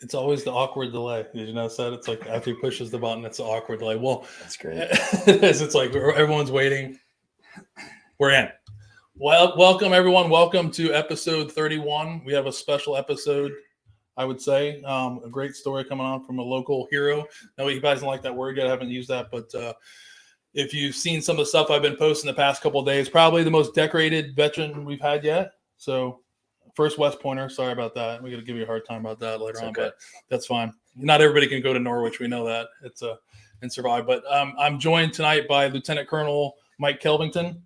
It's always the awkward delay. Did you notice that? It's like after he pushes the button, it's an awkward delay. Well, that's great. It's like everyone's waiting. We're in. Well, welcome everyone. Welcome to episode 31. We have a special episode, I would say. A great story coming on from a local hero. No, you guys don't like that word yet. I haven't used that, but if you've seen some of the stuff I've been posting the past couple of days, probably the most decorated veteran we've had yet. So first West Pointer. Sorry about that. We're going to give you a hard time about that later on, but that's fine. Not everybody can go to Norwich. We know that. It's and survive. But I'm joined tonight by Lieutenant Colonel Mike Kelvington,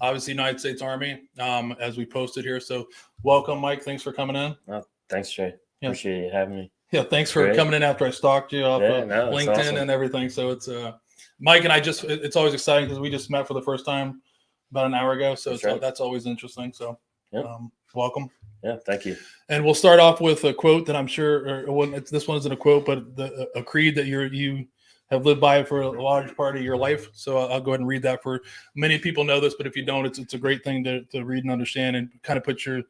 obviously United States Army, as we posted here. So welcome, Mike. Thanks for coming in. Oh, thanks, Jay. Yeah. Appreciate you having me. Yeah, thanks for coming in after I stalked you off LinkedIn awesome. And everything. So it's Mike and I it's always exciting because we just met for the first time about an hour ago. So that's always interesting. So welcome. Yeah, thank you. And we'll start off with a quote that I'm sure, this one isn't a quote, but a creed that you have lived by for a large part of your life. So I'll go ahead and read that. For many people know this, but if you don't, it's a great thing to read and understand and kind of put your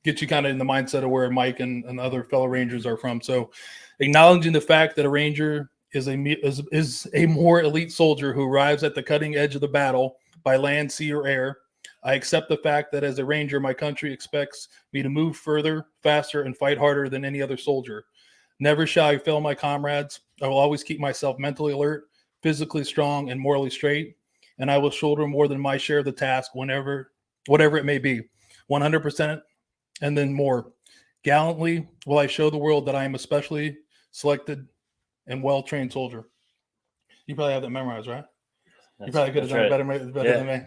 get you kind of in the mindset of where Mike and other fellow Rangers are from. So acknowledging the fact that a Ranger is a more elite soldier who arrives at the cutting edge of the battle by land, sea, or air, I accept the fact that as a Ranger, my country expects me to move further, faster, and fight harder than any other soldier. Never shall I fail my comrades. I will always keep myself mentally alert, physically strong, and morally straight, and I will shoulder more than my share of the task whatever it may be, 100% and then more. Gallantly will I show the world that I am a specially selected and well-trained soldier. You probably have that memorized, right? You probably could have done it better than me.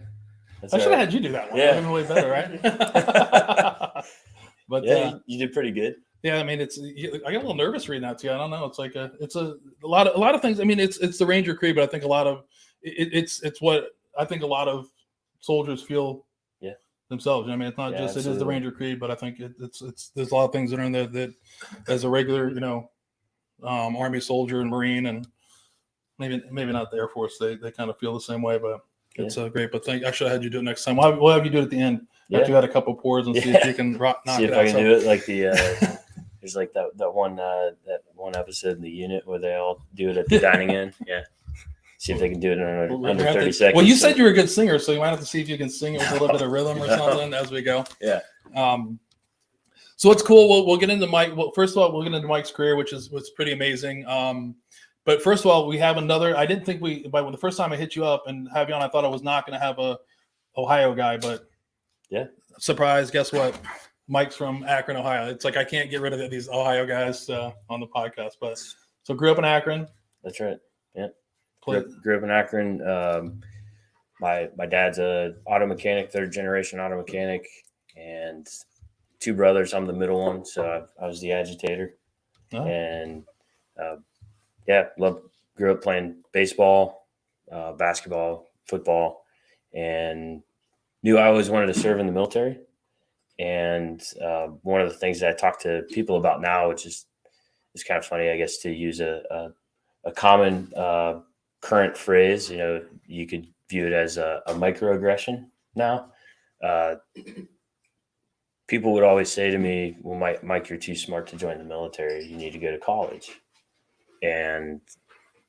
I should have had you do that one. Yeah. That way better, right? But you did pretty good. Yeah, I mean, I got a little nervous reading that to you. I don't know. It's like a lot of things. I mean, it's the Ranger creed, but I think a lot of it's what I think a lot of soldiers feel themselves. I mean, it's not just absolutely. It is the Ranger creed, but I think it's there's a lot of things that are in there that as a regular Army soldier and Marine and maybe not the Air Force, they kind of feel the same way, but. It's great, but I should have had you do it next time. We'll have you do it at the end after you had a couple pours and see if you can knock it out. See if I can do it like the there's like that one episode in the unit where they all do it at the dining in. Yeah, see if they can do it in under 30 seconds. Well, you said you were a good singer, so you might have to see if you can sing it with a little bit of rhythm or something as we go. Yeah. So it's cool. We'll get into Mike. Well, first of all, we'll get into Mike's career, which is pretty amazing. But first of all, we have another. I didn't think by the first time I hit you up and have you on, I thought I was not going to have a Ohio guy, but surprise, guess what? Mike's from Akron, Ohio. It's like I can't get rid of these Ohio guys on the podcast. But so grew up in Akron. That's right. Yeah, grew up in Akron. My dad's a auto mechanic, third generation auto mechanic, and two brothers. I'm the middle one, so I was the agitator, and. Grew up playing baseball, basketball, football, and knew I always wanted to serve in the military. And one of the things that I talk to people about now, which is kind of funny, I guess, to use a common current phrase, you could view it as a microaggression now. People would always say to me, well, Mike, you're too smart to join the military. You need to go to college. And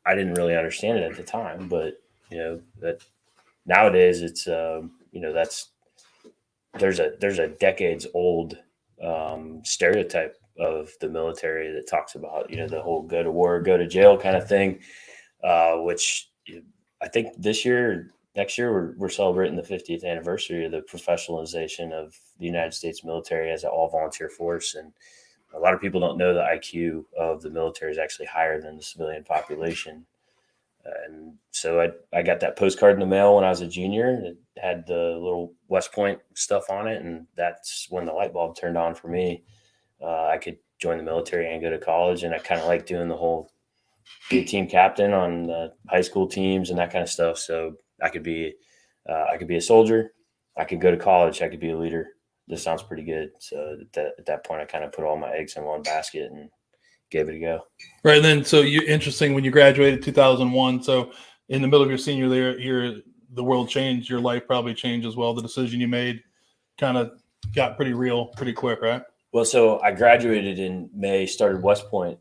I didn't really understand it at the time, but that nowadays it's there's a decades old stereotype of the military that talks about the whole go to war, go to jail kind of thing, which I think next year we're celebrating the 50th anniversary of the professionalization of the United States military as an all volunteer force. And a lot of people don't know the IQ of the military is actually higher than the civilian population. And so I got that postcard in the mail when I was a junior. It had the little West Point stuff on it. And that's when the light bulb turned on for me. I could join the military and go to college. And I kind of like doing the whole be a team captain on the high school teams and that kind of stuff. So I could be a soldier. I could go to college. I could be a leader. This sounds pretty good. So at that point, I kind of put all my eggs in one basket and gave it a go. Right. And then, so interesting when you graduated 2001. So in the middle of your senior year, the world changed. Your life probably changed as well. The decision you made kind of got pretty real pretty quick, right? Well, so I graduated in May, started West Point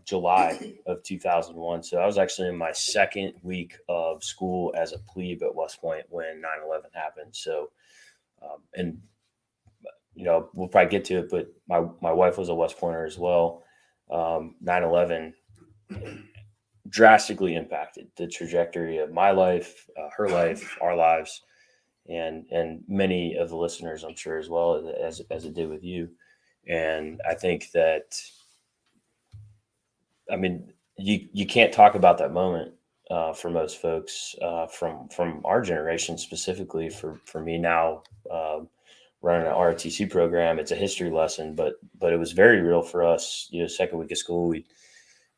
July of 2001. So I was actually in my second week of school as a plebe at West Point when 9/11 happened. So, and we'll probably get to it, but my wife was a West Pointer as well. 9/11 drastically impacted the trajectory of my life, her life, our lives, and many of the listeners, I'm sure, as well as it did with you. And I think that, I mean, you can't talk about that moment for most folks from our generation specifically. For me now, running an ROTC program, it's a history lesson, but it was very real for us. Second week of school,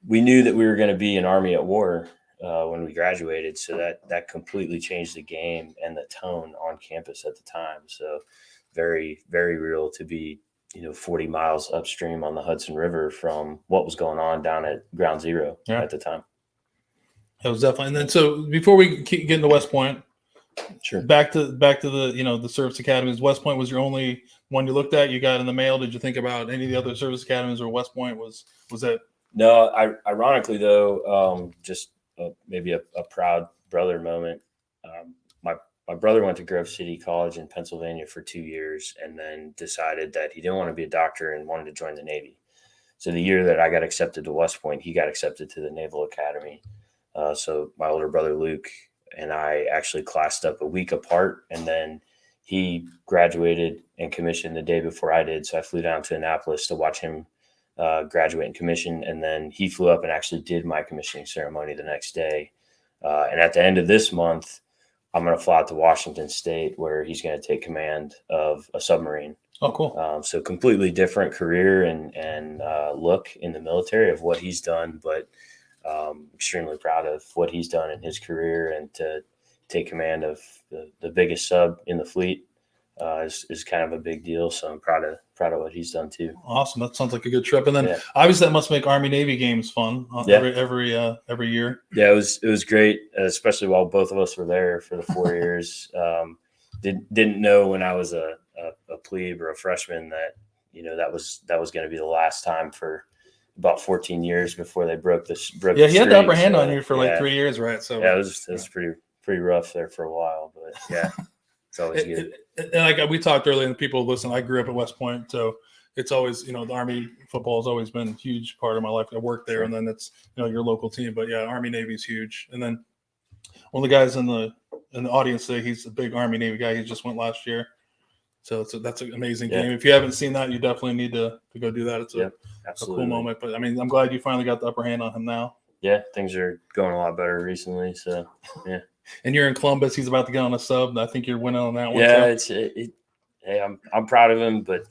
we knew that we were going to be an Army at war when we graduated, so that completely changed the game and the tone on campus at the time. So very, very real to be 40 miles upstream on the Hudson River from what was going on down at Ground Zero at the time. It was definitely. And then, so before we get into West Point, sure. Back to the the service academies. West Point was your only one you looked at. You got in the mail. Did you think about any of the other service academies, or West Point was it? No, ironically though, just maybe a proud brother moment. My brother went to Grove City College in Pennsylvania for 2 years and then decided that he didn't want to be a doctor and wanted to join the Navy. So the year that I got accepted to West Point, he got accepted to the Naval Academy. So my older brother, Luke, and I actually classed up a week apart, and then he graduated and commissioned the day before I did. So I flew down to Annapolis to watch him graduate and commission. And then he flew up and actually did my commissioning ceremony the next day. And at the end of this month, I'm going to fly out to Washington State, where he's going to take command of a submarine. Oh, cool. So completely different career and look in the military of what he's done, but extremely proud of what he's done in his career, and to take command of the biggest sub in the fleet is kind of a big deal. So I'm proud of what he's done too. Awesome. That sounds like a good trip. And then obviously that must make Army Navy games fun every year. Yeah, it was great, especially while both of us were there for the 4 years. Didn't know when I was a plebe or a freshman that that was going to be the last time for about 14 years before they broke the streak. He had the upper hand on you for like 3 years, right? So it was pretty rough there for a while, but yeah. It's always good. And like we talked earlier, and people listen, I grew up at West Point, so it's always, the Army football has always been a huge part of my life. I worked there, and then it's, your local team. But yeah, Army Navy is huge. And then one of the guys in the audience today, he's a big Army Navy guy. He just went last year. So that's an amazing game. If you haven't seen that, you definitely need to go do that. It's a cool moment. But I mean, I'm glad you finally got the upper hand on him now. Yeah, things are going a lot better recently. So yeah. And you're in Columbus. He's about to get on a sub. And I think you're winning on that one. Yeah, hey, I'm proud of him, but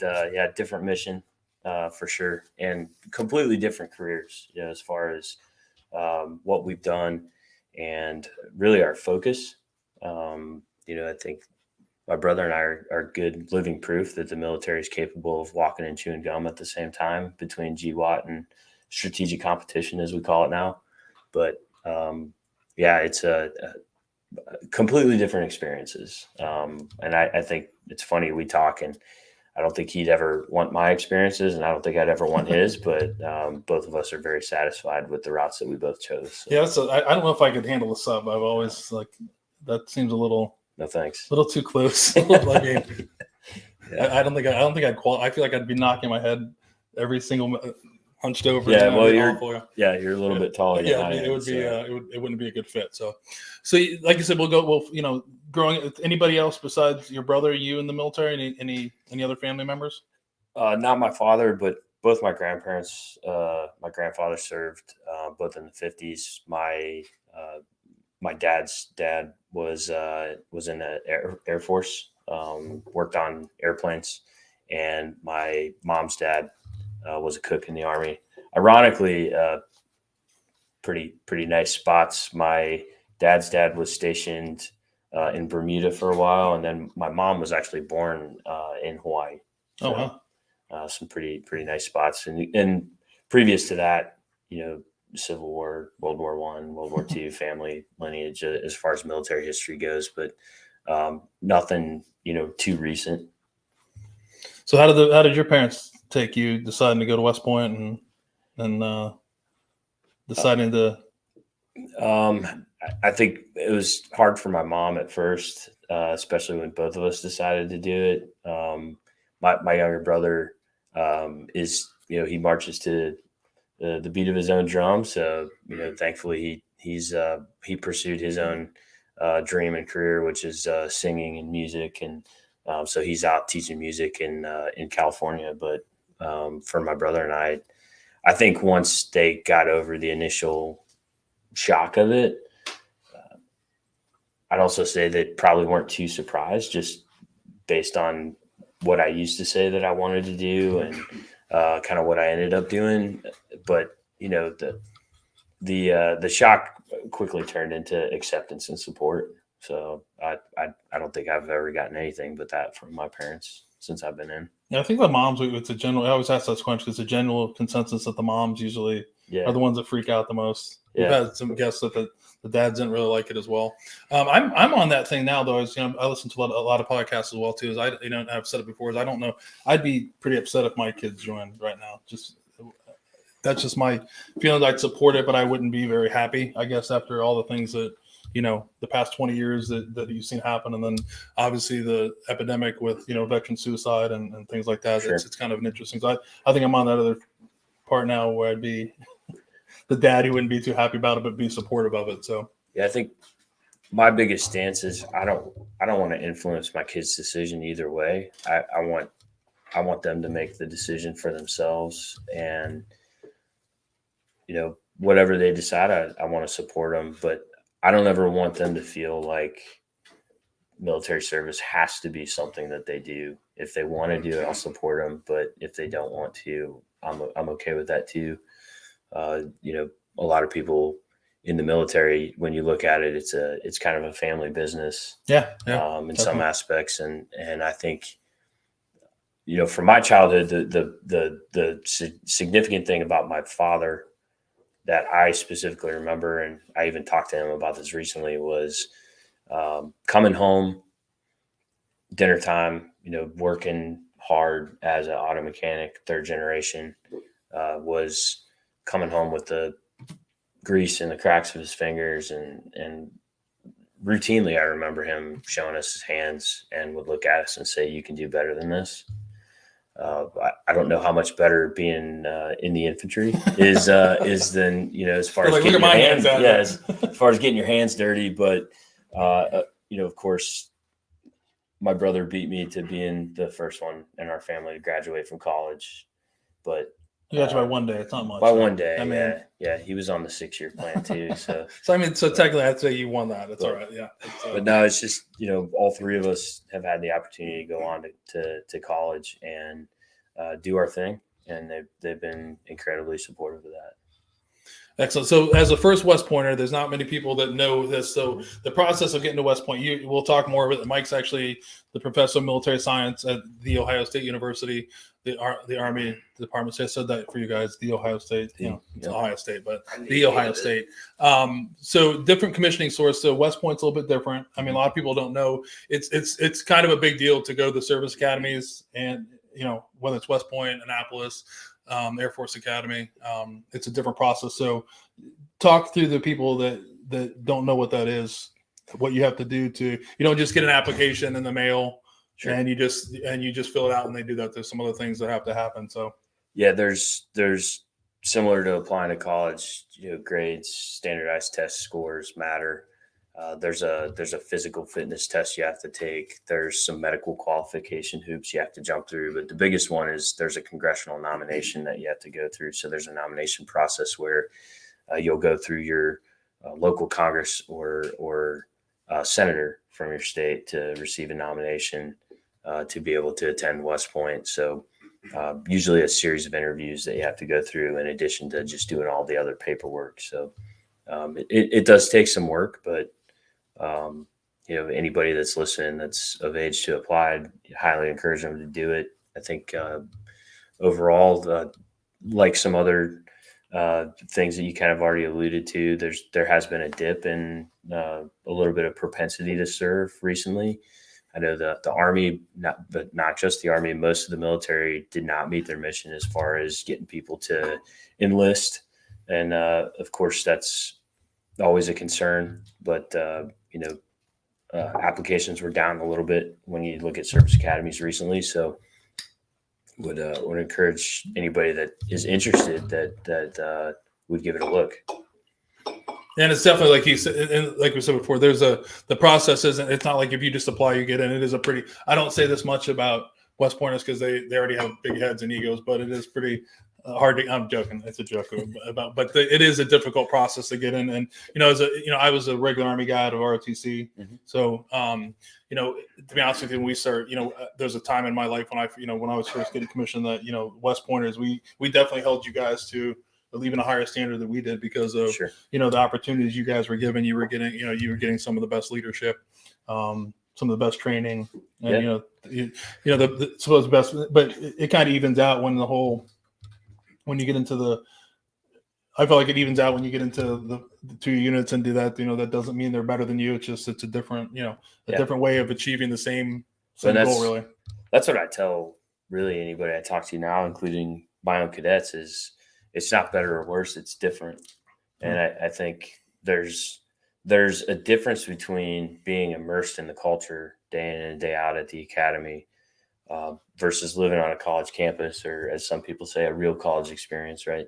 different mission for sure, and completely different careers. As far as what we've done, and really our focus. I think my brother and I are good living proof that the military is capable of walking and chewing gum at the same time between GWAT and strategic competition, as we call it now. But it's a completely different experiences. And I think it's funny, we talk, and I don't think he'd ever want my experiences, and I don't think I'd ever want his, but both of us are very satisfied with the routes that we both chose. So. Yeah. So I don't know if I could handle a sub. I've always that seems a little, no thanks, a little too close. I don't think I'd qualify. I feel like I'd be knocking my head every single hunched over. Yeah, well, you're a little bit taller. Yeah, it would be. It wouldn't be a good fit. So like I said, growing. Anybody else besides your brother, you in the military? Any other family members? Not my father, but both my grandparents. My grandfather served both in the 50s. My dad's dad was in the Air Force, worked on airplanes, and my mom's dad was a cook in the Army. Ironically, pretty nice spots. My dad's dad was stationed in Bermuda for a while, and then my mom was actually born in Hawaii. So, oh wow! Some pretty nice spots. And previous to that, Civil War, World War I, World War II, family lineage as far as military history goes, but nothing too recent. So how did your parents take you deciding to go to West Point and deciding to? I think it was hard for my mom at first, especially when both of us decided to do it. My younger brother is, he marches to the beat of his own drum. So, thankfully he pursued his own dream and career, which is singing and music. And so he's out teaching music in California. But for my brother and I think once they got over the initial shock of it, I'd also say they probably weren't too surprised, just based on what I used to say that I wanted to do and kind of what I ended up doing. But the shock quickly turned into acceptance and support. So I don't think I've ever gotten anything but that from my parents since I've been in. Yeah, I think the moms. It's a general. I always ask that question because it's a general consensus that the moms usually are the ones that freak out the most. We've had some guests that the dads didn't really like it as well. I'm on that thing now though. I listen to a lot of podcasts as well too. I've said it before. I don't know. I'd be pretty upset if my kids joined right now. That's just my feelings. I'd support it, but I wouldn't be very happy. I guess after all the things that the past 20 years that you've seen happen, and then obviously the epidemic with veteran suicide and things like that. Sure. It's kind of an interesting. So I think I'm on that other part now where I'd be the dad who wouldn't be too happy about it, but be supportive of it. So yeah, I think my biggest stance is I don't want to influence my kids' decision either way. I want them to make the decision for themselves, and whatever they decide, I want to support them, but I don't ever want them to feel like military service has to be something that they do. If they want to do it, I'll support them, but if they don't want to, I'm okay with that too. A lot of people in the military, when you look at it, it's kind of a family business. Yeah. In definitely. Some aspects. And I think, from my childhood, the significant thing about my father that I specifically remember, and I even talked to him about this recently, was coming home, dinner time, working hard as an auto mechanic, third generation, was coming home with the grease in the cracks of his fingers. And routinely, I remember him showing us his hands and would look at us and say, "You can do better than this." I don't know how much better being in the infantry is than as far as getting your hands. As far as getting your hands dirty, but of course, my brother beat me to being the first one in our family to graduate from college. But you got you by 1 day. It's not much. By 1 day, yeah. He was on the 6-year plan too. So so technically, I'd say you won that. It's all right. Yeah. But no, it's just all three of us have had the opportunity to go on to college and do our thing, and they've been incredibly supportive of that. Excellent. So as a first West Pointer, there's not many people that know this. So the process of getting to West Point, we'll talk more about it. Mike's actually the professor of military science at The Ohio State University. The Army Department said that for you guys, The Ohio State, it's Ohio State, but The Ohio State. So different commissioning source. So West Point's a little bit different. I mean, a lot of people don't know. It's kind of a big deal to go to the service academies, and whether it's West Point, Annapolis, Air Force Academy, it's a different process. So talk through the people that don't know what that is, what you have to do to, you don't just get an application in the mail. Sure. and you just fill it out and they do that. There's some other things that have to happen. So yeah, there's similar to applying to college, grades, standardized test scores matter. There's a physical fitness test you have to take. There's some medical qualification hoops you have to jump through. But the biggest one is there's a congressional nomination that you have to go through. So there's a nomination process where you'll go through your local Congress or senator from your state to receive a nomination to be able to attend West Point. So usually a series of interviews that you have to go through in addition to just doing all the other paperwork. So it does take some work, but anybody that's listening that's of age to apply, I'd highly encourage them to do it. I think overall, like some other things that you kind of already alluded to, there has been a dip in a little bit of propensity to serve recently. I know the Army, not just the Army, most of the military did not meet their mission as far as getting people to enlist. And of course, that's always a concern. But, applications were down a little bit when you look at service academies recently. So would encourage anybody that is interested that would give it a look. And it's definitely like he said, and like we said before, the process isn't, it's not like if you just apply, you get in. It is a pretty, I don't say this much about West Pointers because they already have big heads and egos, but it is pretty hard to, I'm joking. It's a joke but it is a difficult process to get in. And, I was a regular Army guy out of ROTC. Mm-hmm. So, to be honest with you, when we start, there's a time in my life when I was first getting commissioned that, West Pointers, we definitely held you guys to even a higher standard than we did because of, Sure. The opportunities you guys were given. You were getting some of the best leadership, some of the best training, and, some of the best, but it kind of evens out when you get into I feel like it evens out when you get into the two units and do that. That doesn't mean they're better than you. It's a different, different way of achieving the same goal. Really, that's what I tell really anybody I talk to now, including my own cadets, is it's not better or worse. It's different, and I think there's a difference between being immersed in the culture day in and day out at the academy versus living on a college campus, or as some people say, a real college experience, right?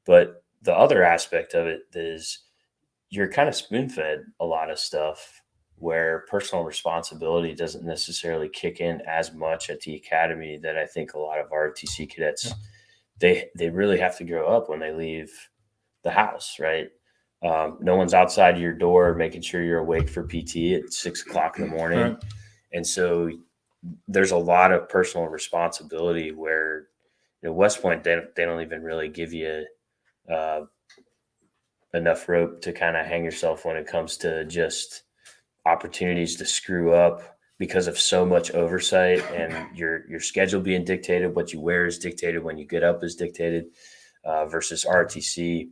But the other aspect of it is you're kind of spoon-fed a lot of stuff where personal responsibility doesn't necessarily kick in as much at the academy that I think a lot of ROTC cadets, they really have to grow up when they leave the house, right? No one's outside your door making sure you're awake for PT at 6 o'clock in the morning. Right. And so there's a lot of personal responsibility where, West Point, they don't even really give you enough rope to kind of hang yourself when it comes to just opportunities to screw up because of so much oversight, and your schedule being dictated, what you wear is dictated, when you get up is dictated, versus ROTC.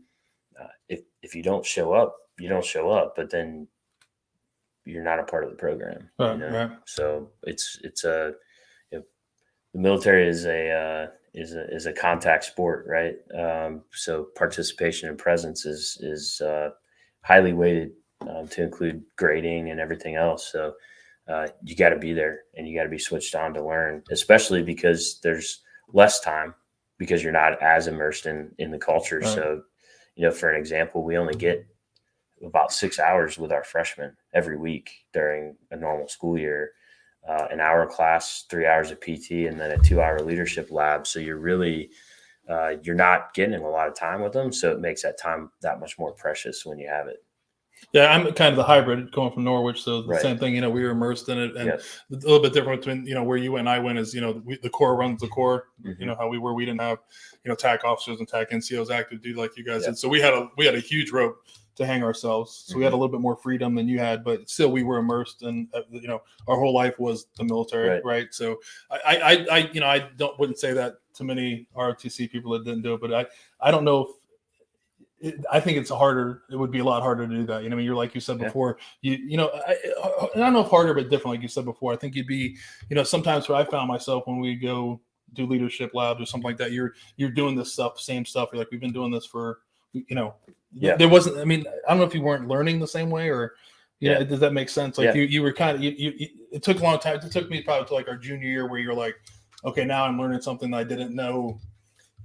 If you don't show up, you don't show up, but then you're not a part of the program. Right. So it's the military is a contact sport, right? So participation and presence is highly weighted to include grading and everything else. So you got to be there and you got to be switched on to learn, especially because there's less time because you're not as immersed in the culture. Right. So, for an example, we only get about 6 hours with our freshmen every week during a normal school year. An hour class, 3 hours of PT, and then a 2-hour leadership lab. So you're really, you're not getting a lot of time with them. So it makes that time that much more precious when you have it. Yeah, I'm kind of the hybrid going from Norwich. So the same thing, we were immersed in it. And a little bit different between, where you went and I went is, the Corps runs the Corps, Mm-hmm. How we didn't have, TAC officers and TAC NCOs active duty like you guys did. So we had a huge rope to hang ourselves. So we had a little bit more freedom than you had, but still we were immersed in, our whole life was the military. Right. So I wouldn't say that to many ROTC people that didn't do it, but I don't know if I think it's harder. It would be a lot harder to do that. You're like you said before, I don't know if harder, but different. Like you said before, I think you'd be, sometimes where I found myself when we go do leadership labs or something like that, you're doing this stuff, same stuff. You're like, we've been doing this for, there wasn't, I don't know if you weren't learning the same way or, does that make sense? Like you were kind of, it took a long time. It took me probably to like our junior year where you're like, okay, now I'm learning something that I didn't know.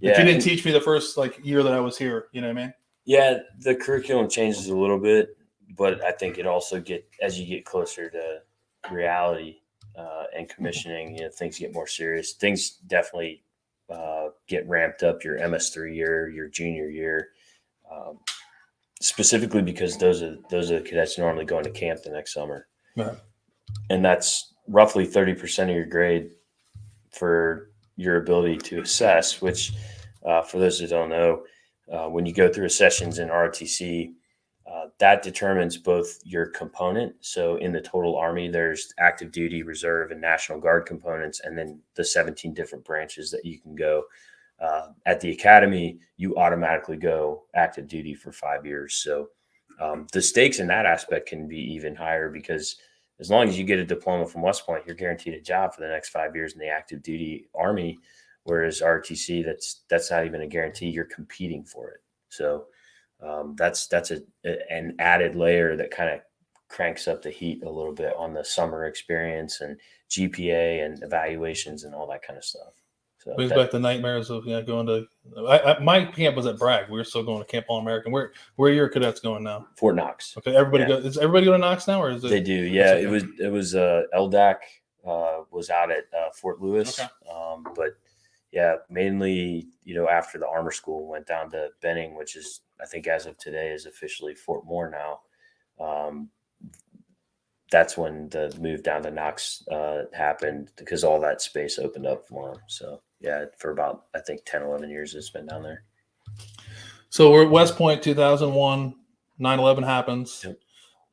That you didn't teach me the first year that I was here. You know what I mean? Yeah. The curriculum changes a little bit, but I think it also as you get closer to reality and commissioning, things get more serious. Things definitely get ramped up your MS3 year, your junior year. Specifically because those are the cadets normally going to camp the next summer. Right. And that's roughly 30% of your grade for your ability to assess, which for those that don't know, when you go through sessions in ROTC, that determines both your component. So in the total Army, there's active duty, reserve, and National Guard components, and then the 17 different branches that you can go. At the academy, you automatically go active duty for 5 years. So the stakes in that aspect can be even higher because as long as you get a diploma from West Point, you're guaranteed a job for the next 5 years in the active duty Army. Whereas ROTC, that's not even a guarantee. You're competing for it. So that's an added layer that kind of cranks up the heat a little bit on the summer experience and GPA and evaluations and all that kind of stuff. So brings back the nightmares of going to. My camp was at Bragg. We were still going to Camp All American. Where are your cadets going now? Fort Knox. Okay, everybody is everybody going to Knox now, or is it? They do. Yeah, okay. It was LDAC was out at Fort Lewis, okay. But yeah, mainly after the armor school went down to Benning, which is I think as of today is officially Fort Moore now. That's when the move down to Knox happened because all that space opened up for them. So yeah, for about, I think 10, 11 years it's been down there. So we're at West Point, 2001, 9/11 happens. Yep.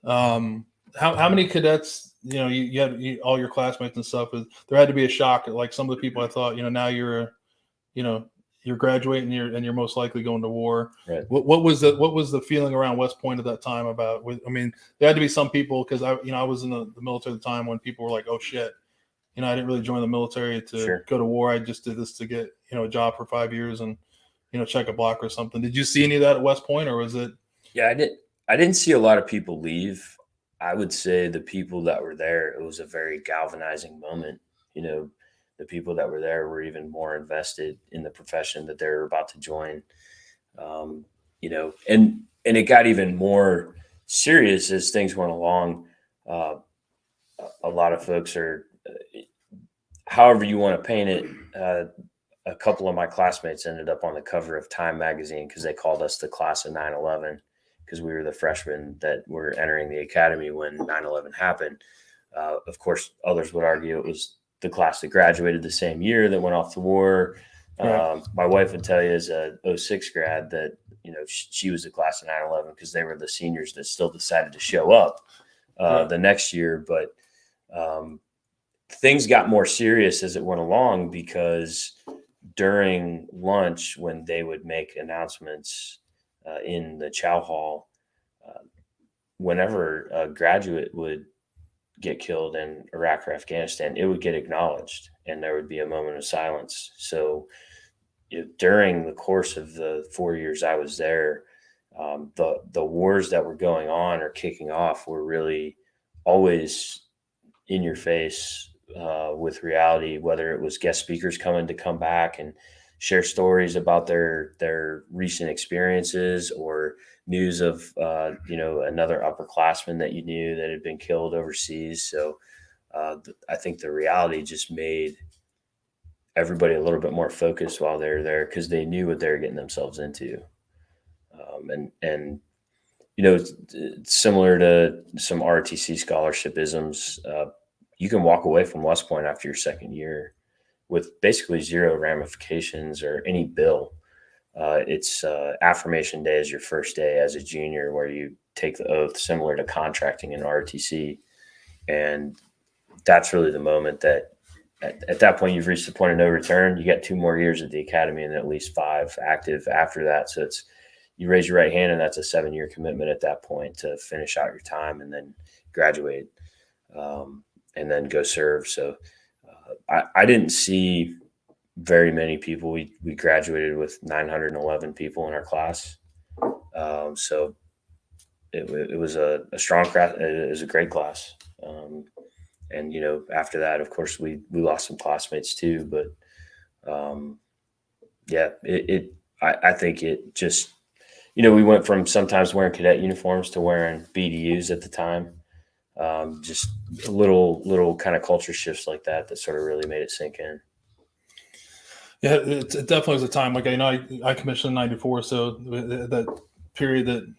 How many cadets, you had all your classmates and stuff, there had to be a shock. Like some of the people I thought, now you're graduating and you're most likely going to war. Right. What was the feeling around West Point at that time about, I mean, there had to be some people, cause I was in the military at the time when people were like, oh shit, I didn't really join the military to go to war. I just did this to get, a job for 5 years and, check a block or something. Did you see any of that at West Point, or was it? Yeah, I didn't see a lot of people leave. I would say the people that were there, it was a very galvanizing moment. The people that were there were even more invested in the profession that they were about to join. And it got even more serious as things went along. A lot of folks are, however you want to paint it. A couple of my classmates ended up on the cover of Time magazine because they called us the class of 9/11 because we were the freshmen that were entering the academy when 9/11 happened. Of course, others would argue it was the class that graduated the same year that went off to war. Right. My wife would tell you as a 06 grad that, she was the class of 9/11 because they were the seniors that still decided to show up the next year. But things got more serious as it went along because during lunch, when they would make announcements in the chow hall, whenever a graduate would get killed in Iraq or Afghanistan, it would get acknowledged and there would be a moment of silence. So during the course of the 4 years I was there, the wars that were going on or kicking off were really always in your face with reality, whether it was guest speakers coming to come back and share stories about their recent experiences or news of, another upperclassman that you knew that had been killed overseas. So I think the reality just made everybody a little bit more focused while they were there because they knew what they were getting themselves into. Similar to some ROTC scholarship isms, you can walk away from West Point after your second year with basically zero ramifications or any bill. It's affirmation day is your first day as a junior where you take the oath similar to contracting in ROTC. And that's really the moment that at that point you've reached the point of no return. You got 2 more years at the academy and at least 5 active after that. So you raise your right hand and that's a 7-year commitment at that point to finish out your time and then graduate and then go serve. So I didn't see very many people. We graduated with 911 people in our class. So it was a strong class. It was a great class. And, after that, of course, we lost some classmates too. But I think it just, we went from sometimes wearing cadet uniforms to wearing BDUs at the time. Just little kind of culture shifts like that sort of really made it sink in. Yeah, it definitely was a time. Like I commissioned in '94, so that period that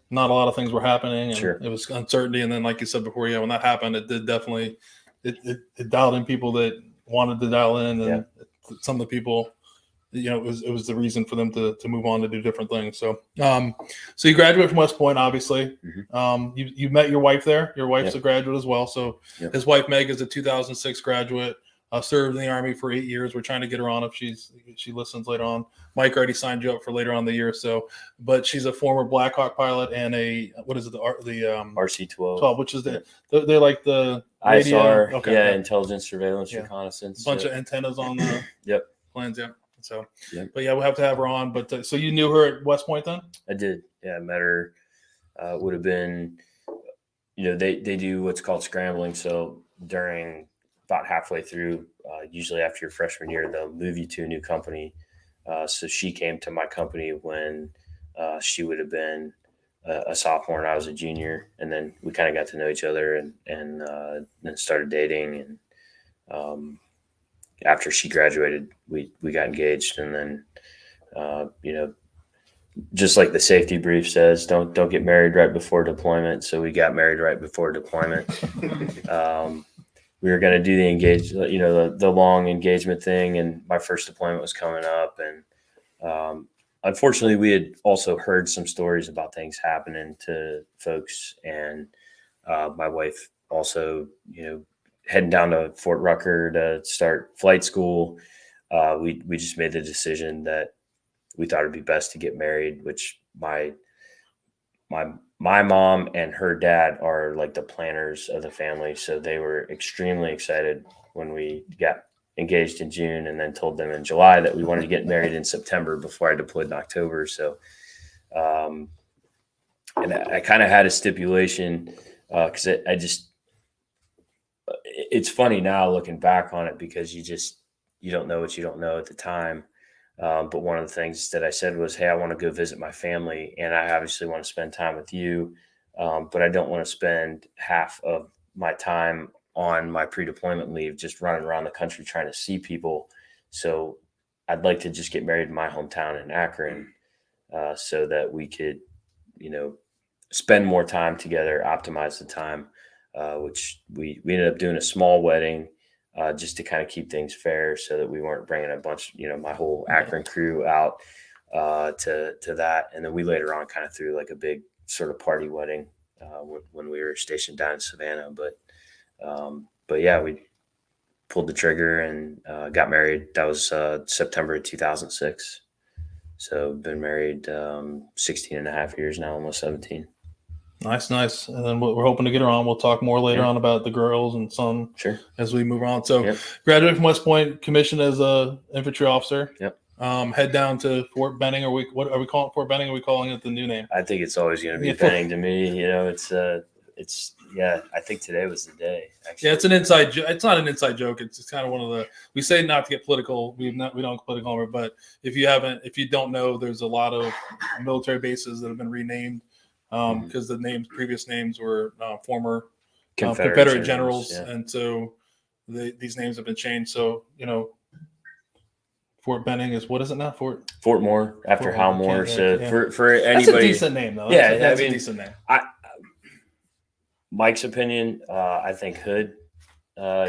not a lot of things were happening, and it was uncertainty. And then, like you said before, when that happened, it did definitely it dialed in people that wanted to dial in, and some of the people, it was the reason for them to move on to do different things. So, so you graduate from West Point, obviously. Mm-hmm. You met your wife there. Your wife's a graduate as well. So his wife Meg is a 2006 graduate. served in the Army for 8 years. We're trying to get her on if she listens later on. Mike already signed you up for later on in the year. So, but she's a former Black Hawk pilot and what is it? The RC-12, 12, which is they're like the radio. ISR, Okay. intelligence, surveillance, Yeah. reconnaissance. Bunch of antennas on the Yep. planes. Yeah. So, Yep. but yeah, we'll have to have her on. But so you knew her at West Point then? I did. Yeah, I met her. Would have been, they do what's called scrambling. So during about halfway through, usually after your freshman year, they'll move you to a new company. So she came to my company when she would have been a sophomore and I was a junior, and then we kind of got to know each other and then started dating. And after she graduated, we got engaged, and then just like the safety brief says, don't get married right before deployment. So we got married right before deployment. We were going to do the long engagement thing, and my first deployment was coming up, and unfortunately, we had also heard some stories about things happening to folks, and my wife also, heading down to Fort Rucker to start flight school. We just made the decision that we thought it'd be best to get married, which my mom and her dad are like the planners of the family, so they were extremely excited when we got engaged in June, and then told them in July that we wanted to get married in September before I deployed in October. So, and I kind of had a stipulation because it's funny now looking back on it, because you don't know what you don't know at the time. But one of the things that I said was, hey, I want to go visit my family, and I obviously want to spend time with you, but I don't want to spend half of my time on my pre-deployment leave just running around the country trying to see people. So I'd like to just get married in my hometown in Akron, so that we could, spend more time together, optimize the time, which we ended up doing a small wedding, just to kind of keep things fair, so that we weren't bringing a bunch, my whole Akron crew out to that. And then we later on kind of threw like a big sort of party wedding when we were stationed down in Savannah. But yeah, we pulled the trigger and got married. That was September of 2006. So been married 16 and a half years now, almost 17. Nice. And then we're hoping to get her on. We'll talk more later on about the girls and son as we move on. So graduated from West Point, commissioned as a infantry officer. Yep. Head down to Fort Benning. What are we calling it? Fort Benning? Are we calling it the new name? I think it's always going to be Benning to me. It's I think today was the day. Actually. Yeah, it's an inside joke. It's not an inside joke. It's just kind of one of the, we say not to get political. We don't get political over, but if you don't know, there's a lot of military bases that have been renamed because the previous names were former Confederate generals, and so these names have been changed. So Fort Benning is, what is it now? Fort Moore after Hal Moore. So for anybody, that's a decent name though. That's a decent name. Mike's opinion, I think Hood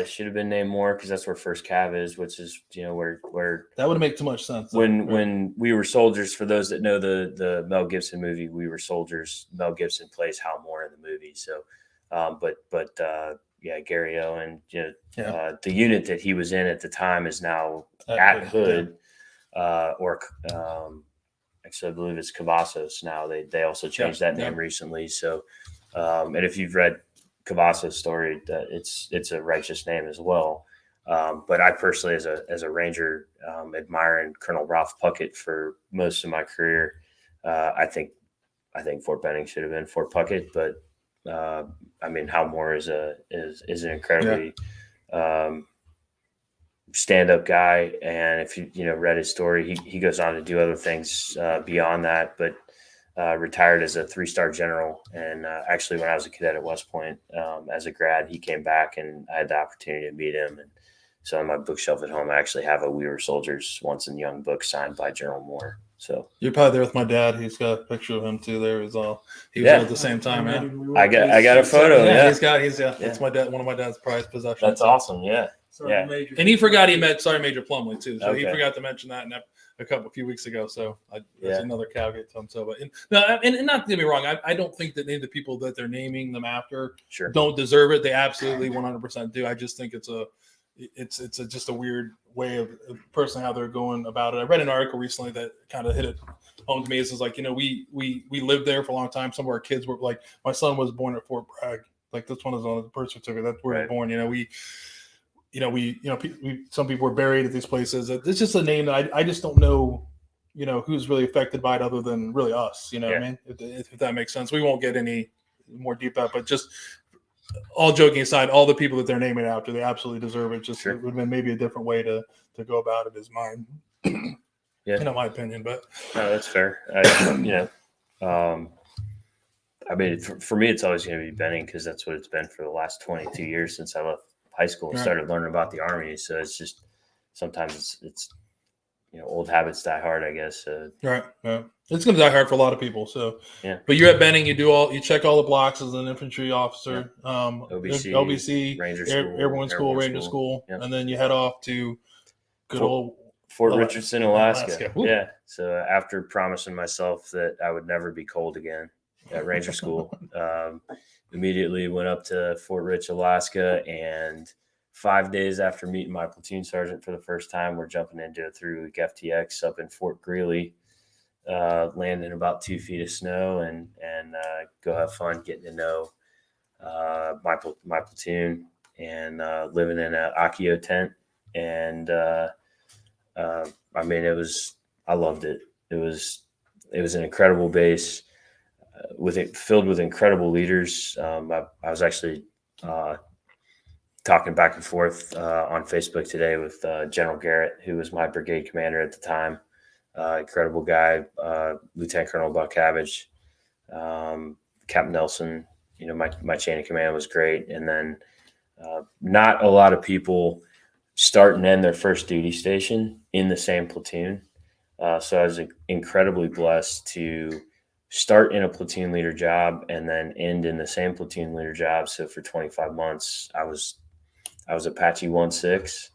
should have been named Moore, because that's where First Cav is, which is where that would make too much sense. When we were soldiers, for those that know the Mel Gibson movie, we were soldiers. Mel Gibson plays Hal Moore in the movie. So, Gary Owen, the unit that he was in at the time is now at Hood, actually I believe it's Cavazos now. They also changed that name recently. So. And if you've read Cavazos' story, it's a righteous name as well. But I personally, as a Ranger, admiring Colonel Ralph Puckett for most of my career, I think Fort Benning should have been Fort Puckett. But Hal Moore is an incredibly stand-up guy, and if you read his story, he goes on to do other things beyond that, but. Retired as a 3-star general. And actually, when I was a cadet at West Point, as a grad, he came back and I had the opportunity to meet him. And so on my bookshelf at home, I actually have a We Were Soldiers Once and Young book signed by General Moore. So you're probably there with my dad. He's got a picture of him too. He was there at the same time. I got a photo. It's my dad, one of my dad's prized possessions. That's awesome. Yeah. Major. And he forgot he met Sergeant Major Plumley too. So he forgot to mention that a few weeks ago. So that's another caveat to him. So, and not to get me wrong, I don't think that the people that they're naming them after don't deserve it. They absolutely 100% do. I just think it's just a weird way of personally how they're going about it. I read an article recently that kind of hit it home to me. It's like, we lived there for a long time. Some of our kids were like, my son was born at Fort Bragg. Like this one is on the birth certificate. That's where he was born. Some people were buried at these places. It's just a name that I just don't know, who's really affected by it other than really us. What I mean? If that makes sense. We won't get any more deep out, but just all joking aside, all the people that they're naming it after, they absolutely deserve it. Just it would have been maybe a different way to go about it is mine. My opinion, but no, that's fair. I mean, for me, it's always going to be Benning because that's what it's been for the last 22 years since I left high school and started learning about the Army. So it's just sometimes it's old habits die hard, I guess. Right. Yeah. It's going to die hard for a lot of people. So yeah. But you're at Benning. You check all the blocks as an infantry officer. OBC, Ranger School, Airborne School, Ranger School, and then you head off to good old Fort Richardson, Alaska. Yeah. So after promising myself that I would never be cold again at Ranger School, immediately went up to Fort Rich, Alaska, and 5 days after meeting my platoon sergeant for the first time, we're jumping into a 3-week FTX up in Fort Greeley, land in about 2 feet of snow, and go have fun getting to know my platoon and living in an Akio tent. And I mean, I loved it. It was an incredible base filled with incredible leaders. I was actually talking back and forth on Facebook today with General Garrett, who was my brigade commander at the time. Incredible guy, Lieutenant Colonel Buck Cabbage, Captain Nelson. My chain of command was great. And then not a lot of people start and end their first duty station in the same platoon. So I was incredibly blessed to start in a platoon leader job and then end in the same platoon leader job. So for 25 months, I was Apache 1-6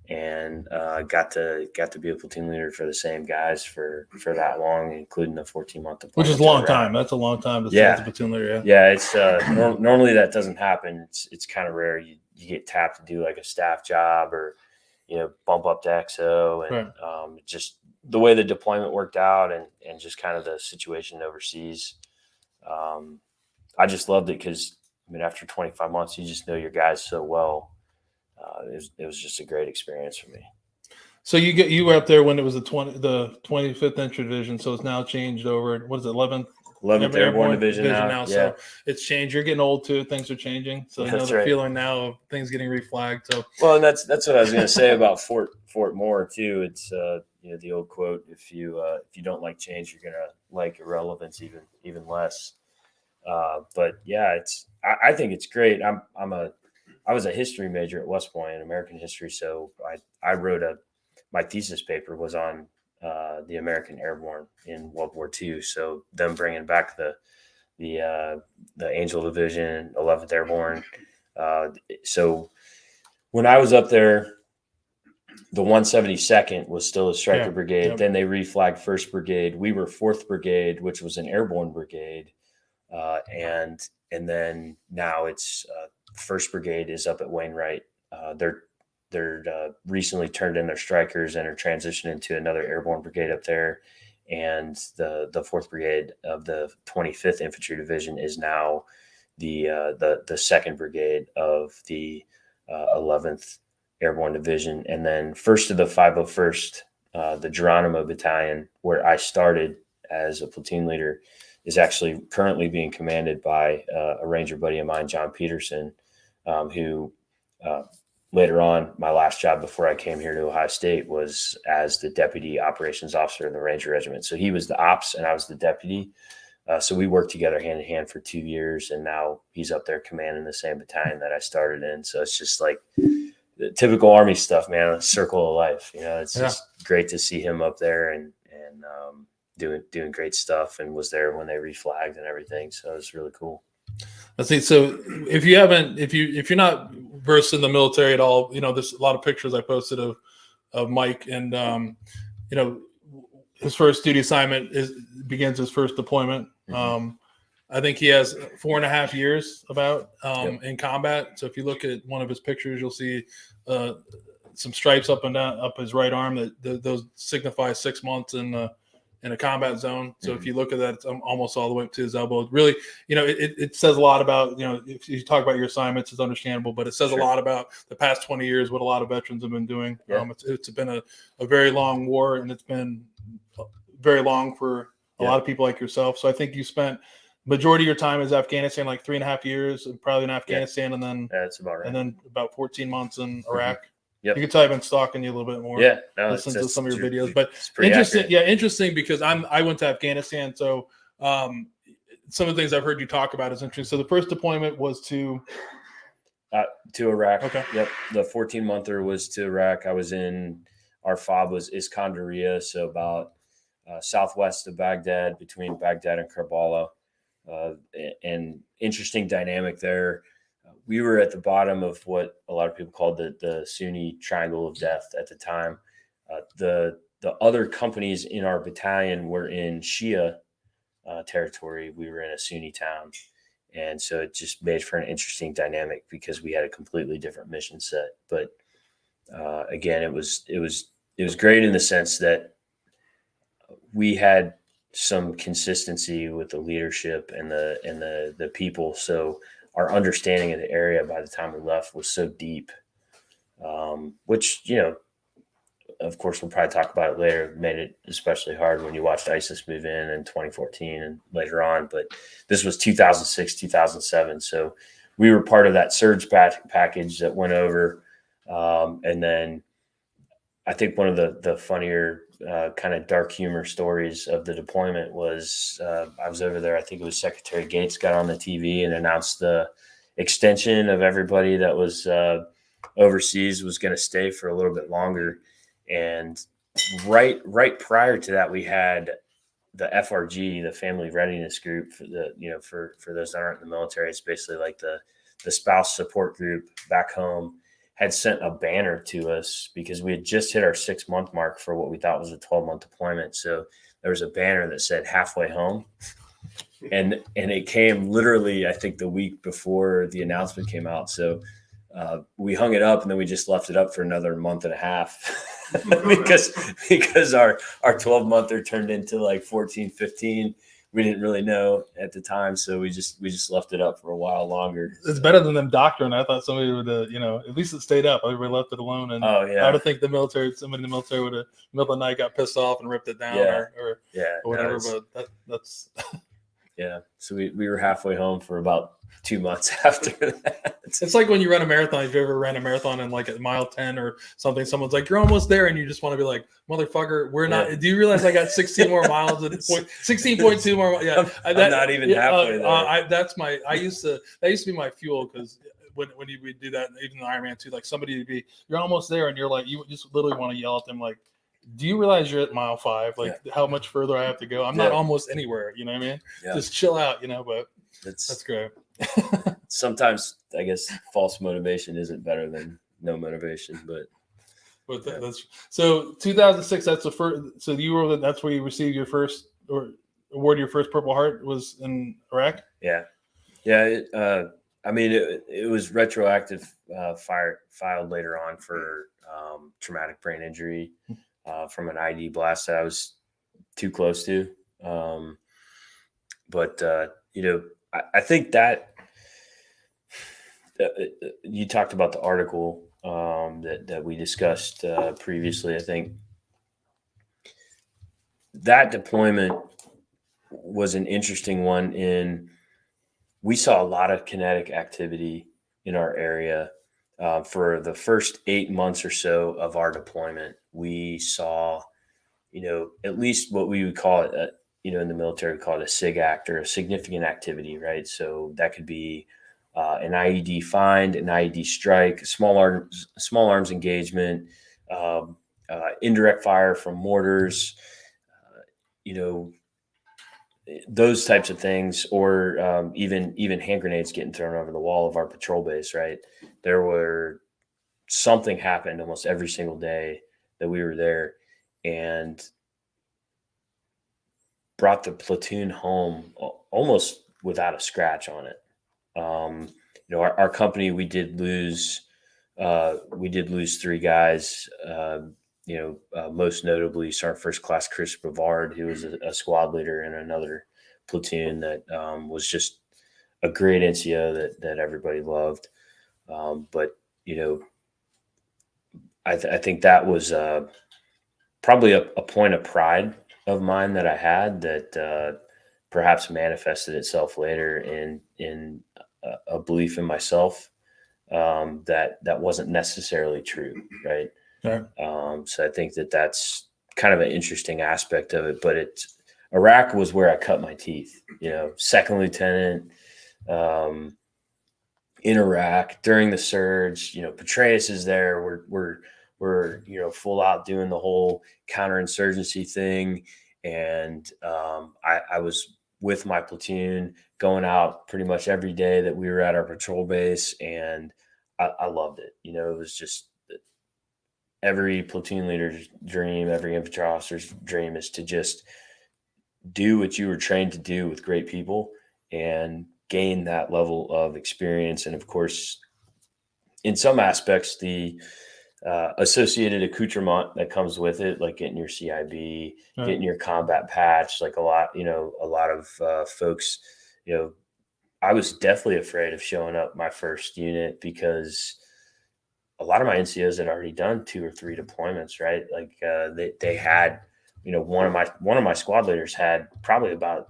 and got to be a platoon leader for the same guys for that long, including the 14-month deployment. Which is a long time. That's a long time to serve as a platoon leader. Yeah. It's normally that doesn't happen. It's kind of rare. You get tapped to do like a staff job or bump up to XO, and just the way the deployment worked out and just kind of the situation overseas. I just loved it because, I mean, after 25 months, you just know your guys so well. It was just a great experience for me. So you were up there when it was the 25th Infantry Division, so it's now changed over. What is it, 11th Airborne Division now. Yeah. So it's changed. You're getting old too. Things are changing. So you know the feeling now of things getting reflagged. So and that's what I was going to say about Fort Moore too. It's the old quote: if you don't like change, you're going to like irrelevance even less. But yeah, I think it's great. I was a history major at West Point, American history. So I wrote my thesis paper was on the American Airborne in World War II. So them bringing back the Angel Division, 11th Airborne. So when I was up there, the 172nd was still a Stryker brigade. Yep. Then they reflagged 1st Brigade. We were 4th Brigade, which was an airborne brigade. And then now it's 1st Brigade is up at Wainwright. They're recently turned in their Strykers and are transitioning to another airborne brigade up there. And the 4th Brigade of the 25th Infantry Division is now the 2nd Brigade of the 11th Airborne Division. And then 1st of the 501st, the Geronimo Battalion, where I started as a platoon leader, is actually currently being commanded by a Ranger buddy of mine, John Peterson, who later on, my last job before I came here to Ohio State was as the Deputy Operations Officer in the Ranger Regiment. So he was the ops and I was the deputy. So we worked together hand in hand for 2 years, and now he's up there commanding the same battalion that I started in. So it's just like the typical Army stuff, man, a circle of life. It's just great to see him up there and doing great stuff, and was there when they reflagged and everything. So it was really cool. I see. So if you're not versed in the military at all, there's a lot of pictures I posted of Mike, and his first duty assignment begins his first deployment. I think he has 4.5 years about Yep. in combat. So if you look at one of his pictures, you'll see some stripes up and down up his right arm that those signify 6 months in a combat zone. So if you look at that, it's almost all the way up to his elbow. Really, it says a lot about, if you talk about your assignments, it's understandable, but it says a lot about the past 20 years, what a lot of veterans have been doing. Yeah. It's been a very long war, and it's been very long for a lot of people like yourself. So I think you spent majority of your time is Afghanistan, like 3.5 years, and probably in Afghanistan, and then that's about right. And then about 14 months in Iraq. Yep. You can tell I've been stalking you a little bit more. Yeah, no, listen to some of your videos, but interesting. Accurate. Yeah, interesting because I went to Afghanistan, so some of the things I've heard you talk about is interesting. So the first deployment was to Iraq. Okay. Yep. The 14-monther was to Iraq. I was our FOB was Iskandariyah, so about southwest of Baghdad, between Baghdad and Karbala. And interesting dynamic there. We were at the bottom of what a lot of people called the Sunni triangle of death at the time. The other companies in our battalion were in Shia territory. We were in a Sunni town. And so it just made for an interesting dynamic because we had a completely different mission set. But again, it was great in the sense that we had some consistency with the leadership and the people. So our understanding of the area by the time we left was so deep, which, of course, we'll probably talk about it later, made it especially hard when you watched ISIS move in 2014 and later on. But this was 2006, 2007. So we were part of that surge package that went over. And then I think one of the funnier kind of dark humor stories of the deployment was I was over there. I think it was Secretary Gates got on the TV and announced the extension of everybody that was overseas was going to stay for a little bit longer. And right prior to that, we had the FRG, the Family Readiness Group, for for those that aren't in the military. It's basically like the spouse support group back home, had sent a banner to us because we had just hit our 6-month mark for what we thought was a 12-month deployment. So there was a banner that said halfway home. And it came literally, I think, the week before the announcement came out. So we hung it up and then we just left it up for another month and a half because our 12-monther turned into like 14, 15. We didn't really know at the time, so we just left it up for a while longer. It's better than them doctoring. I thought somebody would, at least it stayed up. Everybody left it alone, and I would think somebody in the military would have middle of the night got pissed off and ripped it down, or whatever. But that's yeah. So we were halfway home for about 2 months after that. It's like when you run a marathon. If you ever ran a marathon in like at mile 10 or something, someone's like, "You're almost there," and you just want to be like, "Motherfucker, we're not." Do you realize I got 16 more miles? 16.2 more. Yeah, I'm not even halfway there. That used to be my fuel because when we do that, even the Ironman too, like somebody would be, "You're almost there," and you're like, you just literally want to yell at them like, "Do you realize you're at mile 5? Like how much further I have to go? I'm not almost anywhere. You know what I mean? Just chill out. But that's great." Sometimes I guess false motivation isn't better than no motivation, but that's so 2006. That's the first. So that's where you received your first or awarded your first Purple Heart was in Iraq. Yeah. I mean, it was retroactive filed later on for traumatic brain injury from an ID blast that I was too close to. But I think that you talked about the article that we discussed previously. I think that deployment was an interesting one. We saw a lot of kinetic activity in our area for the first 8 months or so of our deployment. We saw, at least what we would call it, in the military, we call it a SIG act or a significant activity, right? So that could be an IED find, an IED strike, small arms engagement, indirect fire from mortars, those types of things, or even hand grenades getting thrown over the wall of our patrol base, right? Something happened almost every single day that we were there, and brought the platoon home almost without a scratch on it. Our company, we did lose 3 guys. Most notably Sergeant First Class Chris Brevard, who was a squad leader in another platoon that was just a great NCO that everybody loved. But I think that was probably a point of pride of mine that I had that perhaps manifested itself later in a belief in myself that wasn't necessarily true, right? Right. So I think that's kind of an interesting aspect of it. But Iraq was where I cut my teeth. Second lieutenant in Iraq during the surge. Patriot is there. We're full out doing the whole counterinsurgency thing, and I was with my platoon going out pretty much every day that we were at our patrol base, and I loved it. It was just every platoon leader's dream, every infantry officer's dream is to just do what you were trained to do with great people and gain that level of experience. And of course, in some aspects, the associated accoutrement that comes with it, like getting your CIB, Right. getting your combat patch, like a lot of folks, I was definitely afraid of showing up my first unit because a lot of my NCOs had already done 2 or 3 deployments, right? Like they had, one of my squad leaders had probably about,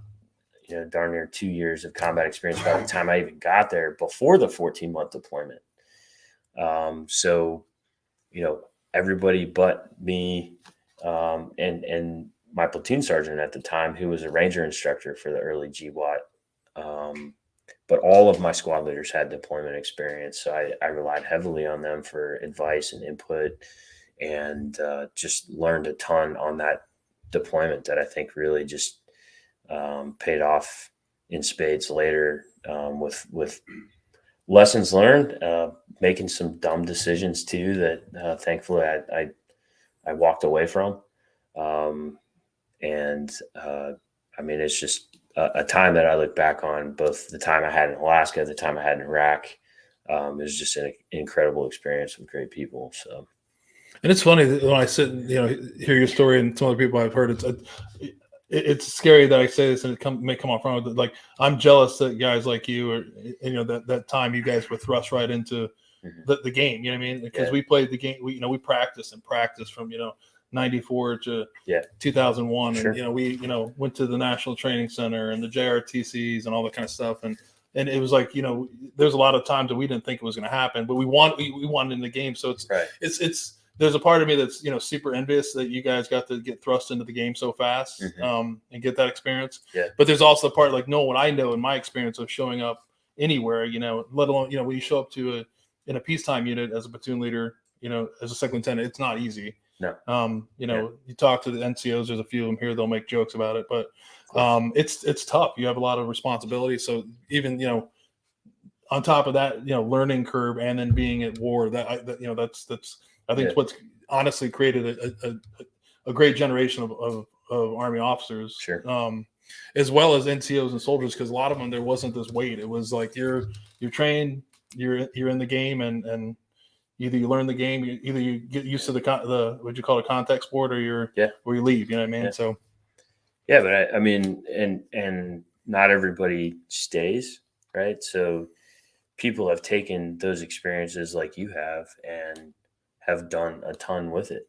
darn near 2 years of combat experience by the time I even got there before the 14-month deployment. So, everybody but me and my platoon sergeant at the time, who was a Ranger instructor for the early GWAT. But all of my squad leaders had deployment experience. So I relied heavily on them for advice and input, and just learned a ton on that deployment that I think really just paid off in spades later with lessons learned, making some dumb decisions too that thankfully I walked away from. It's just a time that I look back on, both the time I had in Alaska, the time I had in Iraq. It was just an incredible experience with great people. So, and it's funny that when I sit and hear your story and some other people I've heard, it's scary that I say this and it may come off wrong. But like, I'm jealous that guys like you, or that time you guys were thrust right into the game. You know what I mean? Because we played the game. We practiced from 94 to 2001, Sure. and we went to the National Training Center and the JRTCs and all that kind of stuff, and it was like there's a lot of times that we didn't think it was going to happen, but we wanted in the game. So it's there's a part of me that's super envious that you guys got to get thrust into the game so fast and get that experience. Yeah. But there's also the part like what I know in my experience of showing up anywhere, let alone when you show up to in a peacetime unit as a platoon leader, as a second lieutenant, it's not easy. No. You talk to the NCOs, there's a few of them here, they'll make jokes about it, but it's tough. You have a lot of responsibility. So even, on top of that, learning curve and then being at war, that's I think what's honestly created a great generation of Army officers, sure. As well as NCOs and soldiers, because a lot of them, there wasn't this weight. It was like you're trained, you're in the game, and either you learn the game, either you get used to the what you call a contact sport, or you leave. You know what I mean? Yeah. So but I mean, and not everybody stays, right? So people have taken those experiences like you have and have done a ton with it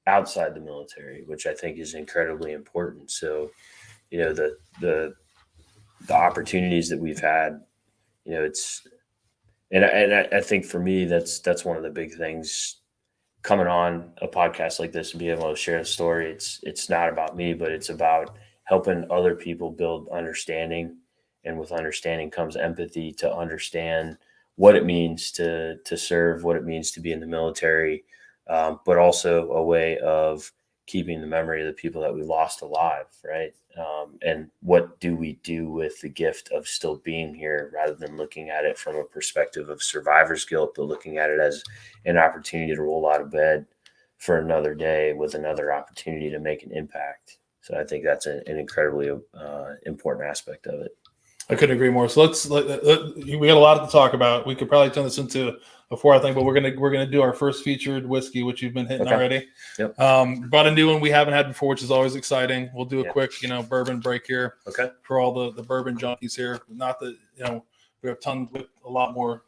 outside the military, which I think is incredibly important. So, the opportunities that we've had, it's. And I think for me, that's one of the big things coming on a podcast like this and being able to share a story. It's not about me, but it's about helping other people build understanding. And with understanding comes empathy to understand what it means to serve, what it means to be in the military, but also a way of keeping the memory of the people that we lost alive, right? And what do we do with the gift of still being here, rather than looking at it from a perspective of survivor's guilt, but looking at it as an opportunity to roll out of bed for another day with another opportunity to make an impact. So I think that's an incredibly important aspect of it. I couldn't agree more. So we got a lot to talk about. We could probably turn this into a 4, I think, but we're gonna do our first featured whiskey, which you've been hitting already. Yep. Brought a new one we haven't had before, which is always exciting. We'll do a quick, bourbon break here. Okay. For all the bourbon junkies here. Not that we have tons with a lot more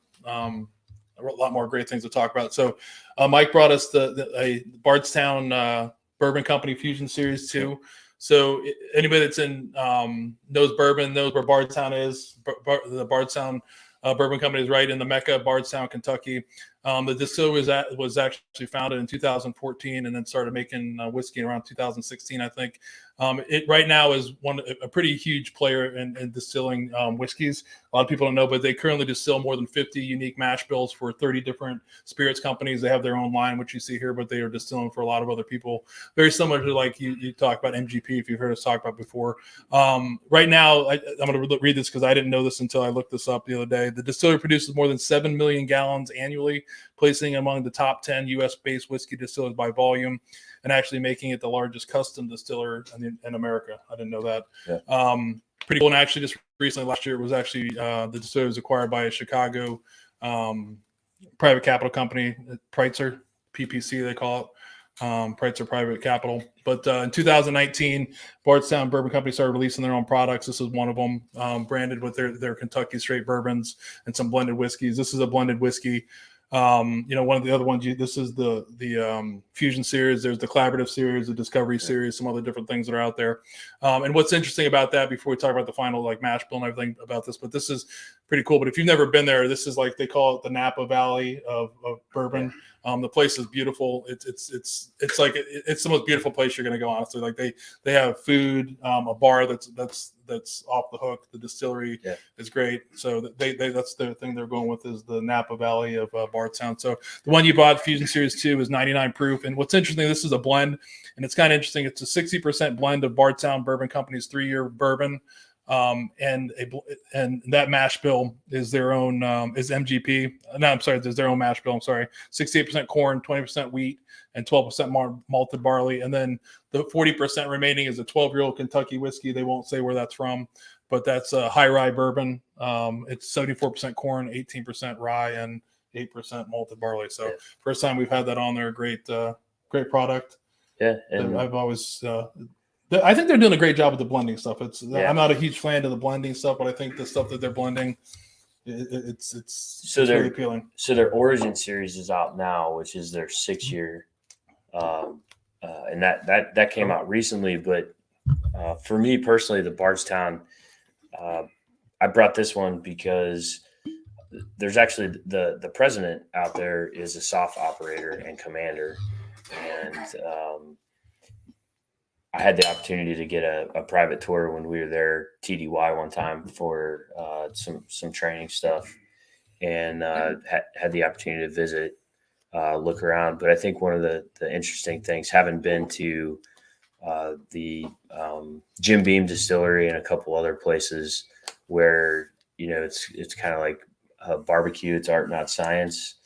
great things to talk about. So Mike brought us a Bardstown Bourbon Company Fusion Series 2. So anybody that's knows bourbon knows where Bardstown is. The Bardstown Bourbon Company is right in the Mecca of Bardstown, Kentucky. The distillery was actually founded in 2014 and then started making whiskey around 2016, I think. It right now is a pretty huge player in distilling whiskeys. A lot of people don't know, but they currently distill more than 50 unique mash bills for 30 different spirits companies. They have their own line, which you see here, but they are distilling for a lot of other people. Very similar to like you talk about MGP, if you've heard us talk about before. Right now, I'm going to read this because I didn't know this until I looked this up the other day. The distillery produces more than 7 million gallons annually, placing among the top 10 U.S.-based whiskey distillers by volume, and actually making it the largest custom distiller in America. I didn't know that. Yeah. Pretty cool. And actually, just recently, last year, it was actually the distillery was acquired by a Chicago private capital company, Pritzker, PPC, they call it. Pritzker Private Capital. But in 2019, Bardstown Bourbon Company started releasing their own products. This is one of them, branded with their Kentucky straight bourbons and some blended whiskeys. This is a blended whiskey. One of the other ones, this is the Fusion series. There's the Collaborative series, the Discovery series, some other different things that are out there. And what's interesting about that, before we talk about the final like mash bill and everything about this, but this is pretty cool. But if you've never been there, this is like they call it the Napa Valley of bourbon. The place is beautiful. It's like it's the most beautiful place you're going to go. Honestly, like they have food, a bar that's off the hook. The distillery is great. So that's the thing they're going with is the Napa Valley of Bardstown. So the one you bought, Fusion Series 2, is 99 proof. And what's interesting, this is a blend, and it's kind of interesting. It's a 60% blend of Bardstown Bourbon Company's 3-year bourbon. And that mash bill is their own is MGP. No, I'm sorry, there's their own mash bill. I'm sorry, 68% corn, 20% wheat, and 12% malted barley. And then the 40% remaining is a 12-year-old Kentucky whiskey. They won't say where that's from, but that's a high rye bourbon. It's 74% corn, 18% rye, and 8% malted barley. So first time we've had that on there. Great product. Yeah, and I've always. I think they're doing a great job with the blending stuff. I'm not a huge fan of the blending stuff, but I think the stuff that they're blending, it's really appealing. So their Origin series is out now, which is their 6-year, and that came out recently. But for me personally, the Bardstown, I brought this one because there's actually the president out there is a SOF operator and commander, and I had the opportunity to get a private tour when we were there, TDY, one time for some training stuff, and had the opportunity to visit, look around. But I think one of the interesting things, having been to the Jim Beam Distillery and a couple other places where it's kind of like a barbecue, it's art not science.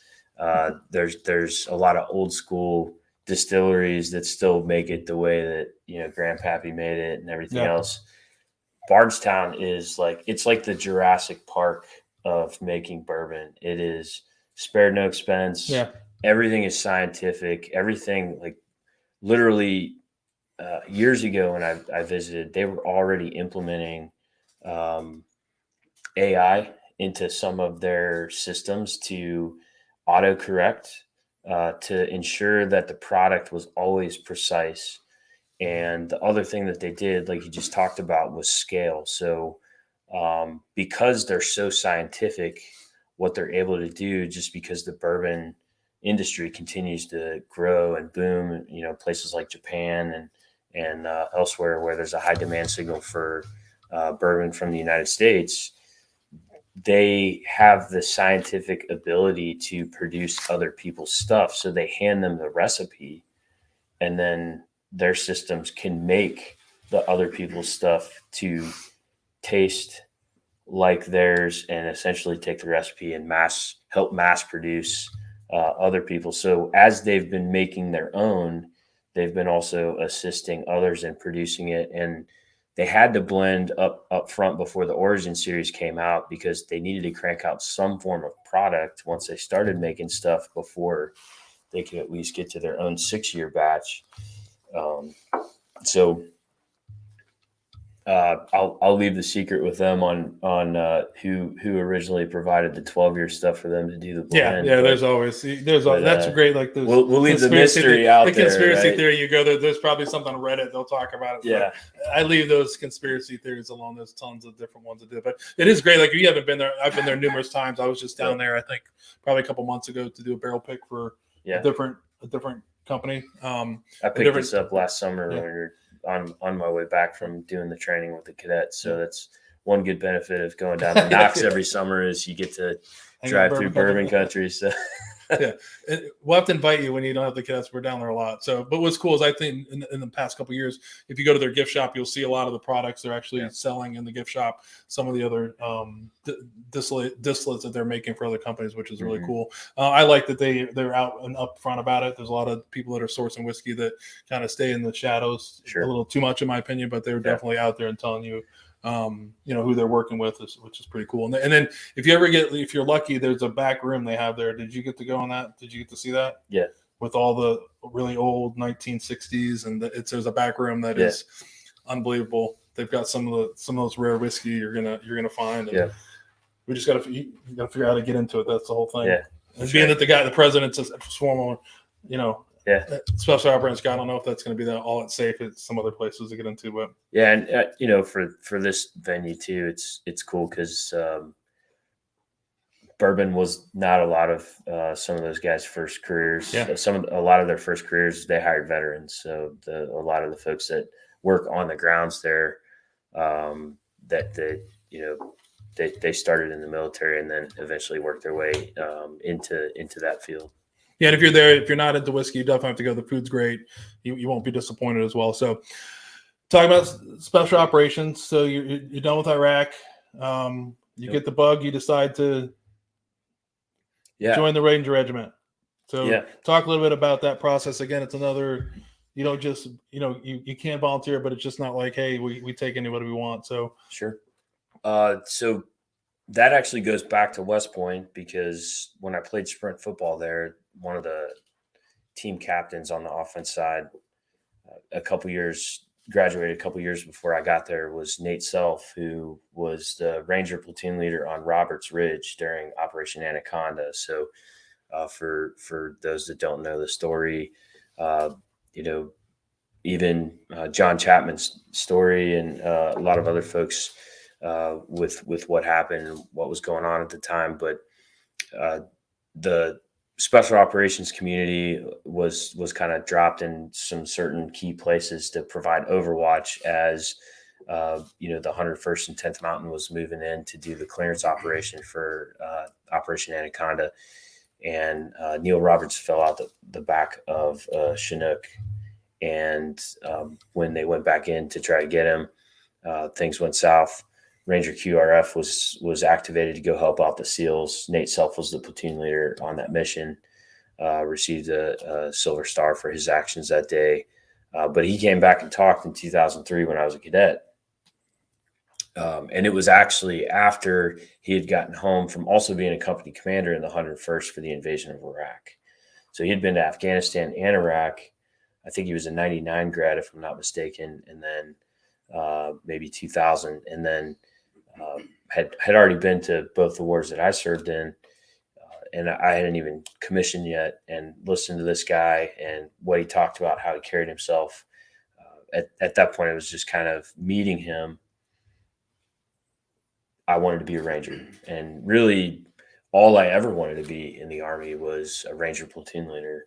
There's a lot of old school distilleries that still make it the way that Grandpappy made it and everything else. Bardstown is it's like the Jurassic Park of making bourbon. It is spared no expense. Yeah, everything is scientific. Everything, like literally years ago when I visited, they were already implementing AI into some of their systems to autocorrect, to ensure that the product was always precise. And the other thing that they did, like you just talked about, was scale. So because they're so scientific, what they're able to do, just because the bourbon industry continues to grow and boom, places like Japan and elsewhere where there's a high demand signal for bourbon from the United States, they have the scientific ability to produce other people's stuff. So they hand them the recipe, and then their systems can make the other people's stuff to taste like theirs, and essentially take the recipe and help mass produce other people. So as they've been making their own, they've been also assisting others in producing it. And they had to blend up front before the Origin series came out because they needed to crank out some form of product once they started making stuff before they could at least get to their own 6-year batch. So I'll leave the secret with them on who originally provided the 12-year stuff for them to do the blend. Yeah. There's always that's great. Like we'll leave the mystery out there. The conspiracy right? theory, you go there. There's probably something on Reddit. They'll talk about it. Yeah, I leave those conspiracy theories alone. There's tons of different ones to do, but it is great. Like you haven't been there. I've been there numerous times. I was just down there. I think probably a couple months ago to do a barrel pick for a different company. I picked this up last summer when we were on my way back from doing the training with the cadets. So that's one good benefit of going down to Knox every summer is you get to drive through bourbon country. So yeah, we'll have to invite you when you don't have the cadets. We're down there a lot. So, but what's cool is I think in the past couple of years, if you go to their gift shop, you'll see a lot of the products they're actually selling in the gift shop. Some of the other distillates that they're making for other companies, which is really cool. I like that they're out and upfront about it. There's a lot of people that are sourcing whiskey that kind of stay in the shadows a little too much, in my opinion, but they're definitely out there and telling you. Who they're working with, which is pretty cool. And then if you're lucky, there's a back room they have there. Did you get to go on that? Did you get to see that? Yeah. With all the really old 1960s, and there's a back room that is unbelievable. They've got some of those rare whiskey you're gonna find. And we just gotta figure out how to get into it. That's the whole thing. Yeah. And being that the president's a former, special operations guy, I don't know if that's going to be all it's safe at some other places to get into, but and for this venue too, it's cool because bourbon was not a lot of some of those guys' first careers. Yeah. A lot of their first careers they hired veterans, so a lot of the folks that work on the grounds there, they started in the military and then eventually worked their way into that field. Yeah, and if you're not into whiskey, you definitely have to go. The food's great. You won't be disappointed as well. So, talking about special operations. So you're done with Iraq. You get the bug. You decide to join the Ranger Regiment. So talk a little bit about that process. Again, it's another. You don't just you can't volunteer, but it's just not like, hey, we take anybody we want. So sure. So that actually goes back to West Point because when I played sprint football there, one of the team captains on the offense side, graduated a couple years before I got there, was Nate Self, who was the Ranger platoon leader on Roberts Ridge during Operation Anaconda. So for those that don't know the story, even John Chapman's story and a lot of other folks with what happened and what was going on at the time. But the special operations community was kind of dropped in some certain key places to provide overwatch as the 101st and 10th Mountain was moving in to do the clearance operation for Operation Anaconda. And Neil Roberts fell out the back of Chinook. And when they went back in to try to get him, things went south. Ranger QRF was activated to go help out the SEALs. Nate Self was the platoon leader on that mission, received a Silver Star for his actions that day. But he came back and talked in 2003 when I was a cadet. And it was actually after he had gotten home from also being a company commander in the 101st for the invasion of Iraq. So he had been to Afghanistan and Iraq. I think he was a 99 grad, if I'm not mistaken, and then maybe 2000, and then had already been to both the wars that I served in, and I hadn't even commissioned yet, and listened to this guy and what he talked about, how he carried himself. At that point, it was just kind of meeting him. I wanted to be a Ranger, and really all I ever wanted to be in the Army was a Ranger platoon leader.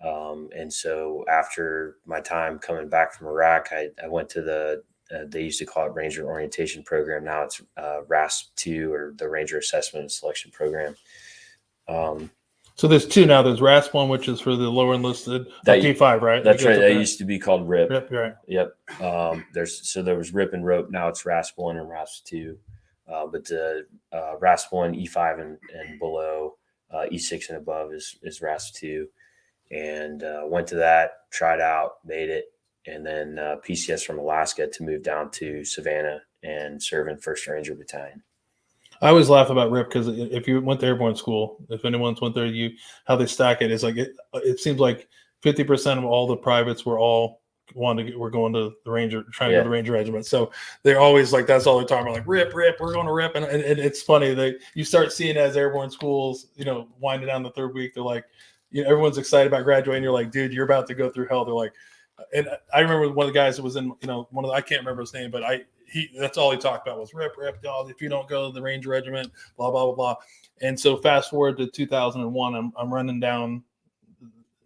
And so after my time coming back from Iraq, I went to they used to call it Ranger Orientation Program. Now it's RASP-2, or the Ranger Assessment and Selection Program. So there's two now. There's RASP-1, which is for the lower enlisted, D5, right? That's right. That used to be called RIP. RIP, right. Yep. There was RIP and ROPE. Now it's RASP-1 and RASP-2. But the RASP-1, E5 and below, E6 and above is RASP-2. And went to that, tried out, made it, and then PCS from Alaska to move down to Savannah and serve in 1st Ranger Battalion. I always laugh about RIP because if you went to airborne school, if anyone's went there, how they stack it is like it seems like 50% of all the privates were all we're going to the Ranger, trying to go to the Ranger Regiment. So they're always like, that's all they're talking about, like RIP, we're going to RIP. And it's funny, you start seeing as airborne schools, winding down the 3rd week, they're like, everyone's excited about graduating. You're like, dude, you're about to go through hell. They're like, and I remember one of the guys that was in, I can't remember his name, but that's all he talked about was RIP, y'all. If you don't go to the Ranger Regiment, blah, blah, blah, blah. And so fast forward to 2001, I'm running down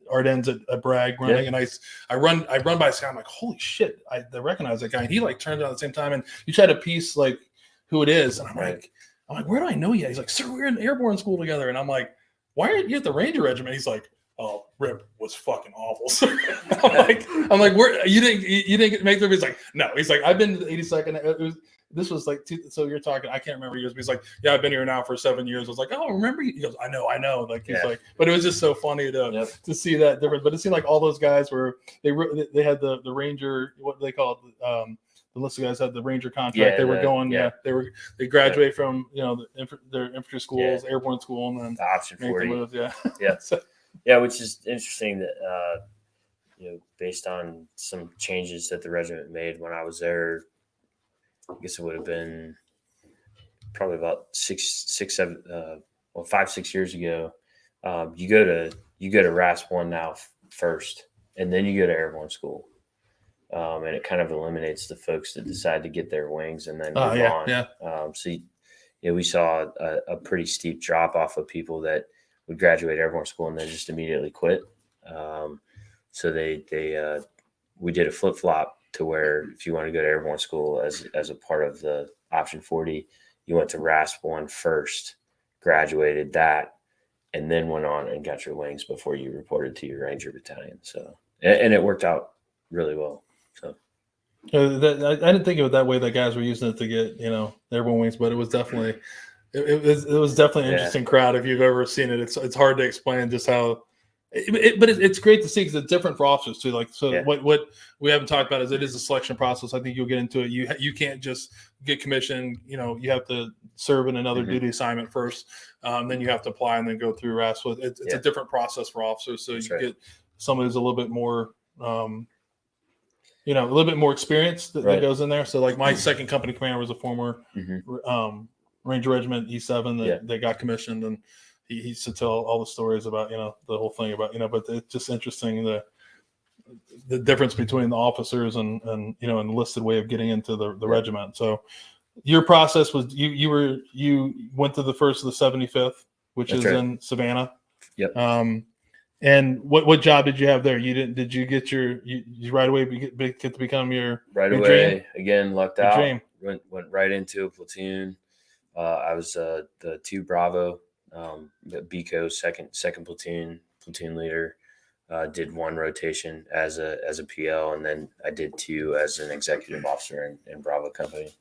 Ardennes at Bragg running, and I run by this guy. I'm like, holy shit, I recognize that guy. And he like turns out at the same time, and you try to piece like who it is, and I'm like, where do I know you? He's like, sir, we're in airborne school together. And I'm like, why aren't you at the Ranger Regiment? He's like, oh, RIP was fucking awful, sir. I'm like, where you didn't make the. He's like, no. He's like, I've been to the 82nd. This was like, so you're talking, I can't remember years, but he's like, yeah, I've been here now for 7 years. I was like, oh, remember you? He goes, I know. Like, he's like, but it was just so funny to see that difference. But it seemed like all those guys they had the Ranger, what they call it, the list of guys had the Ranger contract. They graduate from, their infantry schools, airborne school, and then the option 40. Move, Which is interesting that, based on some changes that the regiment made when I was there. I guess it would have been probably about 5, 6 years ago. You go to RASP 1 now first, and then you go to airborne school. And it kind of eliminates the folks that decide to get their wings and then move on. So we saw a pretty steep drop off of people that would graduate airborne school and then just immediately quit. So we did a flip flop to where if you want to go to airborne school as a part of the option 40, you went to RASP 1 first, graduated that, and then went on and got your wings before you reported to your Ranger Battalion. So, and it worked out really well. So I didn't think of it that way, that guys were using it to get, airborne wings, but it was definitely, it was definitely an interesting crowd. If you've ever seen it, it's hard to explain just how, but it's great to see because it's different for officers too. Like, so what we haven't talked about is it is a selection process. I think you'll get into it. You can't just get commissioned. You have to serve in another duty assignment first. Then you have to apply and then go through RAS. So it's a different process for officers. So you get someone who's a little bit more, a little bit more experience that goes in there. So like my second company commander was a former Ranger Regiment E7 that got commissioned, and he used to tell all the stories about, the whole thing about, but it's just interesting the difference between the officers and enlisted way of getting into the regiment. So your process was you went to the 1st of the 75th, which is in Savannah. Yep. And what job did you have there? Did you get you right away get to become your away dream? Again, lucked out. Dream. Went right into a platoon. I was the 2 Bravo. BCO second platoon leader, did 1 rotation as a PL, and then I did 2 as an executive officer in Bravo Company.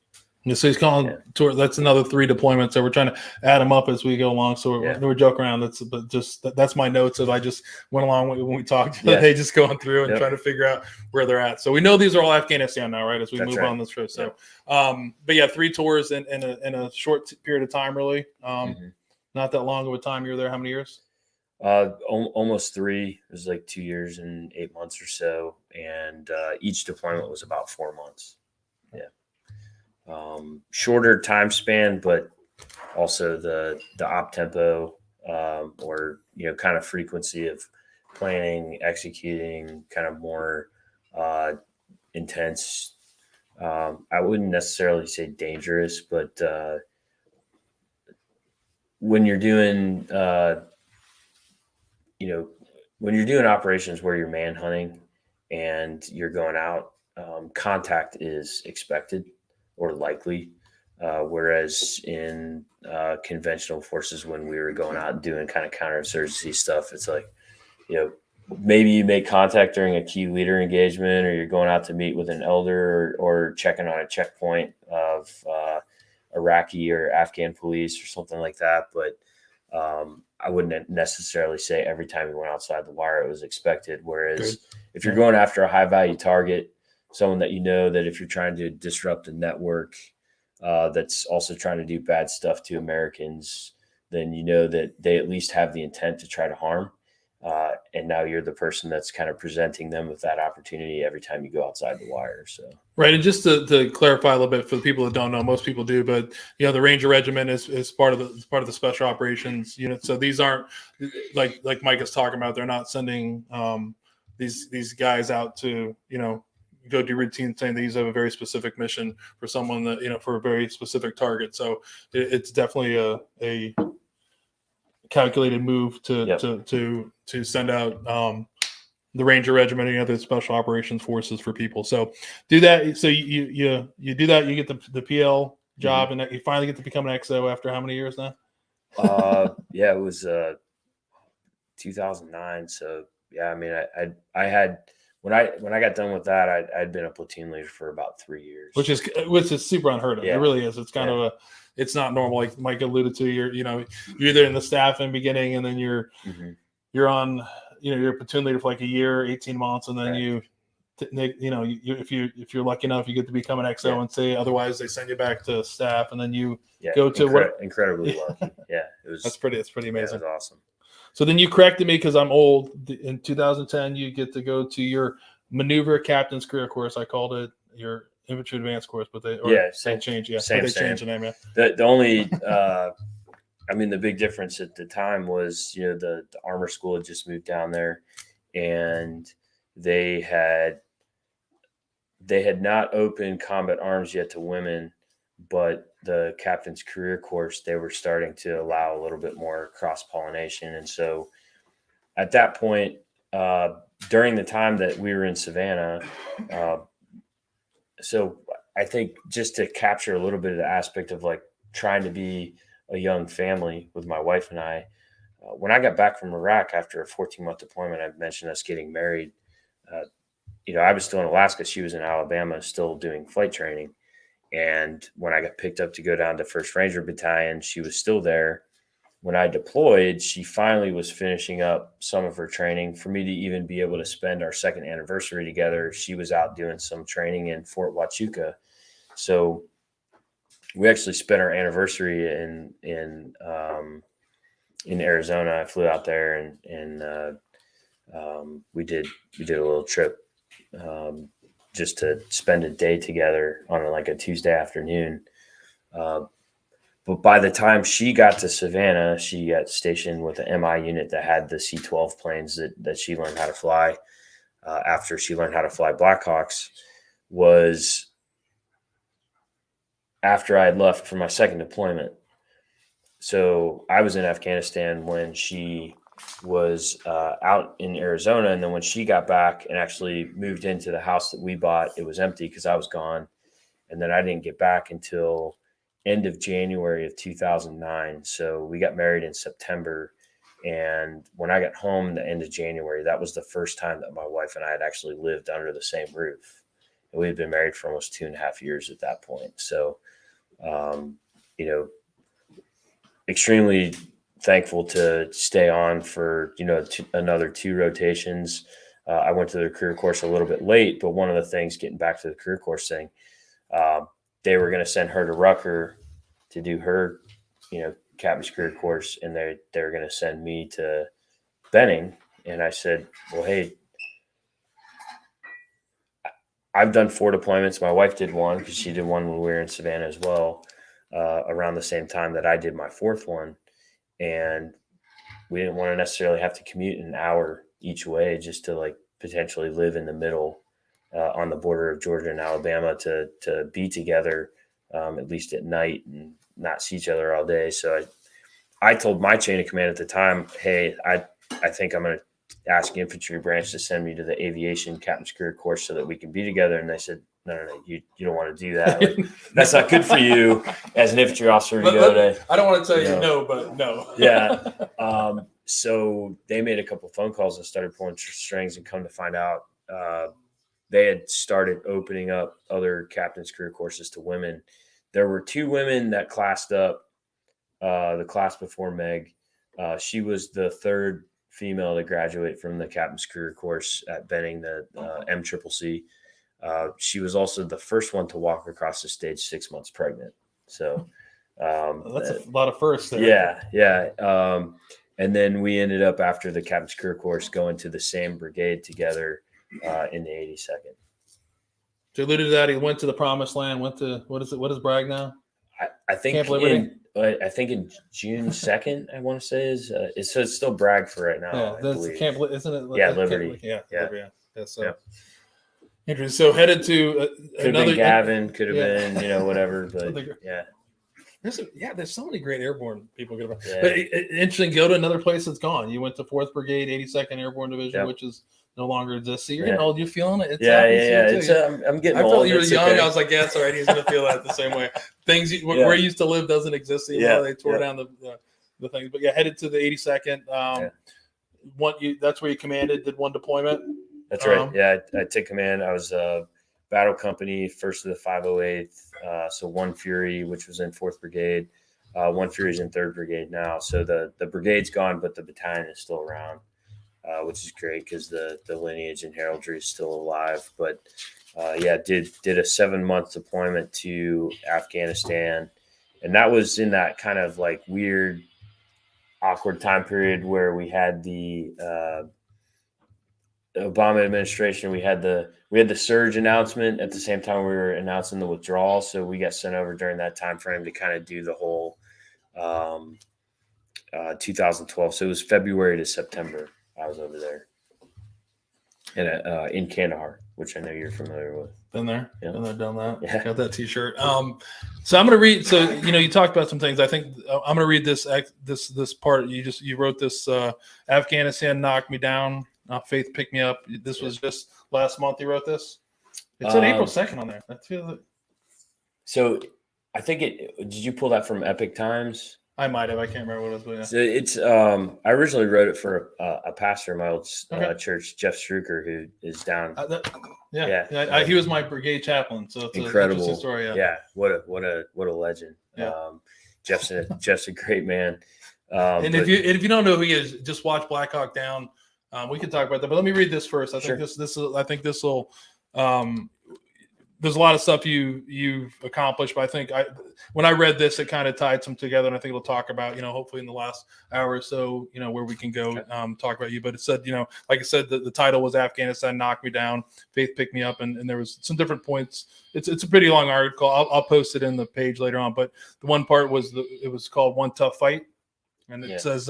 So he's calling that's another 3 deployments. So we're trying to add them up as we go along. So we're joking around. That's my notes that I just went along when we talked today, just going through and trying to figure out where they're at. So we know these are all Afghanistan now, right? As we move on this trip. So, but 3 tours in a short period of time, really. Not that long of a time. You were there how many years? Almost 3. It was like 2 years and 8 months or so, and each deployment was about 4 months. Shorter time span, but also the op tempo, or kind of frequency of planning, executing, kind of more intense. I wouldn't necessarily say dangerous, but when you're doing when you're doing operations where you're manhunting and you're going out, contact is expected or likely, whereas in conventional forces, when we were going out and doing kind of counterinsurgency stuff, it's like, maybe you make contact during a key leader engagement, or you're going out to meet with an elder, or checking on a checkpoint of Iraqi or Afghan police or something like that. But I wouldn't necessarily say every time you went outside the wire it was expected. Whereas Good. if you're going after a high value target, someone that you know that if you're trying to disrupt a network that's also trying to do bad stuff to Americans, then you know that they at least have the intent to try to harm. And now you're the person that's kind of presenting them with that opportunity every time you go outside the wire. So Right, and just to clarify a little bit for the people that don't know, most people do, but the Ranger Regiment is part of the Special Operations unit. So these aren't like Mike is talking about. They're not sending these guys out to go do routine thing. These have a very specific mission for someone that for a very specific target. So it's definitely a calculated move to send out the Ranger Regiment and other Special Operations Forces for people. So do that. So you do that. You get the PL job, and you finally get to become an XO after how many years now? Yeah, it was 2009. So yeah, I mean, I had when I got done with that, I'd been a platoon leader for about 3 years, which is super unheard of. Yeah. It really is. It's kind of it's not normal. Like Mike alluded to, you're either in the staff in the beginning, and then you're on. You're a platoon leader for like a year, 18 months, and then if you're lucky enough, you get to become an XO and say otherwise they send you back to staff, and then you go to incredibly lucky. Yeah, it was. It's pretty amazing. Yeah, it was awesome. So then you corrected me because I'm old. In 2010, you get to go to your maneuver captain's career course. I called it your infantry advanced course, but they changed. Yeah, same. Changed the name. Yeah. The only. I mean, the big difference at the time was, the armor school had just moved down there, and they had not opened combat arms yet to women, but the captain's career course, they were starting to allow a little bit more cross-pollination. And so at that point, during the time that we were in Savannah, so I think just to capture a little bit of the aspect of like trying to be a young family with my wife and I. When I got back from Iraq after a 14-month deployment, I mentioned us getting married. I was still in Alaska. She was in Alabama, still doing flight training. And when I got picked up to go down to 1st Ranger Battalion, she was still there. When I deployed, she finally was finishing up some of her training. For me to even be able to spend our 2nd anniversary together, she was out doing some training in Fort Huachuca. So we actually spent our anniversary in Arizona. I flew out there and we did a little trip just to spend a day together on a Tuesday afternoon. But by the time she got to Savannah, she got stationed with an MI unit that had the C-12 planes that she learned how to fly after she learned how to fly Blackhawks. Was after I had left for my 2nd deployment. So I was in Afghanistan when she was out in Arizona. And then when she got back and actually moved into the house that we bought, it was empty because I was gone. And then I didn't get back until end of January of 2009. So we got married in September. And when I got home the end of January, that was the first time that my wife and I had actually lived under the same roof. And we had been married for almost 2.5 years at that point. So, extremely thankful to stay on for, another 2 rotations. I went to the career course a little bit late, but one of the things, getting back to the career course thing, they were going to send her to Rucker to do her, captain's career course. And they were going to send me to Benning. And I said, well, hey, I've done 4 deployments. My wife did 1 because she did 1 when we were in Savannah as well, around the same time that I did my 4th one. And we didn't want to necessarily have to commute an hour each way just to potentially live in the middle on the border of Georgia and Alabama to be together, at least at night, and not see each other all day. So I told my chain of command at the time, hey, I think I'm going to ask infantry branch to send me to the aviation captain's career course so that we can be together. And they said, no, you don't want to do that. That's not good for you as an infantry officer to go to. I don't want to tell you no, but no. Yeah. So they made a couple of phone calls and started pulling strings, and come to find out they had started opening up other captain's career courses to women. There were 2 women that classed up the class before Meg. She was the third female to graduate from the Captain's Career Course at Benning, the MCCC. She was also the first one to walk across the stage 6 months pregnant. So that's a lot of firsts there. Yeah. And then we ended up, after the Captain's Career Course, going to the same brigade together in the 82nd. So you alluded to that. He went to the promised land, went to, what is Bragg now? I think in June 2nd, I want to say so it's still Bragg for right now. Yeah, that's Camp, isn't it? Yeah, Liberty. Yeah. Yeah. So yeah. Interesting. So headed to could have been Gavin, could have been, whatever, but yeah. There's so many great airborne people. Yeah. But interesting, go to another place that's gone. You went to 4th Brigade, 82nd Airborne Division, which is no longer exists. So you're getting old. You feeling it? I'm getting old. I felt you were young. Okay. I was like, yeah, it's all right. He's going to feel that the same way. Things where you used to live doesn't exist anymore. They tore down the things. But headed to the 82nd. That's where you commanded, did one deployment? That's right. I took command. I was battle company, 1st of the 508th. So 1 Fury, which was in 4th Brigade. 1 Fury is in 3rd Brigade now. So the brigade's gone, but the battalion is still around, which is great because the lineage and heraldry is still alive. But did a 7-month deployment to Afghanistan. And that was in that kind of like weird, awkward time period where we had the Obama administration. We had the surge announcement at the same time we were announcing the withdrawal. So we got sent over during that time frame to kind of do the whole 2012. So it was February to September. I was over there in Kandahar, which I know you're familiar with. Been there, yeah. Done that. Yeah. Got that T-shirt. So I'm going to read. So you talked about some things. I think I'm going to read this part. You wrote this. Afghanistan knocked me down. Faith picked me up. This was just last month. You wrote this. It said April 2nd on there. I feel it. So I think did you pull that from Epic Times? I might have. I can't remember what it was. But So it's I originally wrote it for a pastor in my old church, Jeff Struker, who is down. He was my brigade chaplain. So it's incredible. An interesting story. Yeah. What a legend. Yeah. Jeff's a great man. And if you don't know who he is, just watch Black Hawk Down. We can talk about that, but let me read this first. I think this will. There's a lot of stuff you've accomplished, but I think when I read this, it kind of tied some together, and I think we'll talk about, hopefully in the last hour or so, where we can go talk about you. But it said, like I said, the title was Afghanistan Knocked Me Down, Faith Picked Me Up, and there was some different points. It's a pretty long article. I'll post it in the page later on, but the one part was it was called One Tough Fight, and it says.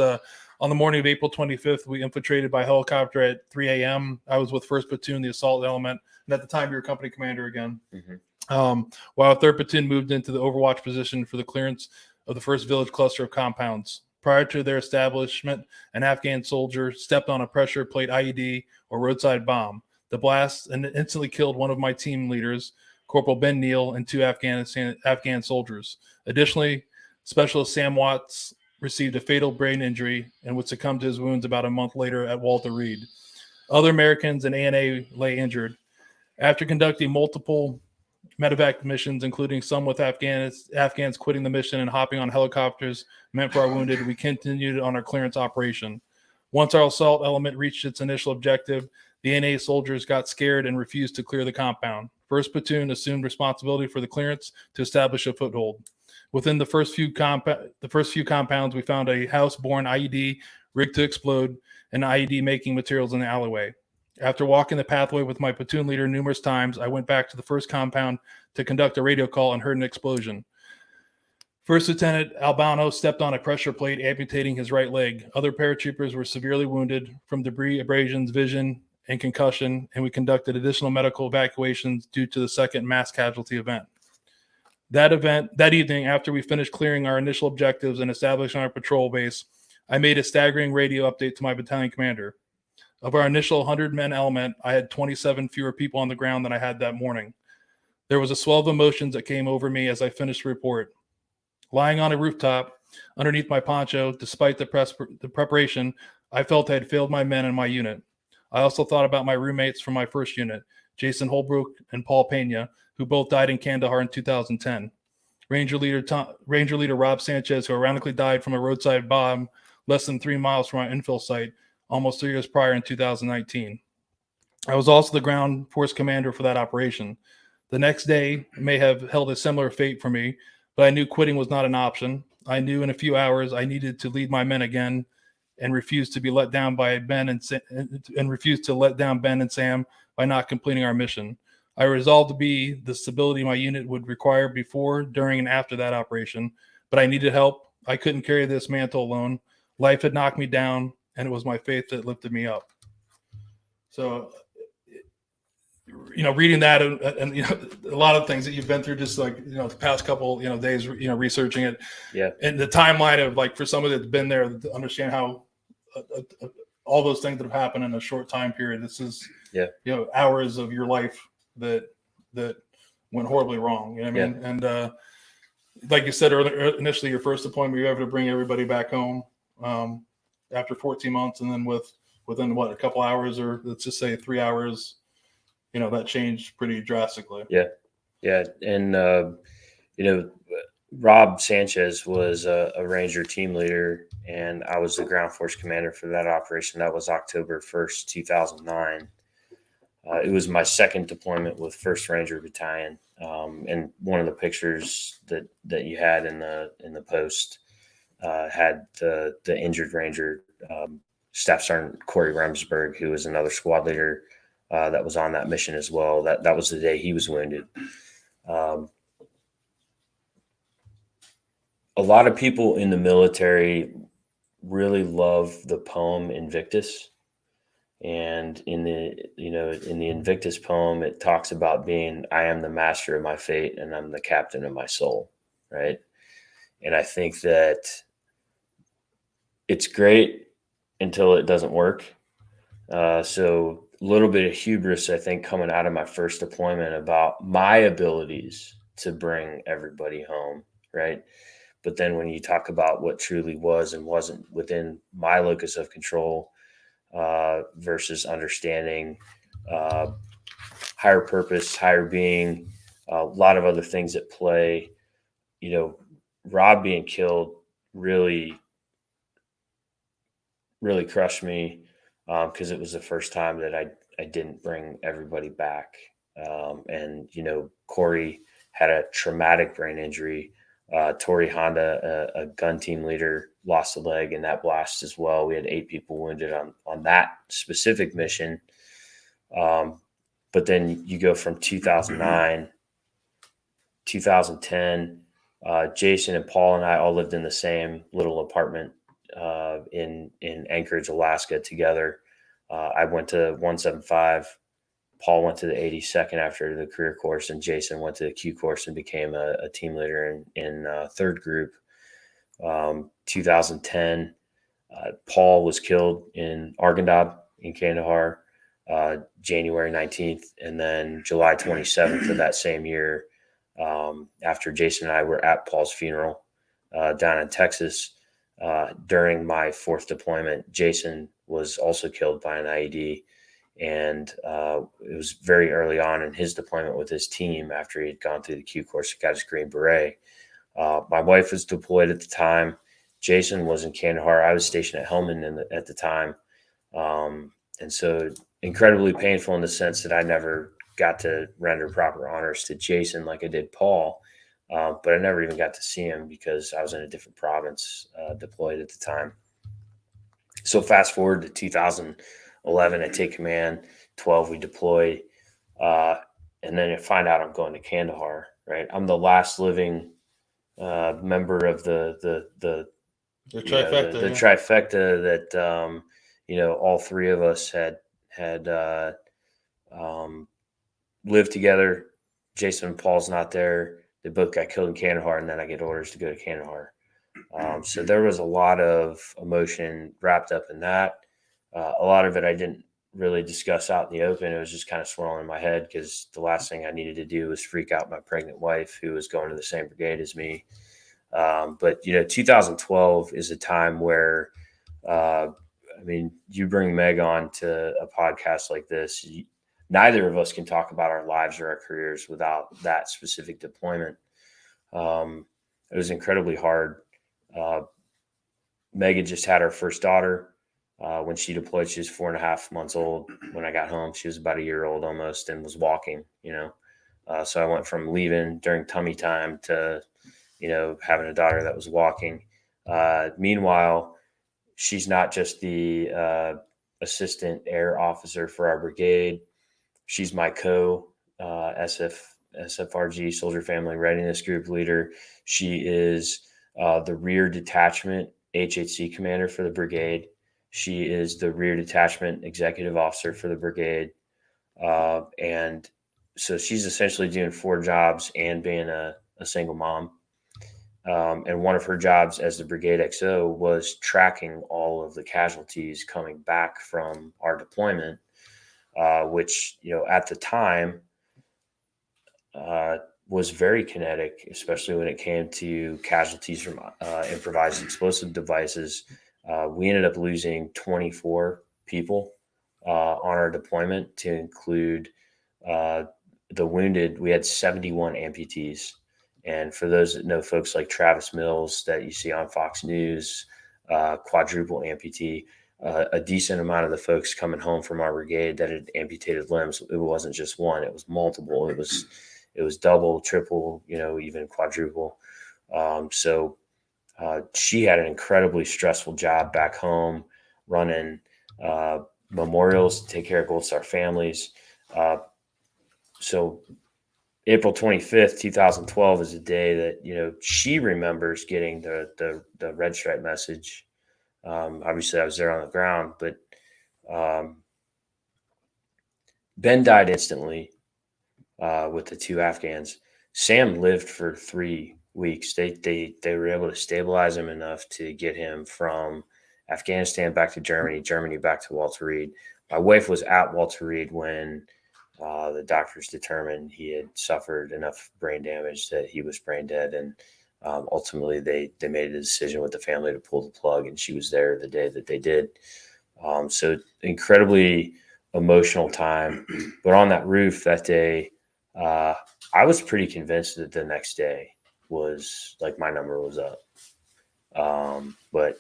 On the morning of April 25th, we infiltrated by helicopter at 3 a.m. I was with 1st Platoon, the assault element, and at the time, you were company commander again. Mm-hmm. While 3rd Platoon moved into the overwatch position for the clearance of the first village cluster of compounds. Prior to their establishment, an Afghan soldier stepped on a pressure plate IED or roadside bomb. The blast instantly killed one of my team leaders, Corporal Ben Neal, and 2 Afghan soldiers. Additionally, Specialist Sam Watts received a fatal brain injury and would succumb to his wounds about a month later at Walter Reed. Other Americans and ANA lay injured. After conducting multiple medevac missions, including some with Afghans quitting the mission and hopping on helicopters meant for our wounded, we continued on our clearance operation. Once our assault element reached its initial objective, the ANA soldiers got scared and refused to clear the compound. 1st Platoon assumed responsibility for the clearance to establish a foothold. Within the first few compounds, we found a house-borne IED rigged to explode and IED-making materials in the alleyway. After walking the pathway with my platoon leader numerous times, I went back to the first compound to conduct a radio call and heard an explosion. First Lieutenant Albano stepped on a pressure plate, amputating his right leg. Other paratroopers were severely wounded from debris, abrasions, vision, and concussion, and we conducted additional medical evacuations due to the second mass casualty event. That evening, after we finished clearing our initial objectives and establishing our patrol base, I made a staggering radio update to my battalion commander. Of our initial 100-men element, I had 27 fewer people on the ground than I had that morning. There was a swell of emotions that came over me as I finished the report. Lying on a rooftop, underneath my poncho, despite the preparation, I felt I had failed my men and my unit. I also thought about my roommates from my first unit, Jason Holbrook and Paul Pena, who both died in Kandahar in 2010. Ranger leader Rob Sanchez, who ironically died from a roadside bomb less than 3 miles from our infill site almost 3 years prior in 2019. I was also the ground force commander for that operation. The next day may have held a similar fate for me, but I knew quitting was not an option. I knew in a few hours I needed to lead my men again and refused to be let down by Ben and refused to let down Ben and Sam by not completing our mission. I resolved to be the stability my unit would require before, during, and after that operation, but I needed help. I couldn't carry this mantle alone. Life had knocked me down, and it was my faith that lifted me up. So, reading that and a lot of things that you've been through, just like, the past couple, days, researching it. Yeah. And the timeline of, like, for somebody that's been there to understand how all those things that have happened in a short time period, this is, hours of your life that went horribly wrong. You know what I mean? And like you said earlier, initially your first deployment, you were able to bring everybody back home after 14 months, and then within a couple hours, or let's just say 3 hours, that changed pretty drastically. Yeah. And Rob Sanchez was a Ranger team leader, and I was the ground force commander for that operation. That was October 1st, 2009. It was my second deployment with 1st Ranger Battalion. And one of the pictures that you had in the post had the injured Ranger, Staff Sergeant Corey Remsburg, who was another squad leader that was on that mission as well. That was the day he was wounded. A lot of people in the military really love the poem Invictus. And in the Invictus poem, it talks about being, I am the master of my fate and I'm the captain of my soul. Right. And I think that it's great until it doesn't work. So a little bit of hubris, I think, coming out of my first deployment about my abilities to bring everybody home. Right. But then when you talk about what truly was and wasn't within my locus of control, versus understanding higher purpose, higher being, a lot of other things at play. Rob being killed really, really crushed me because it was the first time that I didn't bring everybody back. And Corey had a traumatic brain injury. Tori Honda, a gun team leader, lost a leg in that blast as well. We had 8 people wounded on that specific mission. But then you go from 2009, 2010, Jason and Paul and I all lived in the same little apartment in Anchorage, Alaska together. I went to 175. Paul went to the 82nd after the career course, and Jason went to the Q course and became a team leader in 3rd group. 2010, Paul was killed in Arghandab in Kandahar, January 19th. And then July 27th of that same year, after Jason and I were at Paul's funeral down in Texas, during my 4th deployment, Jason was also killed by an IED. And it was very early on in his deployment with his team after he had gone through the Q course, got his Green Beret. My wife was deployed at the time. Jason was in Kandahar. I was stationed at Helmand at the time. And so incredibly painful in the sense that I never got to render proper honors to Jason like I did Paul. But I never even got to see him because I was in a different province deployed at the time. So fast forward to 2011, I take command. 12, we deploy, and then I find out I'm going to Kandahar. Right, I'm the last living member of the trifecta. The trifecta that all 3 of us had lived together. Jason and Paul's not there. They both got killed in Kandahar, and then I get orders to go to Kandahar. So there was a lot of emotion wrapped up in that. A lot of it I didn't really discuss out in the open. It was just kind of swirling in my head because the last thing I needed to do was freak out my pregnant wife who was going to the same brigade as me. But 2012 is a time where, you bring Meg on to a podcast like this. Neither of us can talk about our lives or our careers without that specific deployment. It was incredibly hard. Megan just had her first daughter. When she deployed, she was 4.5 months old. When I got home, she was about a year old almost and was walking, so I went from leaving during tummy time to, having a daughter that was walking. Meanwhile, she's not just the assistant air officer for our brigade. She's my SFRG Soldier Family Readiness Group leader. She is the rear detachment HHC commander for the brigade. She is the rear detachment executive officer for the brigade. And so she's essentially doing 4 jobs and being a single mom. And one of her jobs as the brigade XO was tracking all of the casualties coming back from our deployment, which, at the time was very kinetic, especially when it came to casualties from improvised explosive devices. We ended up losing 24 people on our deployment, to include the wounded. We had 71 amputees. And for those that know folks like Travis Mills that you see on Fox News, quadruple amputee, a decent amount of the folks coming home from our brigade that had amputated limbs, it wasn't just one, it was multiple. It was double, triple, even quadruple. So she had an incredibly stressful job back home, running memorials to take care of Gold Star families. So April 25th, 2012 is a day that, she remembers getting the red stripe message. Obviously I was there on the ground, but Ben died instantly with the 2 Afghans. Sam lived for 3 weeks. They were able to stabilize him enough to get him from Afghanistan back to Germany, Germany back to Walter Reed. My wife was at Walter Reed when the doctors determined he had suffered enough brain damage that he was brain dead. And ultimately they made a decision with the family to pull the plug, and she was there the day that they did. So incredibly emotional time. But on that roof that day, I was pretty convinced that the next day was like my number was up. But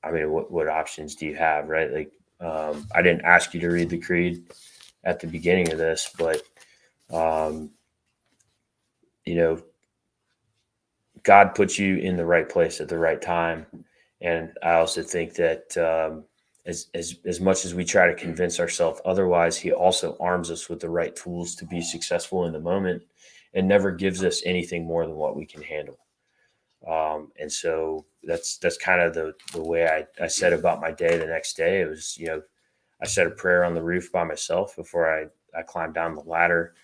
I mean, what options do you have, right? Like, I didn't ask you to read the creed at the beginning of this, but God puts you in the right place at the right time. And I also think that as much as we try to convince ourselves otherwise, he also arms us with the right tools to be successful in the moment, and never gives us anything more than what we can handle. And so that's kind of the way I said about my day the next day. It was, I said a prayer on the roof by myself before I climbed down the ladder,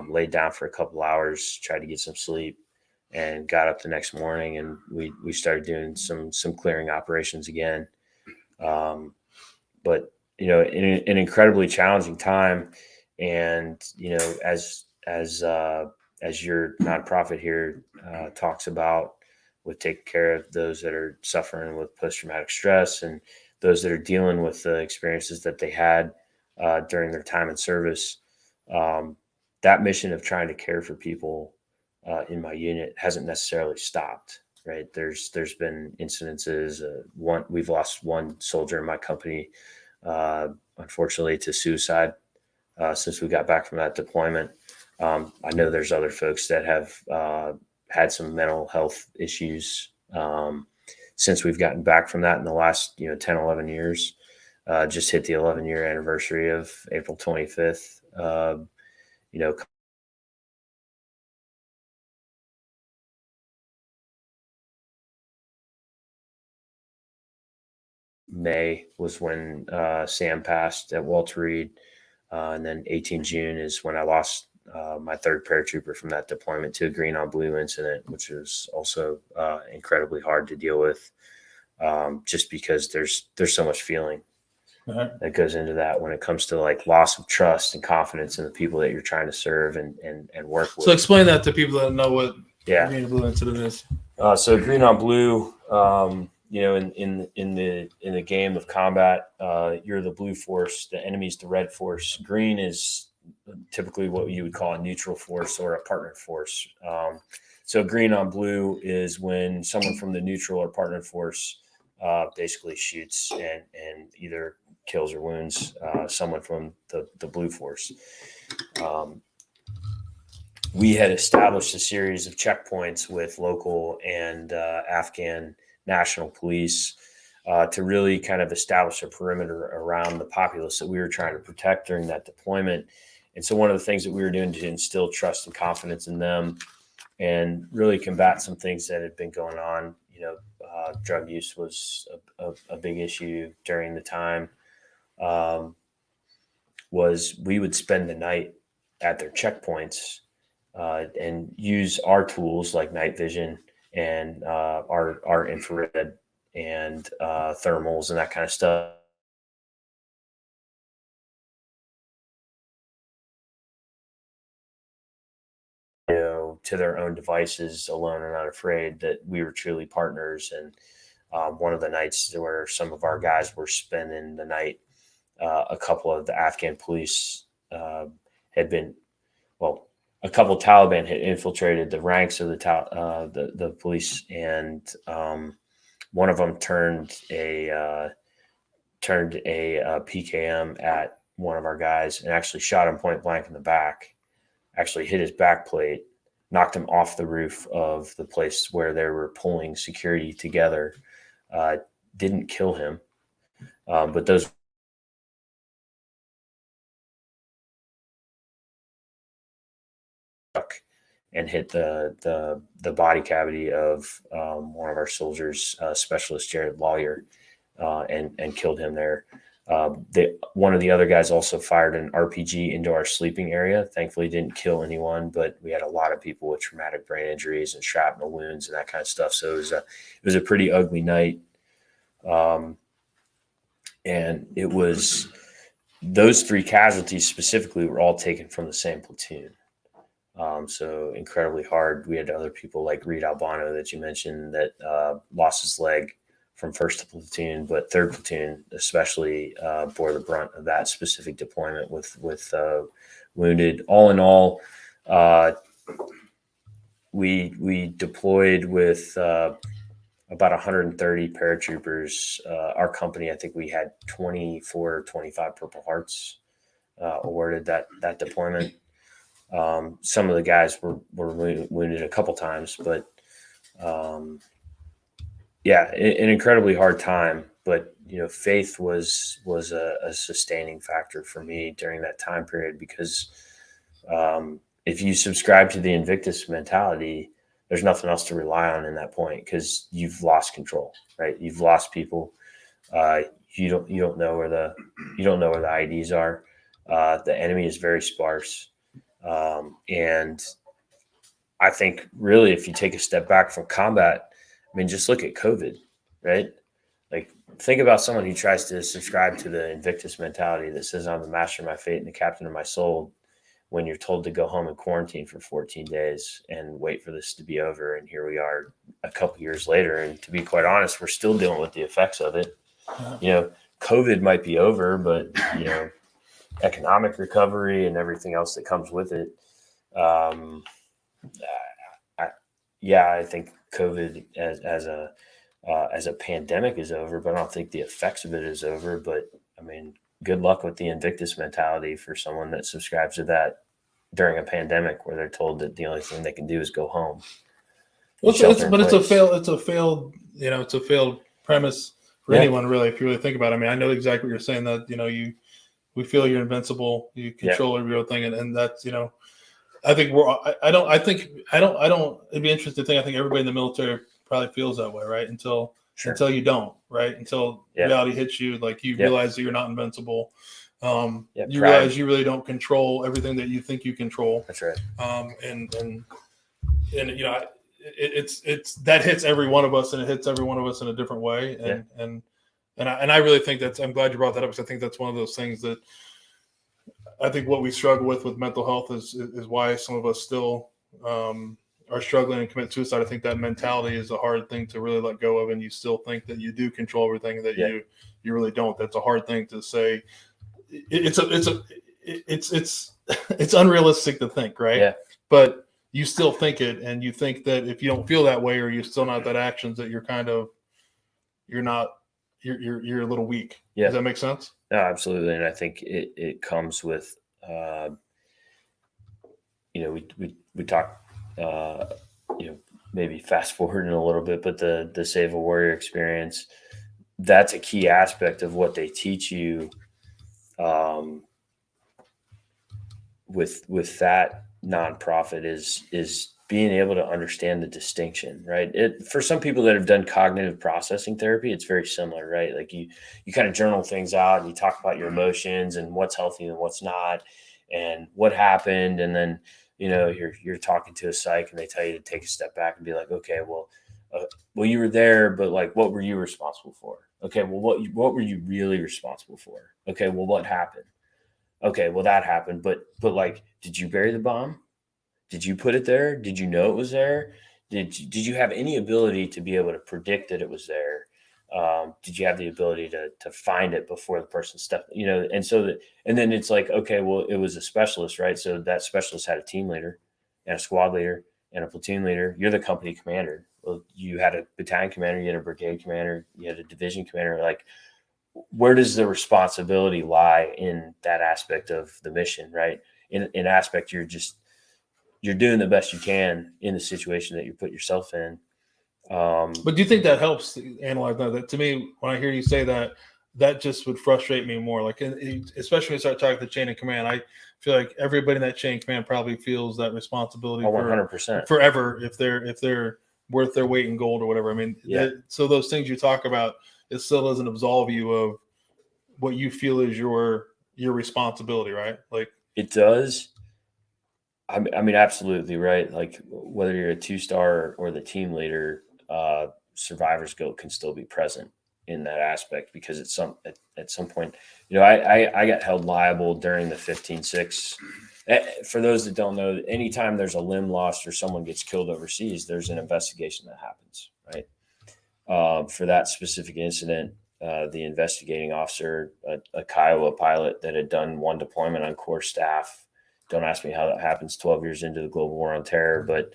laid down for a couple hours, tried to get some sleep, and got up the next morning, and we started doing some clearing operations again. But in an incredibly challenging time, and as your nonprofit here talks about, with taking care of those that are suffering with post-traumatic stress and those that are dealing with the experiences that they had during their time in service, that mission of trying to care for people in my unit hasn't necessarily stopped. Right. There's been incidences. We've lost one soldier in my company, unfortunately, to suicide since we got back from that deployment. I know there's other folks that have had some mental health issues since we've gotten back from that in the last 10, 11 years. Just hit the 11-year anniversary of April 25th. May was when Sam passed at Walter Reed. And then 18 June is when I lost my 3rd paratrooper from that deployment to a green on blue incident, which was also incredibly hard to deal with, just because there's so much feeling that goes into that when it comes to like loss of trust and confidence in the people that you're trying to serve and work with. So explain that to people that know what green on blue incident is. So green on blue, in the game of combat, you're the blue force, the enemy's the red force. Green is typically what you would call a neutral force or a partnered force. So green on blue is when someone from the neutral or partnered force basically shoots and either kills or wounds someone from the Blue Force. We had established a series of checkpoints with local and Afghan national police to really kind of establish a perimeter around the populace that we were trying to protect during that deployment. And so one of the things that we were doing to instill trust and confidence in them and really combat some things that had been going on, drug use was a big issue during the time, was we would spend the night at their checkpoints and use our tools like night vision and our infrared and thermals and that kind of stuff. To their own devices, alone and unafraid, that we were truly partners. And one of the nights where some of our guys were spending the night, a couple of the Afghan police had been, a couple of Taliban had infiltrated the ranks of the police, and one of them turned a PKM at one of our guys and actually shot him point blank in the back. Actually hit his back plate, knocked him off the roof of the place where they were pulling security together. Didn't kill him, but those and hit the body cavity of one of our soldiers, Specialist Jared Lawyer, and killed him there. One of the other guys also fired an RPG into our sleeping area. Thankfully, didn't kill anyone, but we had a lot of people with traumatic brain injuries and shrapnel wounds and that kind of stuff. So it was a pretty ugly night. And it was those three casualties specifically were all taken from the same platoon. So incredibly hard. We had other people like Reed Albano that you mentioned that lost his leg from first platoon, but third platoon especially bore the brunt of that specific deployment with wounded. All in all, we deployed with about 130 paratroopers. Our company, I think we had 24 or 25 Purple Hearts awarded that deployment. Some of the guys were wounded a couple times, but an incredibly hard time. But faith was a sustaining factor for me during that time period, because if you subscribe to the Invictus mentality, there's nothing else to rely on in that point, because you've lost control, right? You've lost people. You don't know where the IEDs are. The enemy is very sparse, and I think really, if you take a step back from combat, I mean, just look at COVID, right? Like, think about someone who tries to subscribe to the Invictus mentality that says, I'm the master of my fate and the captain of my soul, when you're told to go home and quarantine for 14 days and wait for this to be over. And here we are a couple years later. And to be quite honest, we're still dealing with the effects of it. COVID might be over, but, economic recovery and everything else that comes with it. I think COVID as a pandemic is over, but I don't think the effects of it is over. But I mean, good luck with the Invictus mentality for someone that subscribes to that during a pandemic, where they're told that the only thing they can do is go home. Well, it's a failed premise for anyone, really, if you really think about it. I mean, I know exactly what you're saying, that we feel you're invincible, you control every real thing, and that's I think it'd be interesting to think. I think everybody in the military probably feels that way, right? Until you don't, right? Until reality hits you, like you realize that you're not invincible. You realize you really don't control everything that you think you control. That's right. It's that hits every one of us, and it hits every one of us in a different way. And I really think I'm glad you brought that up, because I think that's one of those things that I think what we struggle with mental health is why some of us still are struggling and commit suicide. I think that mentality is a hard thing to really let go of, and you still think that you do control everything, and that you really don't. That's a hard thing to say. It's unrealistic to think, right? Yeah. But you still think it, and you think that if you don't feel that way, or you still not that actions, that you're kind of you're a little weak. Yeah. Does that make sense? No, absolutely. And I think it comes with, we talk, maybe fast forwarding a little bit, but the Save a Warrior experience, that's a key aspect of what they teach you with that nonprofit is being able to understand the distinction, right? For some people that have done cognitive processing therapy, it's very similar, right? Like you kind of journal things out and you talk about your emotions and what's healthy and what's not and what happened. And then, you're talking to a psych and they tell you to take a step back and be like, okay, well, you were there, but like, what were you responsible for? Okay, well, what were you really responsible for? Okay, well, what happened? Okay, well, that happened, but like, did you bury the bomb? Did you put it there? Did you know it was there? Did you have any ability to be able to predict that it was there? Did you have the ability to find it before the person stepped? And then it's like, okay, well, it was a specialist, right? So that specialist had a team leader and a squad leader and a platoon leader. You're the company commander. Well, you had a battalion commander, you had a brigade commander, you had a division commander. Like, where does the responsibility lie in that aspect of the mission, right? In aspect, you're doing the best you can in the situation that you put yourself in. But do you think that helps to analyze that? To me, when I hear you say that, that just would frustrate me more. Like, especially when you start talking the chain of command, I feel like everybody in that chain of command probably feels that responsibility 100% forever if they're worth their weight in gold or whatever. I mean, so those things you talk about, it still doesn't absolve you of what you feel is your responsibility, right? Like, it does. I mean, absolutely, right? Like, whether you're a 2-star or the team leader, survivor's guilt can still be present in that aspect because at some point, I got held liable during the 15-6. For those that don't know, anytime there's a limb lost or someone gets killed overseas, there's an investigation that happens, right? For that specific incident, the investigating officer, a Kiowa pilot that had done one deployment on Corps staff. Don't ask me how that happens 12 years into the global war on terror, but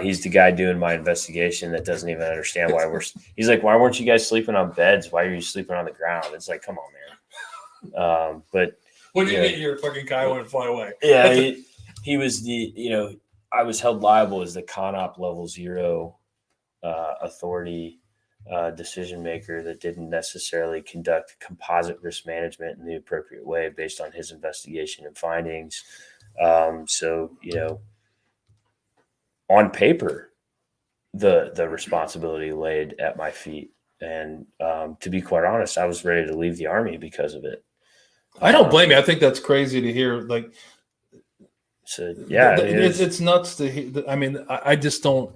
he's the guy doing my investigation that doesn't even understand he's like, why weren't you guys sleeping on beds? Why are you sleeping on the ground? It's like, come on, man. But when you get your fucking Kiowa and fly away. Yeah. He was I was held liable as the CONOP level 0 authority decision maker that didn't necessarily conduct composite risk management in the appropriate way based on his investigation and findings. So, on paper, the responsibility laid at my feet. And to be quite honest, I was ready to leave the Army because of it. I don't blame you. I think that's crazy to hear. Like, so yeah, it's nuts to hear. I mean, I just don't.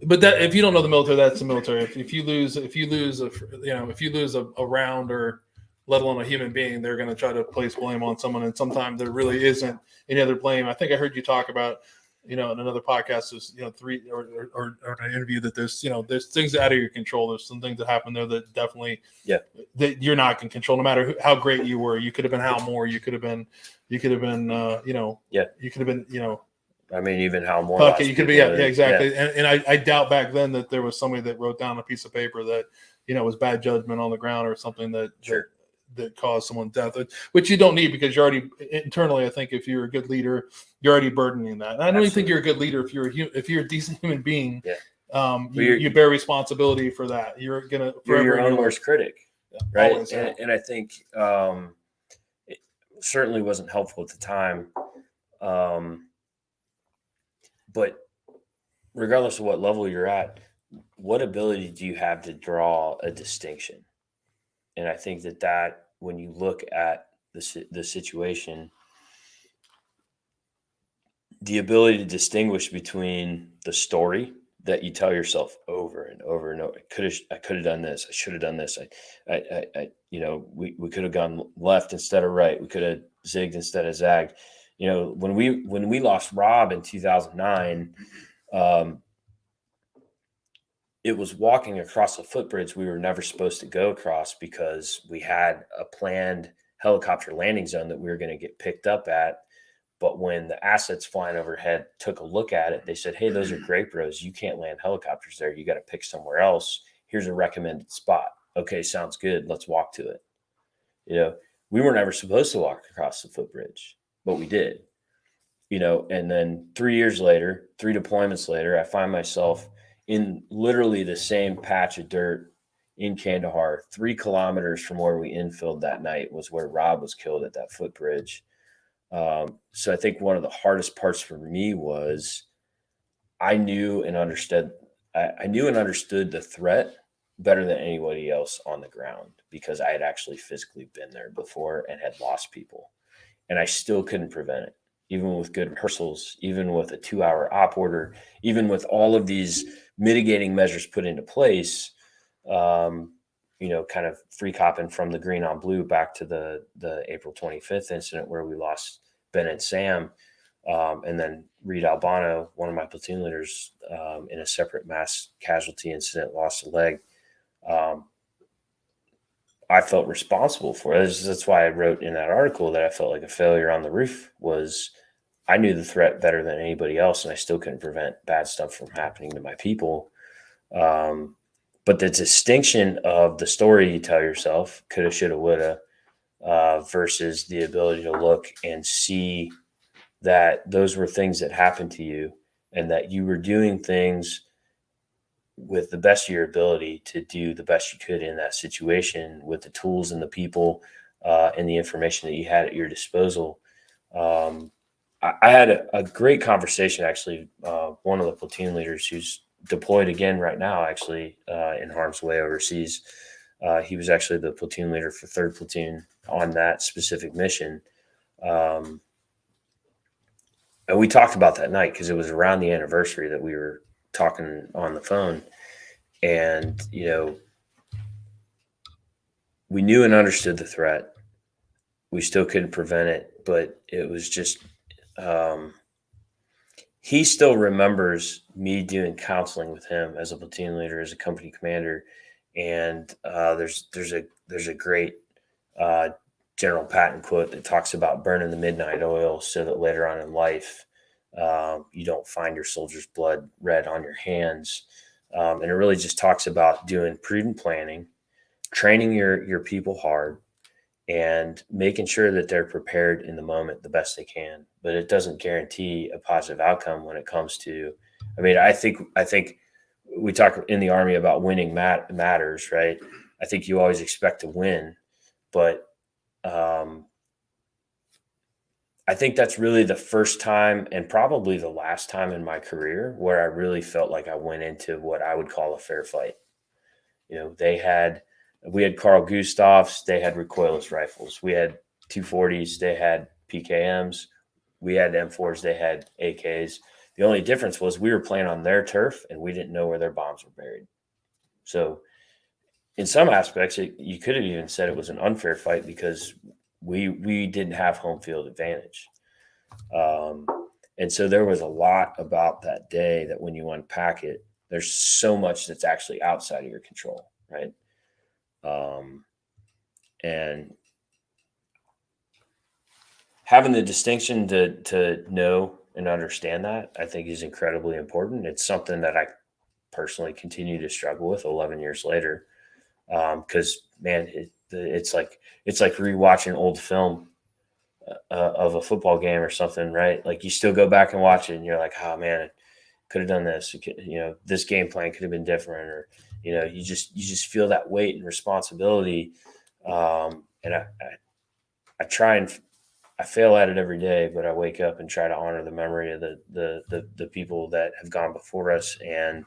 But that, if you don't know the military, that's the military. If you lose a round or let alone a human being, they're going to try to place blame on someone, and sometimes there really isn't any other blame. I think I heard you talk about, in another podcast, there's three or an interview that there's things out of your control. There's some things that happen there that definitely that you're not in control. No matter how great you were, you could have been Hal Moore, you could have been you could have been I mean, even Hal Moore. Okay, you could be, exactly. Yeah. And I doubt back then that there was somebody that wrote down a piece of paper that, was bad judgment on the ground or something that caused someone's death, which you don't need because you're already internally. I think if you're a good leader, you're already burdening that. And I don't even think you're a good leader if you're a decent human being. Yeah. You bear responsibility for that. You're your own worst critic, right? Always, and I think it certainly wasn't helpful at the time. But regardless of what level you're at, what ability do you have to draw a distinction? And I think that when you look at the situation, the ability to distinguish between the story that you tell yourself over and over and over, I could have done this, I should have done this, we could have gone left instead of right, we could have zigged instead of zagged. When we lost Rob in 2009, it was walking across a footbridge we were never supposed to go across because we had a planned helicopter landing zone that we were going to get picked up at. But when the assets flying overhead took a look at it, they said, hey, those are grape rows. You can't land helicopters there. You got to pick somewhere else. Here's a recommended spot. Okay, sounds good. Let's walk to it. We were never supposed to walk across the footbridge, but we did. And then 3 years later, 3 deployments later, I find myself in literally the same patch of dirt in Kandahar, 3 kilometers from where we infilled that night was where Rob was killed at that footbridge. So I think one of the hardest parts for me was I knew and understood the threat better than anybody else on the ground because I had actually physically been there before and had lost people, and I still couldn't prevent it. Even with good rehearsals, even with a 2-hour op order, even with all of these mitigating measures put into place, kind of free copping from the green on blue back to the April 25th incident where we lost Ben and Sam. And then Reed Albano, one of my platoon leaders, in a separate mass casualty incident, lost a leg. I felt responsible for it. That's why I wrote in that article that I felt like a failure on the roof was I knew the threat better than anybody else, and I still couldn't prevent bad stuff from happening to my people. But the distinction of the story you tell yourself, coulda, shoulda, woulda, versus the ability to look and see that those were things that happened to you and that you were doing things with the best of your ability to do the best you could in that situation with the tools and the people and the information that you had at your disposal. I had a great conversation, actually. One of the platoon leaders who's deployed again right now, actually in harm's way overseas. He was actually the platoon leader for 3rd Platoon on that specific mission. And we talked about that night because it was around the anniversary that we were talking on the phone. And, we knew and understood the threat. We still couldn't prevent it, but it was just, he still remembers me doing counseling with him as a platoon leader, as a company commander. And there's a great General Patton quote that talks about burning the midnight oil so that later on in life, you don't find your soldier's blood red on your hands. And it really just talks about doing prudent planning, training your people hard, and making sure that they're prepared in the moment the best they can. But it doesn't guarantee a positive outcome when it comes to, I think we talk in the Army about winning matters, right? I think you always expect to win, but I think that's really the first time and probably the last time in my career where I really felt like I went into what I would call a fair fight. We had Carl Gustavs, they had recoilless rifles. We had 240s, they had PKMs. We had M4s, they had AKs. The only difference was we were playing on their turf and we didn't know where their bombs were buried. So in some aspects, you could have even said it was an unfair fight because we didn't have home field advantage. And so there was a lot about that day that when you unpack it, there's so much that's actually outside of your control, right? And having the distinction to know and understand that, I think, is incredibly important. It's something that I personally continue to struggle with 11 years later. Because man, it's like rewatching old film of a football game or something, right? Like you still go back and watch it and you're like, oh man, could have done this. This game plan could have been different, or you just feel that weight and responsibility. And I try and I fail at it every day, but I wake up and try to honor the memory of the people that have gone before us and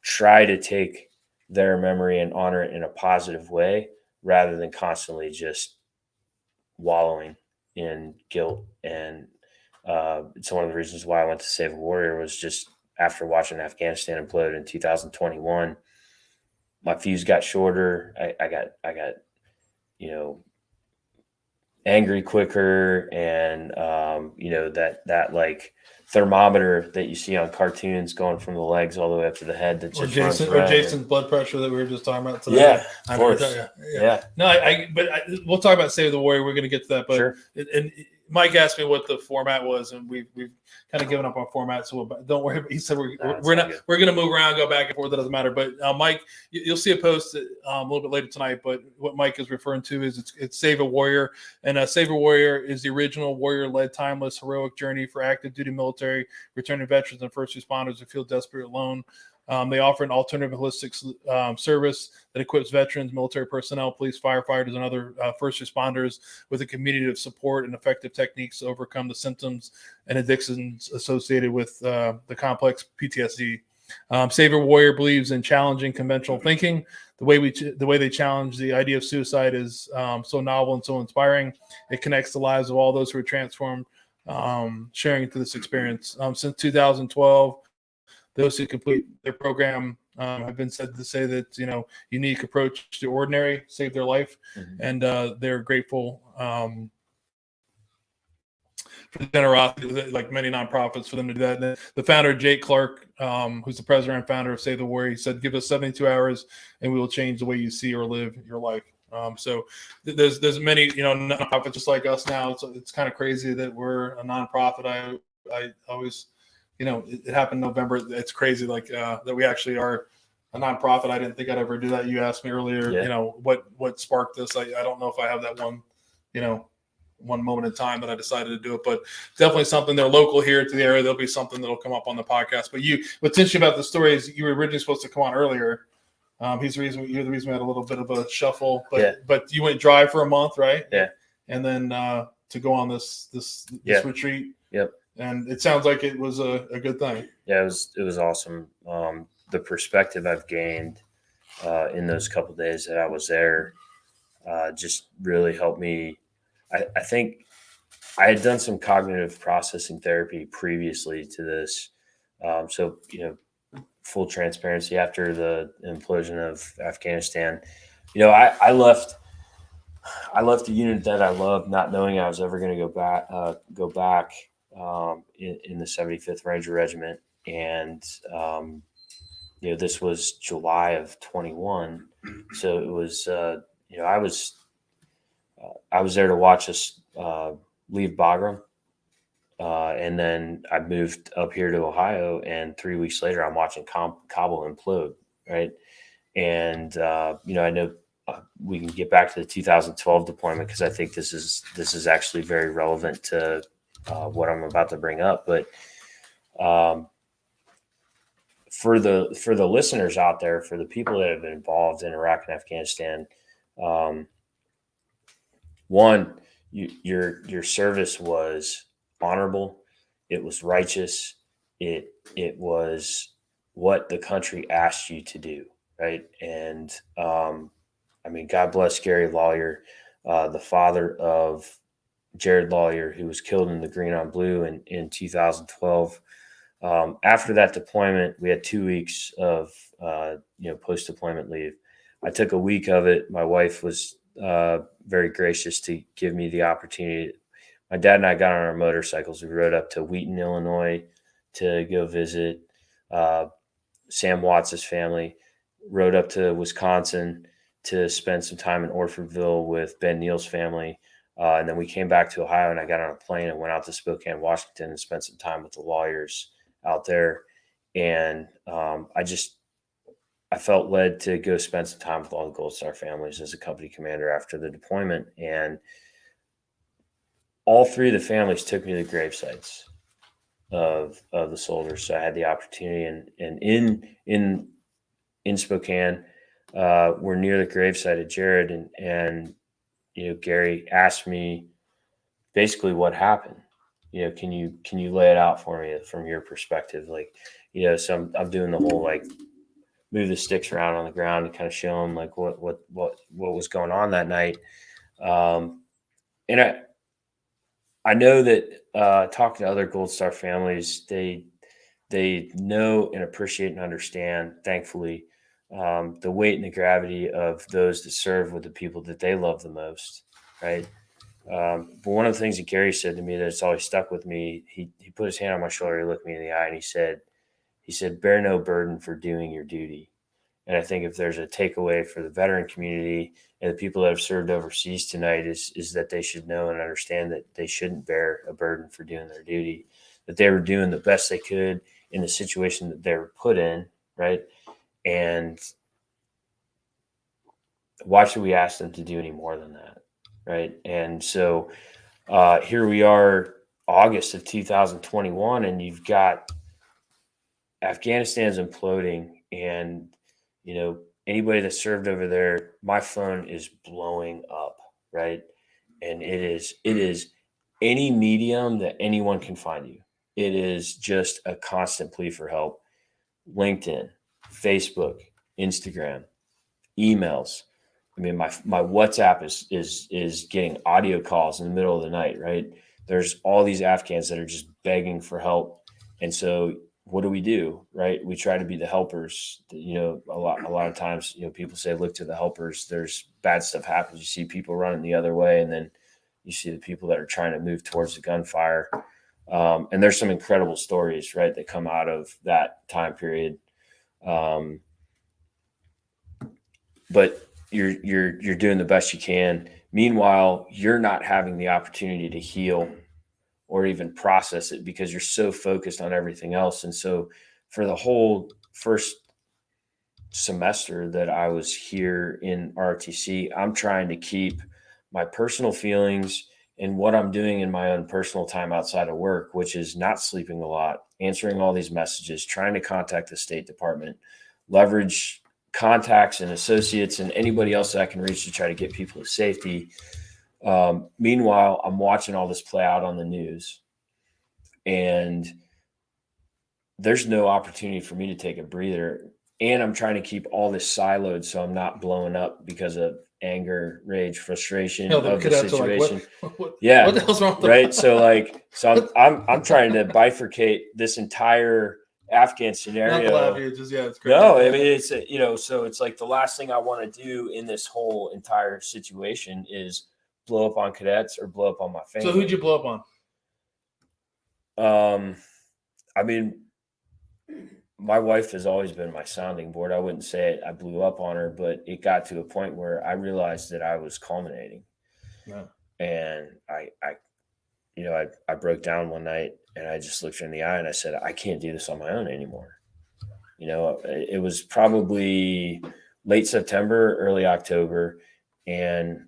try to take their memory and honor it in a positive way rather than constantly just wallowing in guilt. And it's one of the reasons why I went to Save a Warrior was just after watching Afghanistan implode in 2021, my fuse got shorter. I got angry quicker. And, that like thermometer that you see on cartoons going from the legs all the way up to the head that Or just runs red. Jason's blood pressure that we were just talking about today. Yeah, I of know, course. yeah. No, we'll talk about Save the Warrior. We're going to get to that, but Sure. And Mike asked me what the format was, and we've kind of given up on format. So don't worry. He said we're going to move around, go back and forth. That doesn't matter. But Mike, you'll see a post a little bit later tonight. But what Mike is referring to is it's Save a Warrior, and Save a Warrior is the original warrior-led, timeless, heroic journey for active duty military, returning veterans, and first responders who feel desperate alone. They offer an alternative holistic service that equips veterans, military personnel, police, firefighters, and other first responders with a community of support and effective techniques to overcome the symptoms and addictions associated with the complex PTSD. Save a Warrior believes in challenging conventional thinking. The way they challenge the idea of suicide is so novel and so inspiring. It connects the lives of all those who are transformed, sharing through this experience. Since 2012. Those who complete their program have been said to say that, unique approach to ordinary saved their life. Mm-hmm. And they're grateful for the generosity, like many nonprofits, for them to do that. And the founder, Jake Clark, who's the president and founder of Save the Warrior, he said, give us 72 hours and we will change the way you see or live your life. So there's many, nonprofits just like us now. It's kind of crazy that we're a nonprofit. I always... it happened in November. It's crazy, that we actually are a nonprofit. I didn't think I'd ever do that. You asked me earlier, what sparked this. I don't know if I have that one moment in time that I decided to do it, but definitely something. They're local here to the area. There'll be something that'll come up on the podcast. But what's interesting about the story is you were originally supposed to come on earlier. You're the reason we had a little bit of a shuffle, but you went dry for a month, right? Yeah. And then to go on this retreat. Yep. And it sounds like it was a good thing. Yeah, it was awesome. The perspective I've gained in those couple of days that I was there just really helped me. I think I had done some cognitive processing therapy previously to this. So, full transparency, after the implosion of Afghanistan, I left the unit that I loved, not knowing I was ever going to go back. In the 75th Ranger Regiment. And, this was July of 21. So it was, I was there to watch us leave Bagram. And then I moved up here to Ohio, and 3 weeks later, I'm watching Kabul implode. Right. And, I know we can get back to the 2012 deployment, because I think this is actually very relevant to what I'm about to bring up. But for the listeners out there, for the people that have been involved in Iraq and Afghanistan, one, your service was honorable. It was righteous. It was what the country asked you to do, right? And God bless Gary Lawyer, the father of Jared Lawyer, who was killed in the Green on Blue in 2012. After that deployment, we had 2 weeks of post-deployment leave. I took a week of it. My wife was very gracious to give me the opportunity. My dad and I got on our motorcycles. We rode up to Wheaton, Illinois, to go visit Sam Watts' family. Rode up to Wisconsin to spend some time in Orfordville with Ben Neal's family. And then we came back to Ohio, and I got on a plane and went out to Spokane, Washington, and spent some time with the lawyers out there. And I felt led to go spend some time with all the Gold Star families as a company commander after the deployment. And all three of the families took me to the gravesites of the soldiers. So I had the opportunity, and in Spokane, we're near the gravesite of Jared, and Gary asked me basically what happened. Can you lay it out for me from your perspective? So I'm doing the whole move the sticks around on the ground and kind of show him what was going on that night. And I know that talking to other Gold Star families, they know and appreciate and understand, thankfully, the weight and the gravity of those that serve with the people that they love the most, right? But one of the things that Gary said to me that's always stuck with me, he put his hand on my shoulder, he looked me in the eye, and he said, bear no burden for doing your duty. And I think if there's a takeaway for the veteran community and the people that have served overseas tonight is that they should know and understand that they shouldn't bear a burden for doing their duty, that they were doing the best they could in the situation that they were put in, right? And why should we ask them to do any more than that, right? And so here we are, August of 2021, and you've got Afghanistan's imploding, and anybody that served over there, my phone is blowing up, right? And it is any medium that anyone can find you. It is just a constant plea for help. LinkedIn, Facebook, Instagram, emails. I mean, my WhatsApp is getting audio calls in the middle of the night, right? There's all these Afghans that are just begging for help. And so what do? Right? We try to be the helpers. A lot of times, people say, look to the helpers. There's bad stuff happens. You see people running the other way, and then you see the people that are trying to move towards the gunfire. And there's some incredible stories, right, that come out of that time period. But you're doing the best you can. Meanwhile, you're not having the opportunity to heal or even process it because you're so focused on everything else. And so for the whole first semester that I was here in ROTC, I'm trying to keep my personal feelings and what I'm doing in my own personal time outside of work, which is not sleeping a lot, answering all these messages, trying to contact the State Department, leverage contacts and associates and anybody else that I can reach to try to get people to safety. Meanwhile, I'm watching all this play out on the news, and there's no opportunity for me to take a breather. And I'm trying to keep all this siloed so I'm not blowing up because of anger, rage, frustration of the situation. Like, what yeah. What the hell's wrong with right. So I'm trying to bifurcate this entire Afghan scenario. Not to laugh, it's crazy. No, I mean, it's, so it's like the last thing I want to do in this whole entire situation is blow up on cadets or blow up on my family. So who'd you blow up on? I mean, my wife has always been my sounding board. I wouldn't say I blew up on her, but it got to a point where I realized that I was culminating. Yeah. And I broke down one night and I just looked her in the eye and I said, I can't do this on my own anymore. It was probably late September, early October. And,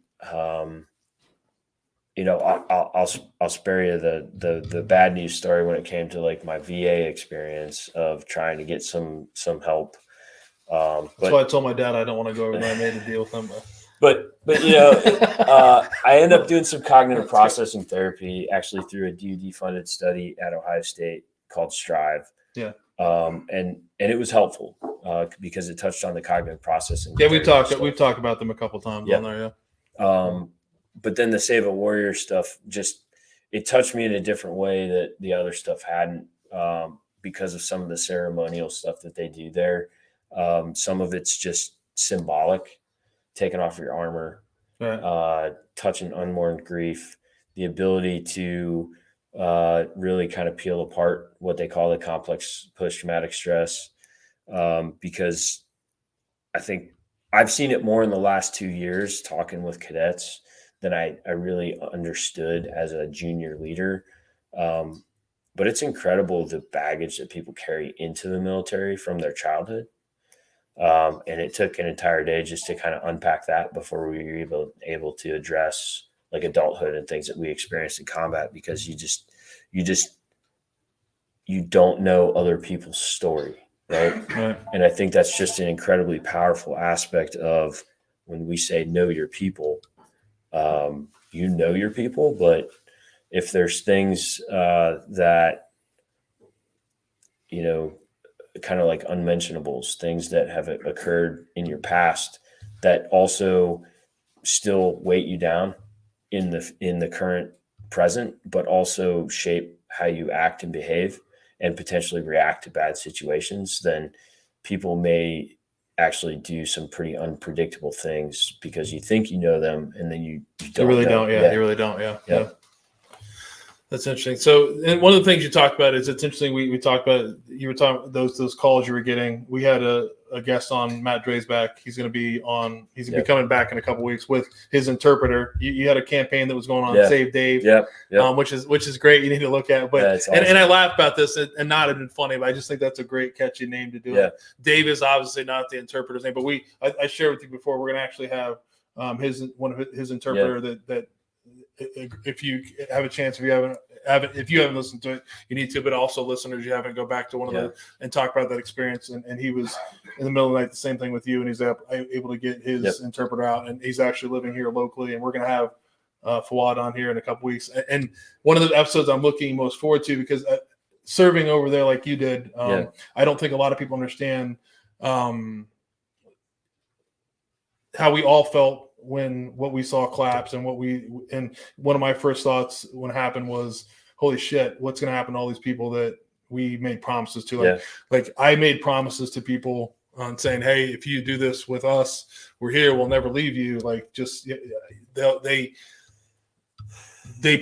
I'll spare you the bad news story when it came to like my VA experience of trying to get some help. That's why I told my dad I don't want to go over there. I made a deal with him. But I ended up doing some cognitive processing therapy actually through a DoD funded study at Ohio State called Strive. Yeah. And it was helpful because it touched on the cognitive processing. Yeah, we've talked about them a couple times on there. Yeah. But then the Save a Warrior stuff it touched me in a different way that the other stuff hadn't, because of some of the ceremonial stuff that they do there. Some of it's just symbolic, taking off your armor, right. Touching unmourned grief, the ability to really kind of peel apart what they call the complex post-traumatic stress. Because I think I've seen it more in the last 2 years talking with cadets than I really understood as a junior leader. But it's incredible the baggage that people carry into the military from their childhood. And it took an entire day just to kind of unpack that before we were able to address like adulthood and things that we experienced in combat, because you don't know other people's story. Right. And I think that's just an incredibly powerful aspect of when we say know your people. You know your people, but if there's things that, kind of like unmentionables, things that have occurred in your past that also still weight you down in the current present, but also shape how you act and behave and potentially react to bad situations, then people may actually do some pretty unpredictable things because you think you know them and then you You really don't. Yeah, you really don't. Yeah. That's interesting. So, and one of the things you talked about is it's interesting. We talked about, you were talking those calls you were getting. We had a guest on, Matt Dre's back. He's going to be on. He's going to be coming back in a couple of weeks with his interpreter. You had a campaign that was going on, Save Dave, which is great. You need to look at. But awesome. and I laugh about this and not even funny, but I just think that's a great catchy name to do it. Dave is obviously not the interpreter's name, but I shared with you before. We're going to actually have one of his interpreter that. If you have a chance, if you haven't listened to it, you need to. But also, listeners, you haven't, go back to one of the and talk about that experience. And he was in the middle of the night, the same thing with you, and he's able to get his interpreter out, and he's actually living here locally. And we're going to have Fawad on here in a couple weeks. And one of the episodes I'm looking most forward to, because serving over there like you did, I don't think a lot of people understand how we all felt when what we saw collapse, and one of my first thoughts when it happened was, holy shit, what's going to happen to all these people that we made promises to? Like I made promises to people on saying, hey, if you do this with us, we're here, we'll never leave you. Like, just they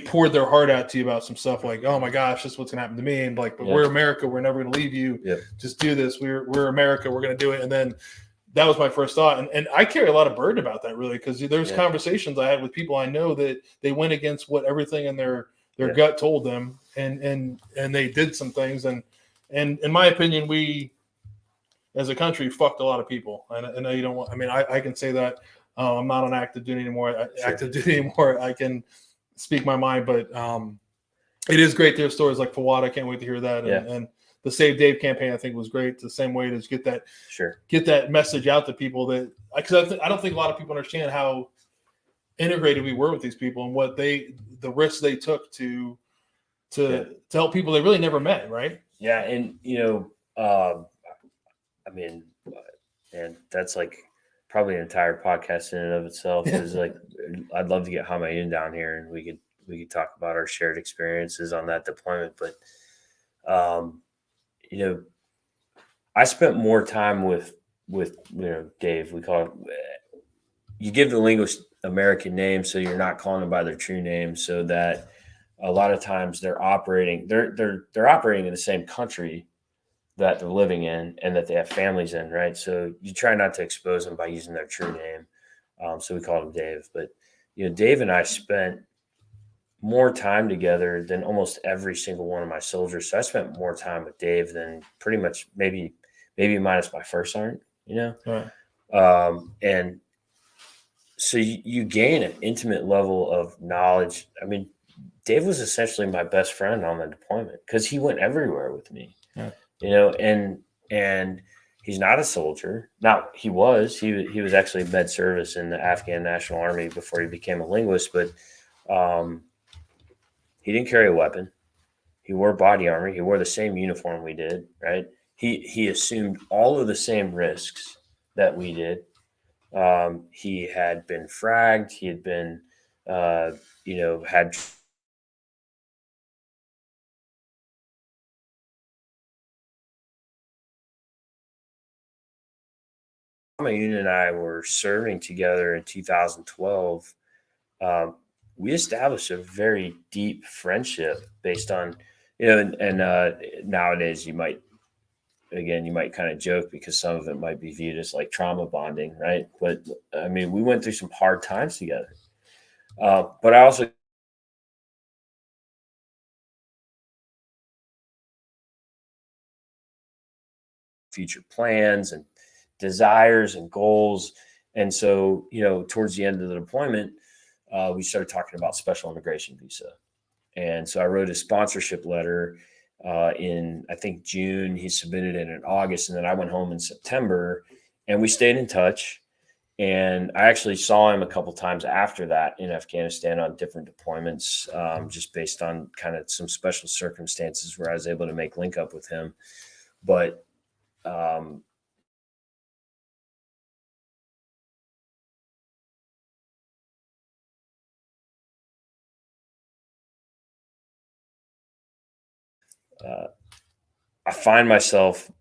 poured their heart out to you about some stuff like, oh my gosh, this is what's going to happen to me. And like, but we're America, we're never going to leave you. Just do this. We're America, we're going to do it. And then that was my first thought. And I carry a lot of burden about that, really, because there's conversations I had with people I know that they went against what everything in their gut told them. And they did some things. And in my opinion, we, as a country, fucked a lot of people. And I know you don't want, I mean, I can say that I'm not on active duty anymore. I can speak my mind, but it is great to hear stories like Fawad. I can't wait to hear that. And the Save Dave campaign, I think, was great. It's the same way to get that message out to people, that because I don't think a lot of people understand how integrated we were with these people and what the risks they took to help people they really never met, right? Yeah, and I mean, and that's like probably an entire podcast in and of itself. Is like, I'd love to get Hamayoun down here and we could talk about our shared experiences on that deployment, but I spent more time with Dave. We call it, you give the linguist American names, so you're not calling them by their true name, so that a lot of times they're operating in the same country that they're living in and that they have families in, right? So you try not to expose them by using their true name. So we called him Dave. But Dave and I spent more time together than almost every single one of my soldiers. So I spent more time with Dave than pretty much maybe minus my first sergeant, and so you gain an intimate level of knowledge. I mean, Dave was essentially my best friend on the deployment because he went everywhere with me, and he's not a soldier. Now he was actually med service in the Afghan National Army before he became a linguist, but he didn't carry a weapon. He wore body armor. He wore the same uniform we did, right? He assumed all of the same risks that we did. He had been fragged. He had been, had Hamayoun and I were serving together in 2012. We established a very deep friendship based on, nowadays you might kind of joke because some of it might be viewed as like trauma bonding, right? But I mean, we went through some hard times together. But I also future plans and desires and goals. And so, towards the end of the deployment, we started talking about special immigration visa. And so I wrote a sponsorship letter in, I think, June. He submitted it in August. And then I went home in September and we stayed in touch. And I actually saw him a couple times after that in Afghanistan on different deployments, just based on kind of some special circumstances where I was able to make link up with him. But I find myself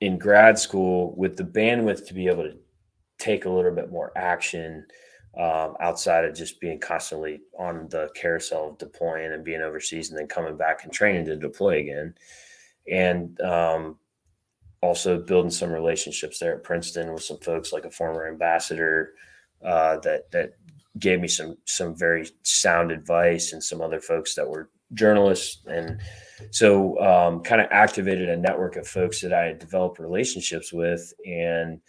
in grad school with the bandwidth to be able to take a little bit more action outside of just being constantly on the carousel of deploying and being overseas and then coming back and training to deploy again. And also building some relationships there at Princeton with some folks like a former ambassador that gave me some very sound advice, and some other folks that were journalists. And so kind of activated a network of folks that I had developed relationships with, and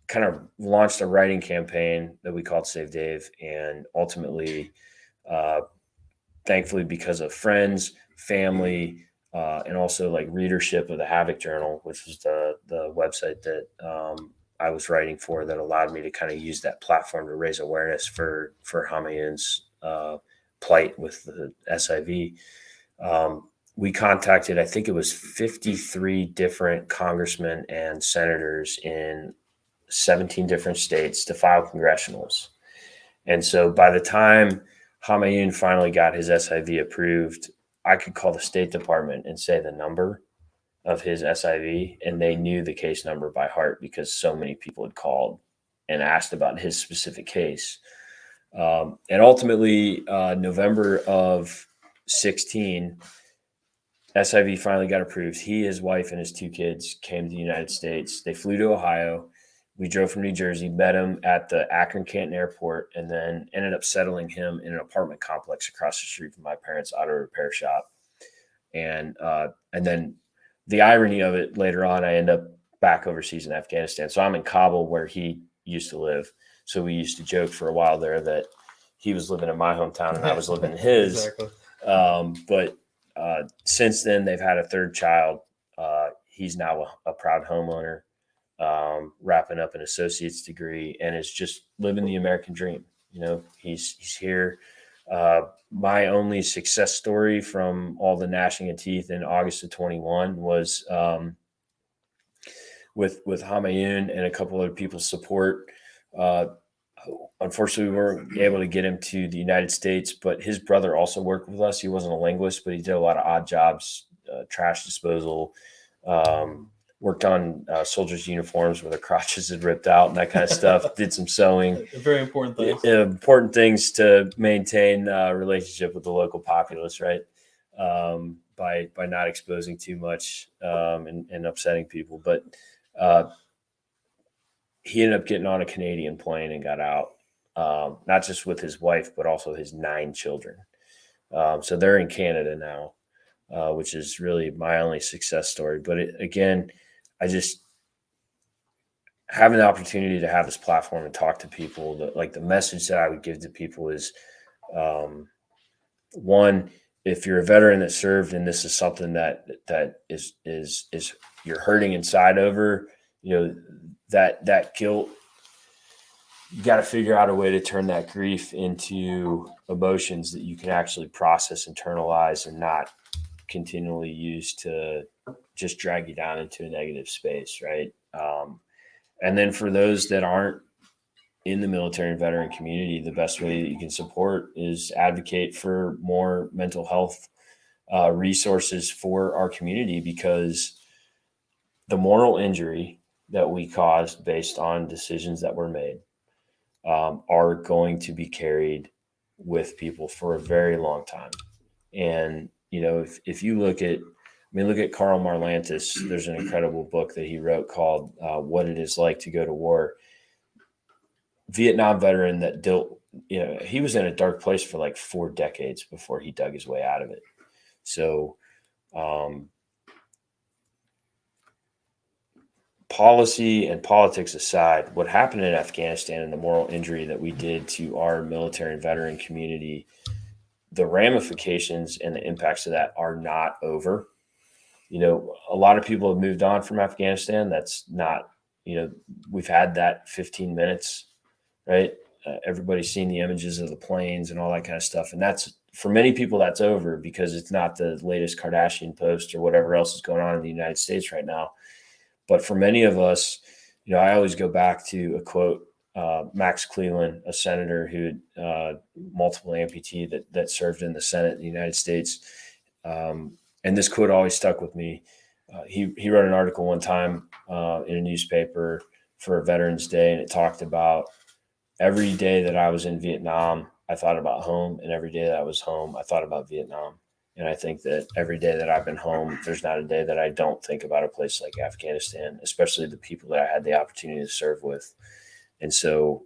kind of launched a writing campaign that we called Save Dave. And ultimately, thankfully, because of friends, family, and also like readership of the Havoc Journal, which was the website that I was writing for, that allowed me to kind of use that platform to raise awareness for Hamayun's plight with the SIV. We contacted, I think it was 53 different congressmen and senators in 17 different states to file congressionals. And so by the time Hamayun finally got his SIV approved, I could call the State Department and say the number of his SIV, and they knew the case number by heart because so many people had called and asked about his specific case. And ultimately, November of 16, SIV finally got approved. He, his wife, and his 2 kids came to the United States. They flew to Ohio. We drove from New Jersey, met him at the Akron-Canton airport, and then ended up settling him in an apartment complex across the street from my parents' auto repair shop. And then the irony of it, later on, I end up back overseas in Afghanistan. So I'm in Kabul, where he used to live. So we used to joke for a while there that he was living in my hometown and I was living in his. Exactly. But since then, they've had a 3rd child. He's now a proud homeowner, wrapping up an associate's degree, and is just living the American dream. You know, he's here. My only success story from all the gnashing of teeth in August of 21 was with Hamayun and a couple other people's support. Unfortunately, we weren't able to get him to the United States, but his brother also worked with us. He wasn't a linguist, but he did a lot of odd jobs, trash disposal, worked on soldiers' uniforms where their crotches had ripped out and that kind of stuff, did some sewing. Very important things. Important things to maintain a relationship with the local populace, right? By not exposing too much and upsetting people. But he ended up getting on a Canadian plane and got out, not just with his wife, but also his 9 children. So they're in Canada now, which is really my only success story. But again, I just having the opportunity to have this platform and talk to people, the message that I would give to people is, one, if you're a veteran that served and this is something that is you're hurting inside over, you know, that guilt, you got to figure out a way to turn that grief into emotions that you can actually process, internalize, and not continually use to just drag you down into a negative space, right? And then for those that aren't in the military and veteran community, the best way that you can support is advocate for more mental health resources for our community, because the moral injury that we caused based on decisions that were made are going to be carried with people for a very long time. And, you know, if you look at Karl Marlantes, there's an incredible book that he wrote called What It Is Like to Go to War. Vietnam veteran that dealt, you know, he was in a dark place for like 4 decades before he dug his way out of it. So, policy and politics aside, what happened in Afghanistan and the moral injury that we did to our military and veteran community, the ramifications and the impacts of that are not over. You know, a lot of people have moved on from Afghanistan. That's not, you know, we've had that 15 minutes, right? Everybody's seen the images of the planes and all that kind of stuff. And that's, for many people, that's over because it's not the latest Kardashian post or whatever else is going on in the United States right now. But for many of us, you know, I always go back to a quote, Max Cleland, a senator who multiple amputee that served in the Senate in the United States. And this quote always stuck with me. he wrote an article one time in a newspaper for Veterans Day, and it talked about every day that I was in Vietnam, I thought about home, and every day that I was home, I thought about Vietnam. And I think that every day that I've been home, there's not a day that I don't think about a place like Afghanistan, especially the people that I had the opportunity to serve with. And so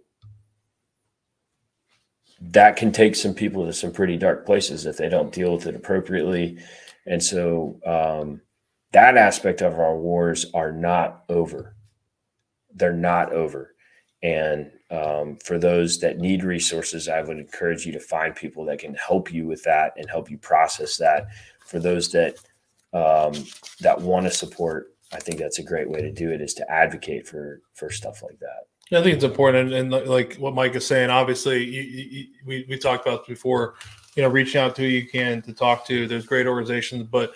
that can take some people to some pretty dark places if they don't deal with it appropriately. And so that aspect of our wars are not over. They're not over. And for those that need resources, I would encourage you to find people that can help you with that and help you process that. For those that want to support, I think that's a great way to do it, is to advocate for stuff like that. Yeah, I think it's important, and like what Mike is saying, obviously, we talked about this before. Reaching out to who you can to talk to. There's great organizations, but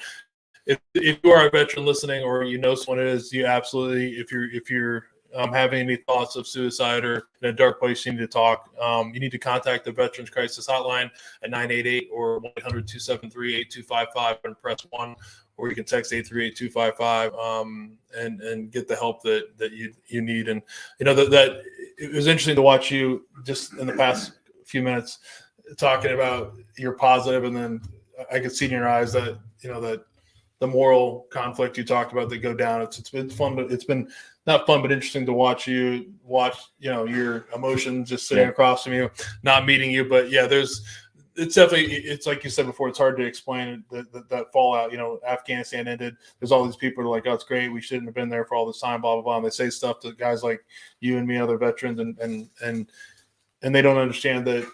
if you are a veteran listening, or someone is, you absolutely, if you're having any thoughts of suicide or in a dark place, you need to talk. You need to contact the Veterans Crisis Hotline at 988 or 1-800-273-8255 and press 1, or you can text 838-255 and get the help that you need. And that it was interesting to watch you just in the past few minutes talking about you're positive, and then I could see in your eyes that that the moral conflict you talked about that go down. It's been fun, but it's been not fun, but interesting to watch your emotions just sitting across from you, not meeting you. But yeah, it's definitely, it's like you said before, it's hard to explain that fallout. Afghanistan ended. There's all these people who are like, oh, it's great, we shouldn't have been there for all this time, blah blah blah. And they say stuff to guys like you and me, other veterans, and they don't understand that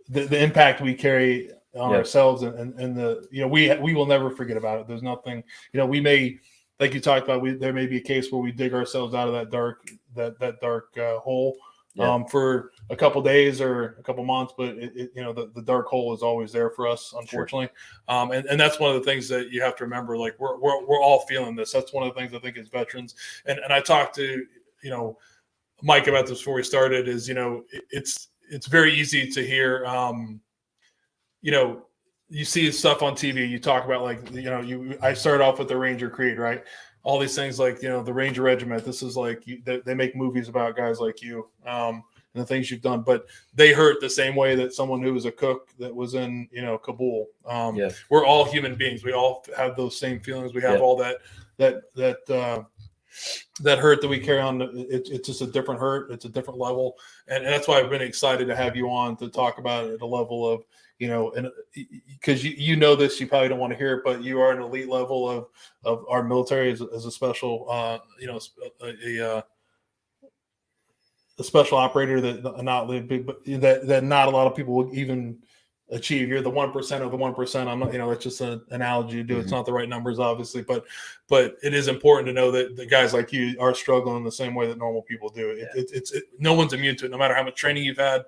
the impact we carry on ourselves, and the we will never forget about it. There's nothing, we may, like you talked about, there may be a case where we dig ourselves out of that dark hole for a couple days or a couple months, but the dark hole is always there for us, unfortunately. Sure. And that's one of the things that you have to remember. Like we're all feeling this. That's one of the things I think as veterans. And I talked to Mike about this before we started. Is it's very easy to hear. You see stuff on TV, you talk about I started off with the Ranger Creed, right? All these things like, the Ranger Regiment, this is like, they make movies about guys like you and the things you've done, but they hurt the same way that someone who was a cook that was in, Kabul. We're all human beings. We all have those same feelings. We have all that hurt that we carry on. It's just a different hurt. It's a different level. And that's why I've been excited to have you on to talk about it at a level of, and because this, you probably don't want to hear it, but you are an elite level of our military as a special, a special operator that not a lot of people will even achieve. You're the 1% of the 1%. I'm not, it's just an analogy to do. Mm-hmm. It's not the right numbers, obviously, but it is important to know that the guys like you are struggling the same way that normal people do. No one's immune to it, no matter how much training you've had,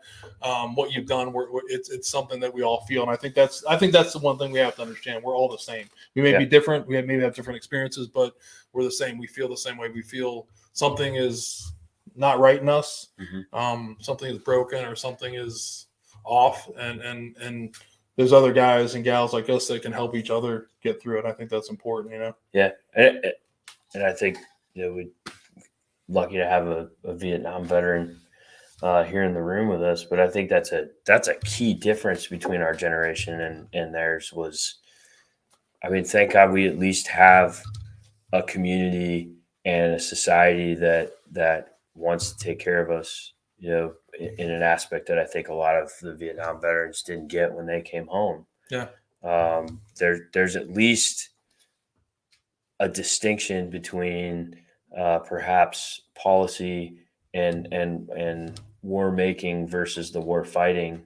what you've done. It's something that we all feel, and I think that's the one thing we have to understand. We're all the same. We may be different. We maybe have different experiences, but we're the same. We feel the same way. We feel something is not right in us. Mm-hmm. Something is broken, or something is off, and there's other guys and gals like us that can help each other get through it. I think that's important, and I think we're lucky to have a Vietnam veteran here in the room with us, but I think that's a key difference between our generation and theirs. Was, I mean, thank God we at least have a community and a society that wants to take care of us, in an aspect that I think a lot of the Vietnam veterans didn't get when they came home. Yeah. There's at least a distinction between perhaps policy and war making versus the war fighting.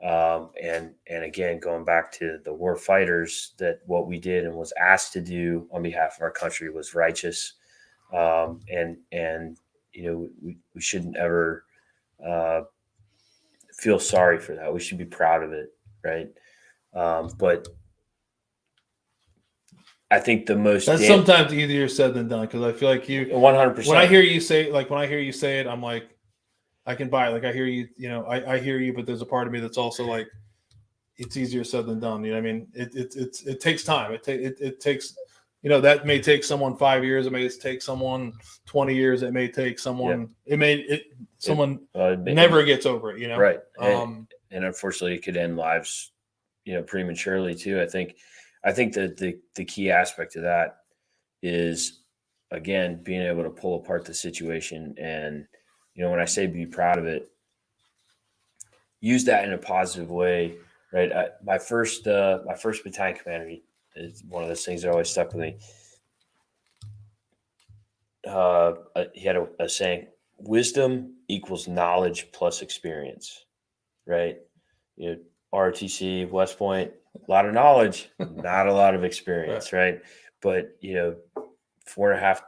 And again, going back to the war fighters, that what we did and was asked to do on behalf of our country was righteous. And we shouldn't ever feel sorry for that. We should be proud of it, right? But I think the most that's sometimes easier said than done, because I feel like you 100%. When I hear you say it, I'm like, I can buy it. Like I hear you, I hear you, but there's a part of me that's also like, it's easier said than done. You know what I mean? It takes time. It takes, you know, that may take someone 5 years. It may take someone 20 years. It may take someone, someone never gets over it, you know? Right. And unfortunately it could end lives, you know, prematurely too. I think that the key aspect of that is, again, being able to pull apart the situation. And, you know, when I say be proud of it, use that in a positive way, right? My first battalion commander is one of those things that always stuck with me. He had a saying: wisdom equals knowledge plus experience, right? You know, ROTC, West Point, a lot of knowledge, not a lot of experience, right? But, you know, 4.5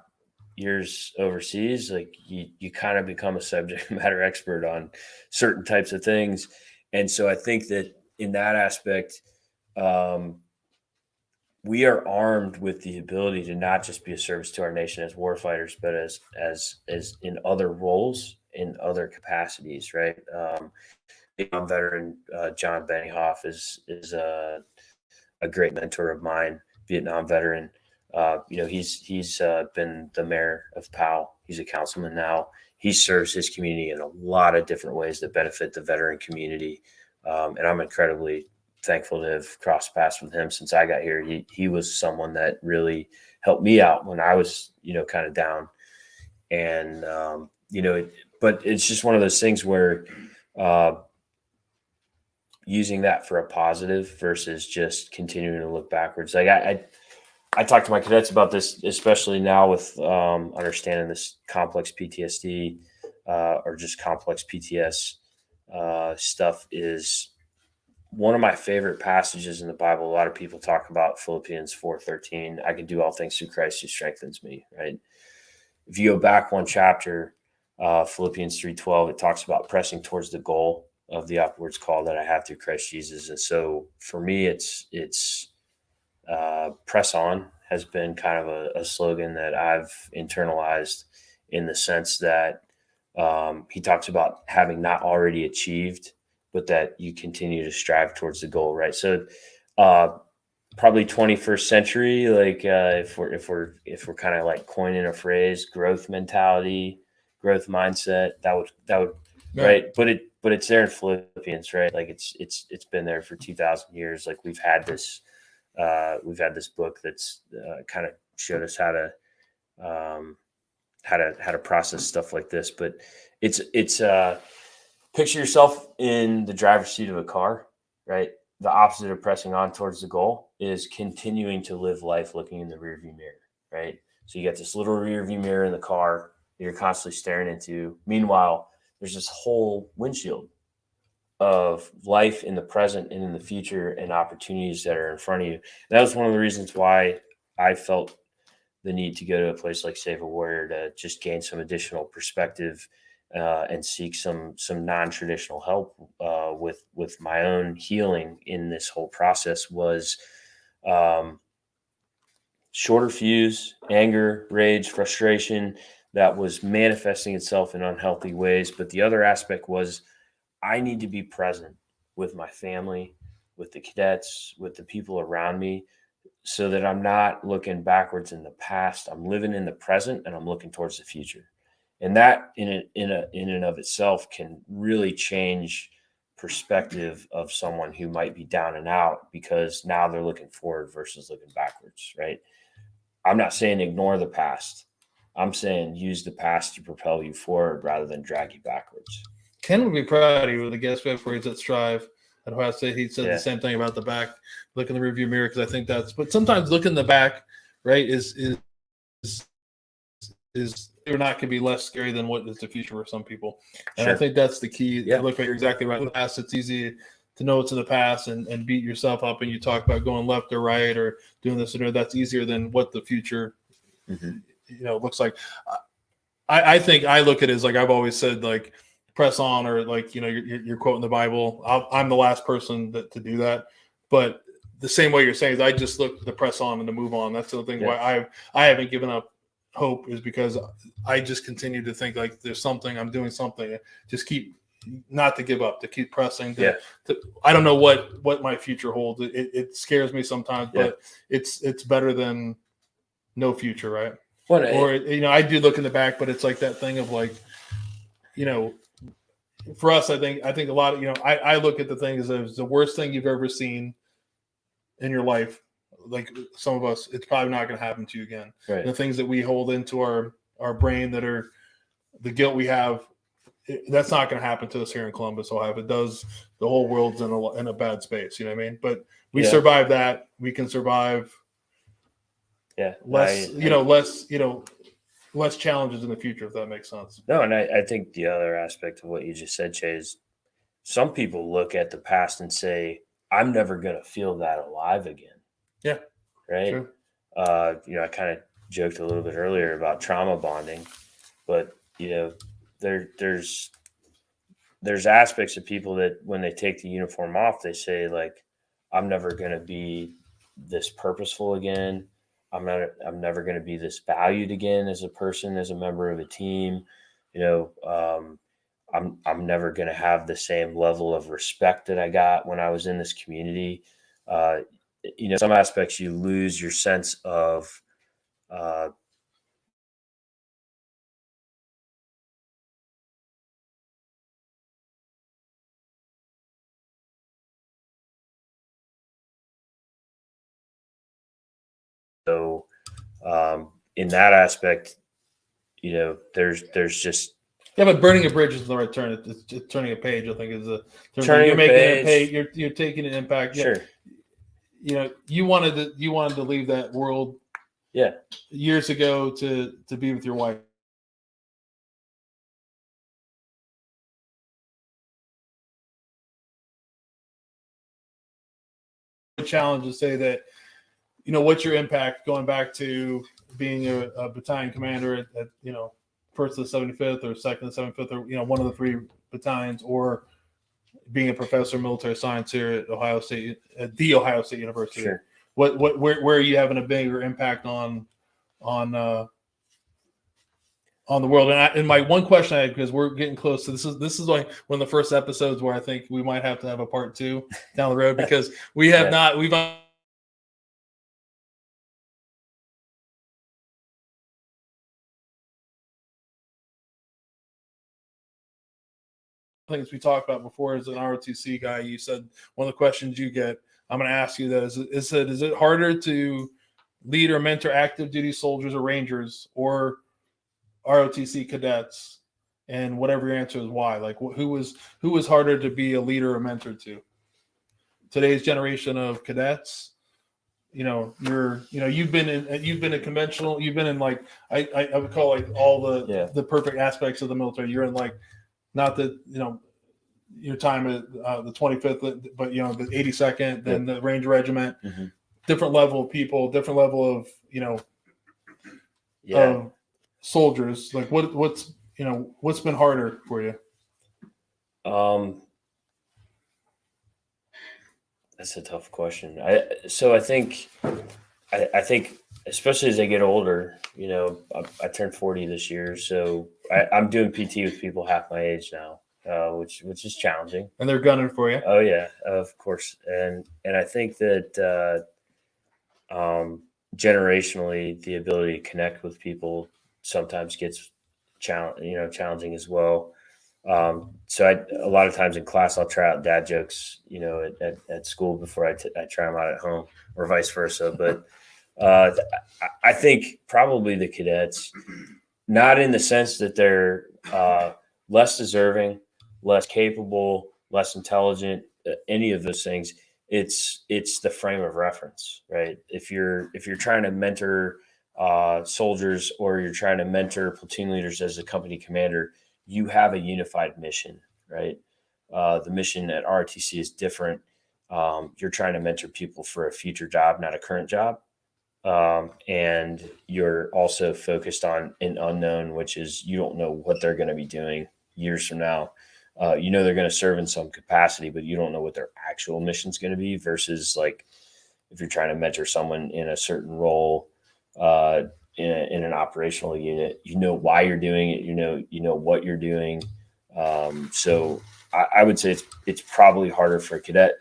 years overseas, like you kind of become a subject matter expert on certain types of things. And so I think that in that aspect, we are armed with the ability to not just be a service to our nation as warfighters, but as in other roles, in other capacities, right? Vietnam veteran John Benioff is a great mentor of mine. Vietnam veteran. You know, he's been the mayor of Powell. He's a councilman now. He serves his community in a lot of different ways that benefit the veteran community. And I'm incredibly thankful to have crossed paths with him since I got here. He was someone that really helped me out when I was, you know, kind of down. And, you know, but it's just one of those things where using that for a positive versus just continuing to look backwards. Like I talk to my cadets about this, especially now with understanding this complex PTSD or just complex PTS stuff. Is one of my favorite passages in the Bible. A lot of people talk about Philippians 4:13. I can do all things through Christ who strengthens me, right? If you go back one chapter, Philippians 3:12, it talks about pressing towards the goal of the upwards call that I have through Christ Jesus. And so for me, it's press on has been kind of a slogan that I've internalized, in the sense that he talks about having not already achieved, but that you continue to strive towards the goal, right? So probably 21st century, like if we're kind of like coining a phrase, growth mentality, growth mindset, that would right. But it's there in Philippians, right? Like it's been there for 2,000 years. Like we've had this book that's kind of showed us how to process stuff like this. But it's picture yourself in the driver's seat of a car, right? The opposite of pressing on towards the goal is continuing to live life looking in the rearview mirror, right? So you got this little rearview mirror in the car that you're constantly staring into. Meanwhile, there's this whole windshield of life in the present and in the future and opportunities that are in front of you. And that was one of the reasons why I felt the need to go to a place like Save a Warrior to just gain some additional perspective and seek some non-traditional help with my own healing in this whole process. Was shorter fuse, anger, rage, frustration that was manifesting itself in unhealthy ways. But the other aspect was I need to be present with my family, with the cadets, with the people around me, so that I'm not looking backwards in the past. I'm living in the present and I'm looking towards the future. And that in and of itself can really change perspective of someone who might be down and out, because now they're looking forward versus looking backwards, right? I'm not saying ignore the past. I'm saying use the past to propel you forward rather than drag you backwards. Ken would be proud of you with the guest web for he's at Strive at Ohio State. He said the same thing about the back, look in the rearview mirror, because I think but sometimes look in the back, right, is or not can be less scary than what is the future for some people. And I think that's the key. Yeah. Look, you're exactly right. In the past, it's easy to know what's in the past and beat yourself up, and you talk about going left or right or doing this or that. That's easier than what the future looks like. I think I look at it as, like I've always said, like press on, or like, you're quoting the Bible. I'm the last person to do that. But the same way you're saying is I just look to press on and to move on. That's the thing why I haven't given up hope, is because I just continue to think like there's something, I'm doing something. Just keep not to give up, to keep pressing. Yeah. I don't know what my future holds. It scares me sometimes, but it's better than no future, right? Well, Or I do look in the back, but it's like that thing of like, for us, I think a lot of I look at the thing as the worst thing you've ever seen in your life. Like some of us, it's probably not going to happen to you again. Right. The things that we hold into our brain that are the guilt we have, that's not going to happen to us here in Columbus, Ohio. If it does, the whole world's in a bad space. You know what I mean? But we survive that. We can survive. Yeah. Less challenges in the future, if that makes sense. No, and I think the other aspect of what you just said, Chase, is some people look at the past and say, I'm never going to feel that alive again. Yeah. Right. True. I kind of joked a little bit earlier about trauma bonding, but there's aspects of people that when they take the uniform off, they say like, I'm never going to be this purposeful again. I'm never going to be this valued again as a person, as a member of a team. I'm never going to have the same level of respect that I got when I was in this community. Some aspects you lose your sense of so in that aspect, there's just but burning a bridge is the right turn. It's turning a page. I think is a turning you're a making page. a page. You're taking an impact. Sure. You wanted to leave that world. Yeah. Years ago to be with your wife. Challenge to say that, what's your impact going back to being a battalion commander at first of the 75th or second of the 75th or one of the three battalions, or being a professor of military science here at Ohio State University. Sure. Where are you having a bigger impact on the world? And my one question I had, because we're getting close to this is like one of the first episodes where I think we might have to have a part 2 down the road, because we have we've things we talked about before. As an ROTC guy, you said one of the questions you get, I'm going to ask you that is it harder to lead or mentor active duty soldiers or Rangers or ROTC cadets? And whatever your answer is, why? Like, who was harder to be a leader or mentor to? Today's generation of cadets. You've been in conventional. You've been in like I would call like all the perfect aspects of the military. You're in like, not that your time at the 25th, but the 82nd, then the Ranger Regiment. Mm-hmm. Different level of people, different level of of soldiers. Like what's been harder for you? That's a tough question. I think especially as I get older, I turned 40 this year, so I'm doing PT with people half my age now, which is challenging. And they're gunning for you. Oh yeah, of course. And I think that generationally, the ability to connect with people sometimes gets challenging as well. So a lot of times in class, I'll try out dad jokes, at school before I try them out at home, or vice versa. But I think probably the cadets, not in the sense that they're less deserving, less capable, less intelligent, any of those things. It's the frame of reference, right? If you're trying to mentor soldiers, or you're trying to mentor platoon leaders as a company commander, you have a unified mission, right? The mission at ROTC is different. You're trying to mentor people for a future job, not a current job. And you're also focused on an unknown, which is you don't know what they're going to be doing years from now. They're going to serve in some capacity, but you don't know what their actual mission is going to be, versus like if you're trying to mentor someone in a certain role, in an operational unit, why you're doing it, you know what you're doing. So I would say it's probably harder for a cadet,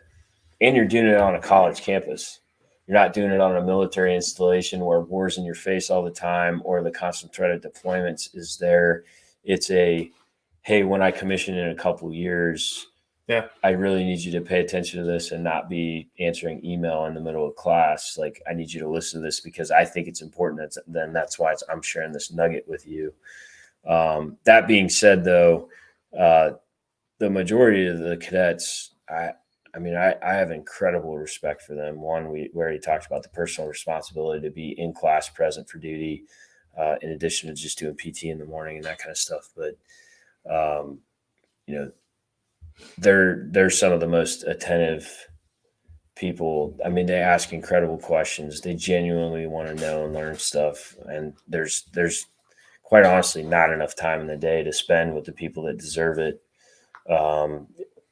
and you're doing it on a college campus. You're not doing it on a military installation where war's in your face all the time, or the constant threat of deployments is there. It's hey, when I commission in a couple years, I really need you to pay attention to this and not be answering email in the middle of class. Like, I need you to listen to this because I think it's important. That's why I'm sharing this nugget with you. That being said, though, the majority of the cadets, I have incredible respect for them. One, we already talked about the personal responsibility to be in class, present for duty, in addition to just doing PT in the morning and that kind of stuff. But, they're some of the most attentive people. I mean, they ask incredible questions. They genuinely want to know and learn stuff. And there's quite honestly not enough time in the day to spend with the people that deserve it.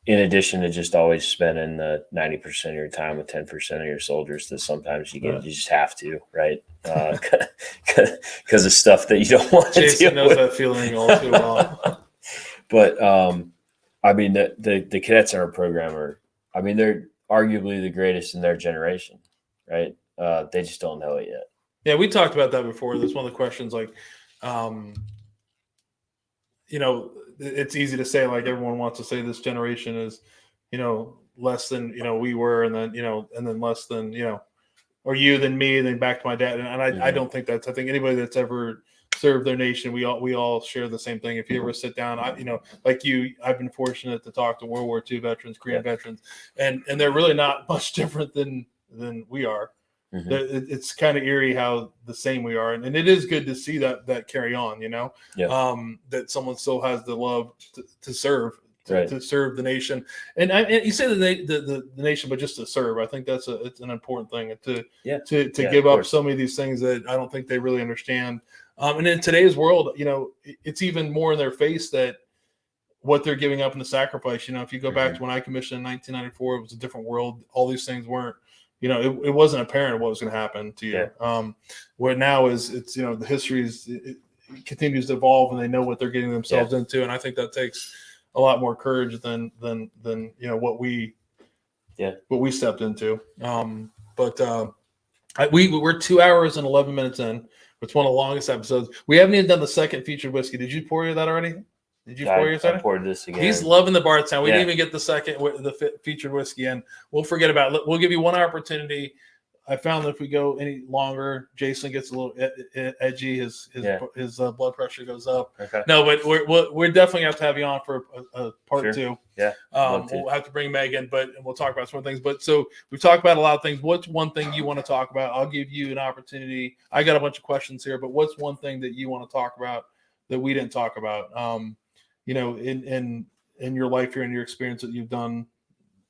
In addition to just always spending the 90% of your time with 10% of your soldiers that sometimes you just have to, right? Because of stuff that you don't want to Jason deal knows with. that feeling all too well. But, I mean, the cadets in our program they're arguably the greatest in their generation, right? They just don't know it yet. Yeah, we talked about that before. That's one of the questions, like, it's easy to say, like, everyone wants to say this generation is, less than, we were, and then, and then less than, or you than me, and then back to my dad. And I don't think I think anybody that's ever served their nation, we all share the same thing. If you ever sit down, like you, I've been fortunate to talk to World War II veterans, Korean veterans, and they're really not much different than we are. Mm-hmm. It's kind of eerie how the same we are, and it is good to see that carry on. That someone still has the love to serve, to serve the nation, and you say the nation, but just to serve. I think it's an important thing to give up so many of these things that I don't think they really understand. And in today's world, it's even more in their face that what they're giving up in the sacrifice. If you go back to when I commissioned in 1994, it was a different world. All these things weren't. It wasn't apparent what was going to happen to you. Yeah. What now is it's the history it continues to evolve, and they know what they're getting themselves into, and I think that takes a lot more courage than what we stepped into. We're 2 hours and 11 minutes in. It's one of the longest episodes. We haven't even done the second featured whiskey. Did you pour that already? Did you pour your second? I poured this again. He's loving the Bardstown. We didn't even get the featured whiskey in. We'll forget about it. We'll give you one opportunity. I found that if we go any longer, Jason gets a little edgy. His blood pressure goes up. Okay. No, but we're definitely have to have you on for a part two. Yeah. We'll have to bring Megan, and we'll talk about some things. But so we've talked about a lot of things. What's one thing you want to talk about? I'll give you an opportunity. I got a bunch of questions here, but what's one thing that you want to talk about that we didn't talk about? In your life here and your experience that you've done,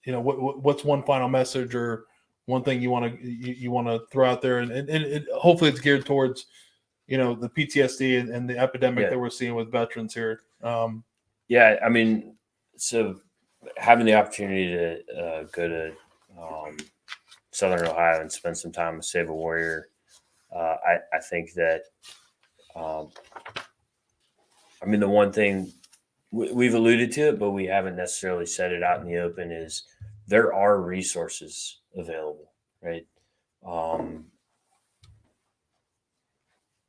what's one final message or one thing you want to throw out there, and hopefully it's geared towards, the PTSD and the epidemic that we're seeing with veterans here. So having the opportunity to go to Southern Ohio and spend some time with Save a Warrior, I think that, the one thing we've alluded to it, but we haven't necessarily said it out in the open, is there are resources available, right?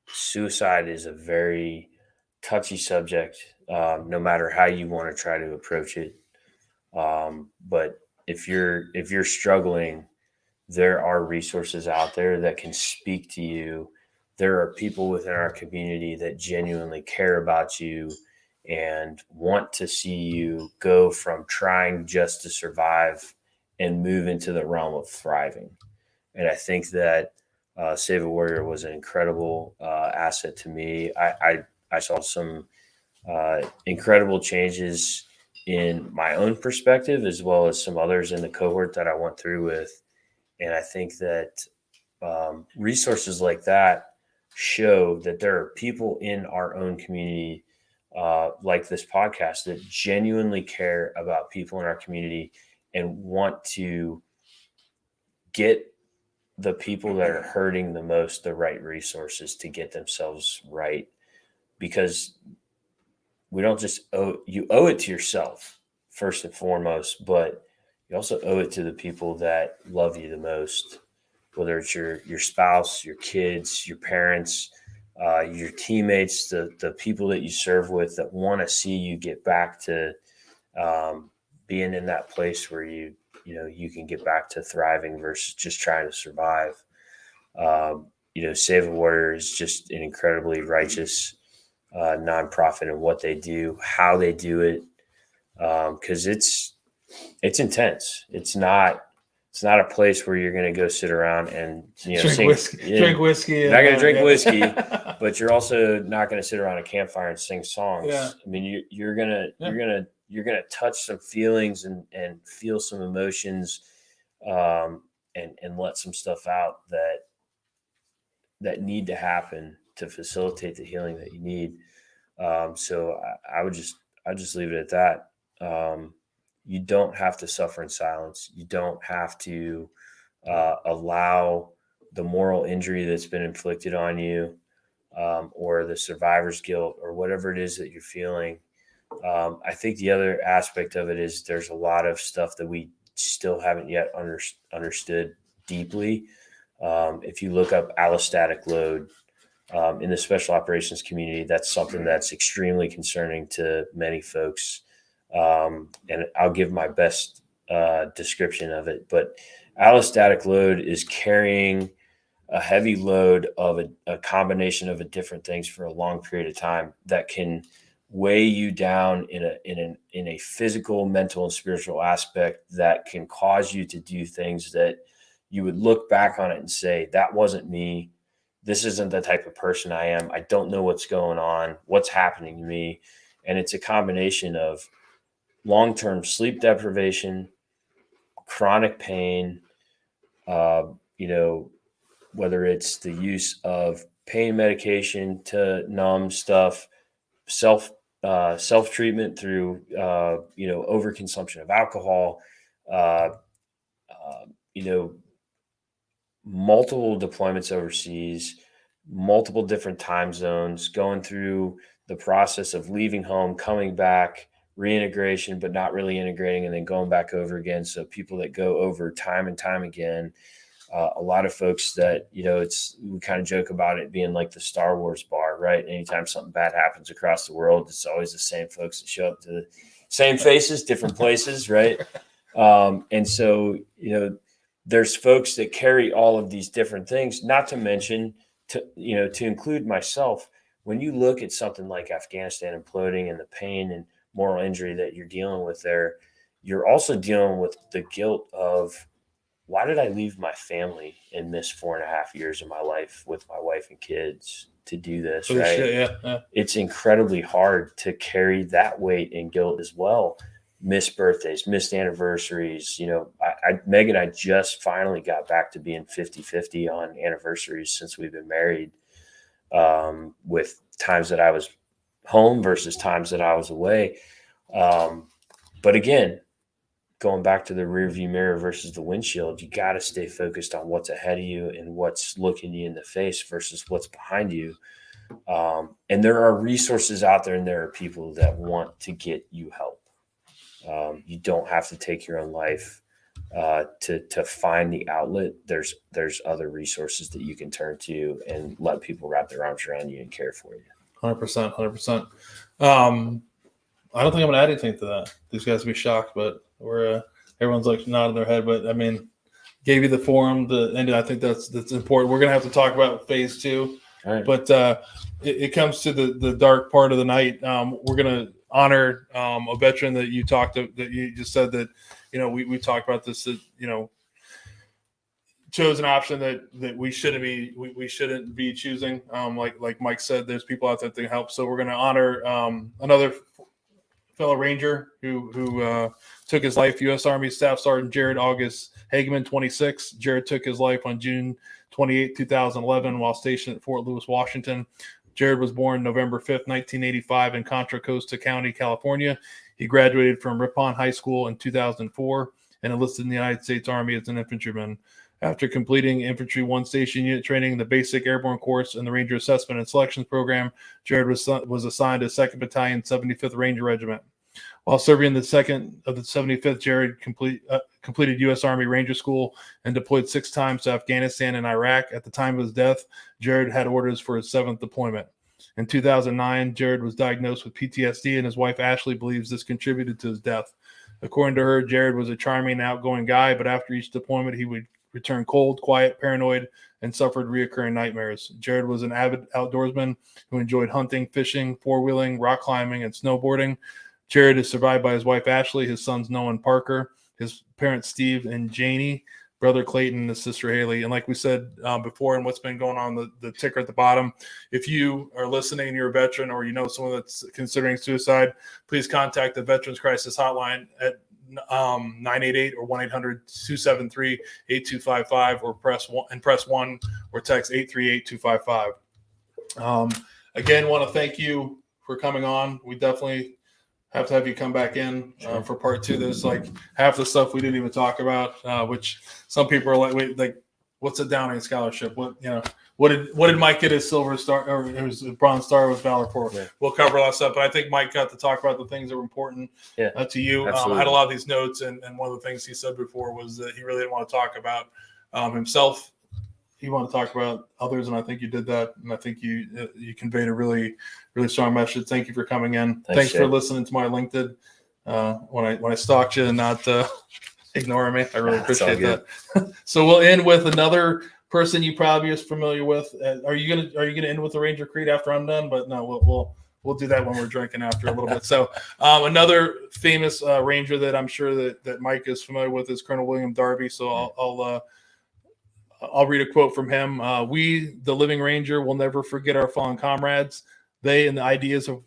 Suicide is a very touchy subject, no matter how you want to try to approach it. But if you're struggling, there are resources out there that can speak to you. There are people within our community that genuinely care about you and want to see you go from trying just to survive and move into the realm of thriving. And I think that Save a Warrior was an incredible asset to me. I saw some incredible changes in my own perspective, as well as some others in the cohort that I went through with. And I think that resources like that show that there are people in our own community, like this podcast, that genuinely care about people in our community and want to get the people that are hurting the most the right resources to get themselves right. Because we don't just you owe it to yourself first and foremost, but you also owe it to the people that love you the most, whether it's your spouse, your kids, your parents, your teammates, the people that you serve with that want to see you get back to being in that place where you can get back to thriving versus just trying to survive. Save a Warrior is just an incredibly righteous nonprofit in what they do, how they do it, because it's intense. It's not a place where you're going to go sit around and drink whiskey. Drink whiskey. You're not going to drink whiskey, but you're also not going to sit around a campfire and sing songs. Yeah. I mean, you're gonna touch some feelings and feel some emotions, and let some stuff out that need to happen to facilitate the healing that you need. So I would just leave it at that. You don't have to suffer in silence. You don't have to allow the moral injury that's been inflicted on you, or the survivor's guilt, or whatever it is that you're feeling. I think the other aspect of it is there's a lot of stuff that we still haven't yet understood deeply. If you look up allostatic load in the special operations community, that's something that's extremely concerning to many folks. And I'll give my best description of it. But allostatic load is carrying a heavy load of a combination of different things for a long period of time that can weigh you down in a physical, mental, and spiritual aspect that can cause you to do things that you would look back on it and say, that wasn't me. This isn't the type of person I am. I don't know what's going on, what's happening to me. And it's a combination of long-term sleep deprivation, chronic pain, whether it's the use of pain medication to numb stuff, self-treatment through, overconsumption of alcohol, multiple deployments overseas, multiple different time zones, going through the process of leaving home, coming back, reintegration, but not really integrating, and then going back over again. So people that go over time and time again, a lot of folks that, we kind of joke about it being like the Star Wars bar, right? Anytime something bad happens across the world, it's always the same folks that show up to the same faces, different places, right? And so, there's folks that carry all of these different things, not to mention, to include myself. When you look at something like Afghanistan imploding and the pain and moral injury that you're dealing with there, you're also dealing with the guilt of, why did I leave my family and miss 4.5 years of my life with my wife and kids to do this, right? Shit, yeah. It's incredibly hard to carry that weight and guilt as well. Missed birthdays, missed anniversaries. Meg and I just finally got back to being 50-50 on anniversaries since we've been married, with times that I was home versus times that I was away. But again, going back to the rear view mirror versus the windshield, you got to stay focused on what's ahead of you and what's looking you in the face versus what's behind you. And there are resources out there, and there are people that want to get you help. You don't have to take your own life to find the outlet. There's other resources that you can turn to and let people wrap their arms around you and care for you. 100%. I don't think I'm gonna add anything to that. These guys will be shocked, but everyone's like nodding their head. But I mean, gave you the forum, and I think that's important. We're gonna have to talk about phase 2. All right. But it comes to the dark part of the night. We're gonna honor a veteran that you just said that, we talked about this, that, chose an option that we shouldn't be choosing. Like Mike said, there's people out there that can help. So we're going to honor another fellow Ranger who took his life, U.S. Army Staff Sergeant Jared August Hageman, 26. Jared took his life on June 28, 2011, while stationed at Fort Lewis, Washington. Jared was born November 5th, 1985 in Contra Costa County, California. He graduated from Ripon High School in 2004 and enlisted in the United States Army as an infantryman. After completing Infantry 1 Station Unit training, the Basic Airborne Course, and the Ranger Assessment and Selections Program, Jared was assigned to 2nd Battalion, 75th Ranger Regiment. While serving in the 2nd of the 75th, Jared completed U.S. Army Ranger School and deployed 6 times to Afghanistan and Iraq. At the time of his death, Jared had orders for his 7th deployment. In 2009, Jared was diagnosed with PTSD, and his wife Ashley believes this contributed to his death. According to her, Jared was a charming, outgoing guy, but after each deployment, he would return cold, quiet, paranoid, and suffered reoccurring nightmares. Jared was an avid outdoorsman who enjoyed hunting, fishing, four-wheeling, rock climbing, and snowboarding. Jared is survived by his wife, Ashley, his sons, Noah and Parker, his parents, Steve and Janie, brother Clayton, and his sister, Haley. And like we said before, and what's been going on, the ticker at the bottom, if you are listening, you're a veteran, or you know someone that's considering suicide, please contact the Veterans Crisis Hotline at 988 or 1-800-273-8255 or press 1 or text 838-255. Again, want to thank you for coming on. We definitely have to have you come back in for part 2. There's like half the stuff we didn't even talk about, which some people are like, wait, like, what's a Downing scholarship? What did Mike get his silver star or his bronze star with Valor for? Yeah. We'll cover a lot of stuff, but I think Mike got to talk about the things that were important to you. I had a lot of these notes, and one of the things he said before was that he really didn't want to talk about himself. He wanted to talk about others, and I think you did that, and I think you conveyed a really, really strong message. Thank you for coming in. Thanks for listening to my LinkedIn when I stalked you and not ignoring me. I really appreciate that. So we'll end with another person you probably are familiar with. Are you gonna end with the Ranger Creed after I'm done? But no, we'll do that when we're drinking after a little bit. So another famous Ranger that I'm sure that Mike is familiar with is Colonel William Darby. So I'll read a quote from him. We, the living Ranger, will never forget our fallen comrades. They and the ideas of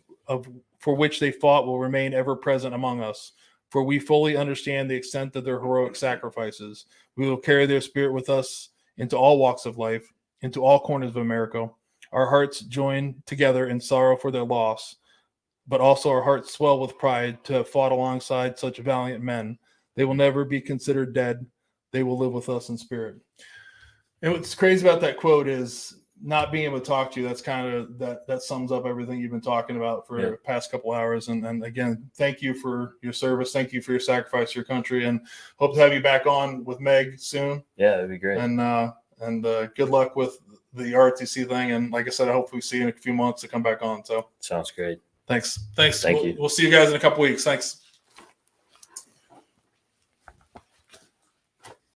for which they fought will remain ever present among us. For we fully understand the extent of their heroic sacrifices. We will carry their spirit with us into all walks of life, into all corners of America. Our hearts join together in sorrow for their loss, but also our hearts swell with pride to have fought alongside such valiant men. They will never be considered dead. They will live with us in spirit. And what's crazy about that quote is not being able to talk to you. That's kind of that sums up everything you've been talking about for the past couple hours. And again, thank you for your service. Thank you for your sacrifice to your country, and hope to have you back on with Meg soon. Yeah, that'd be great. And good luck with the ROTC thing. And like I said, I hope we see you in a few months to come back on. So sounds great. Thanks. Thank you. We'll see you guys in a couple weeks. Thanks.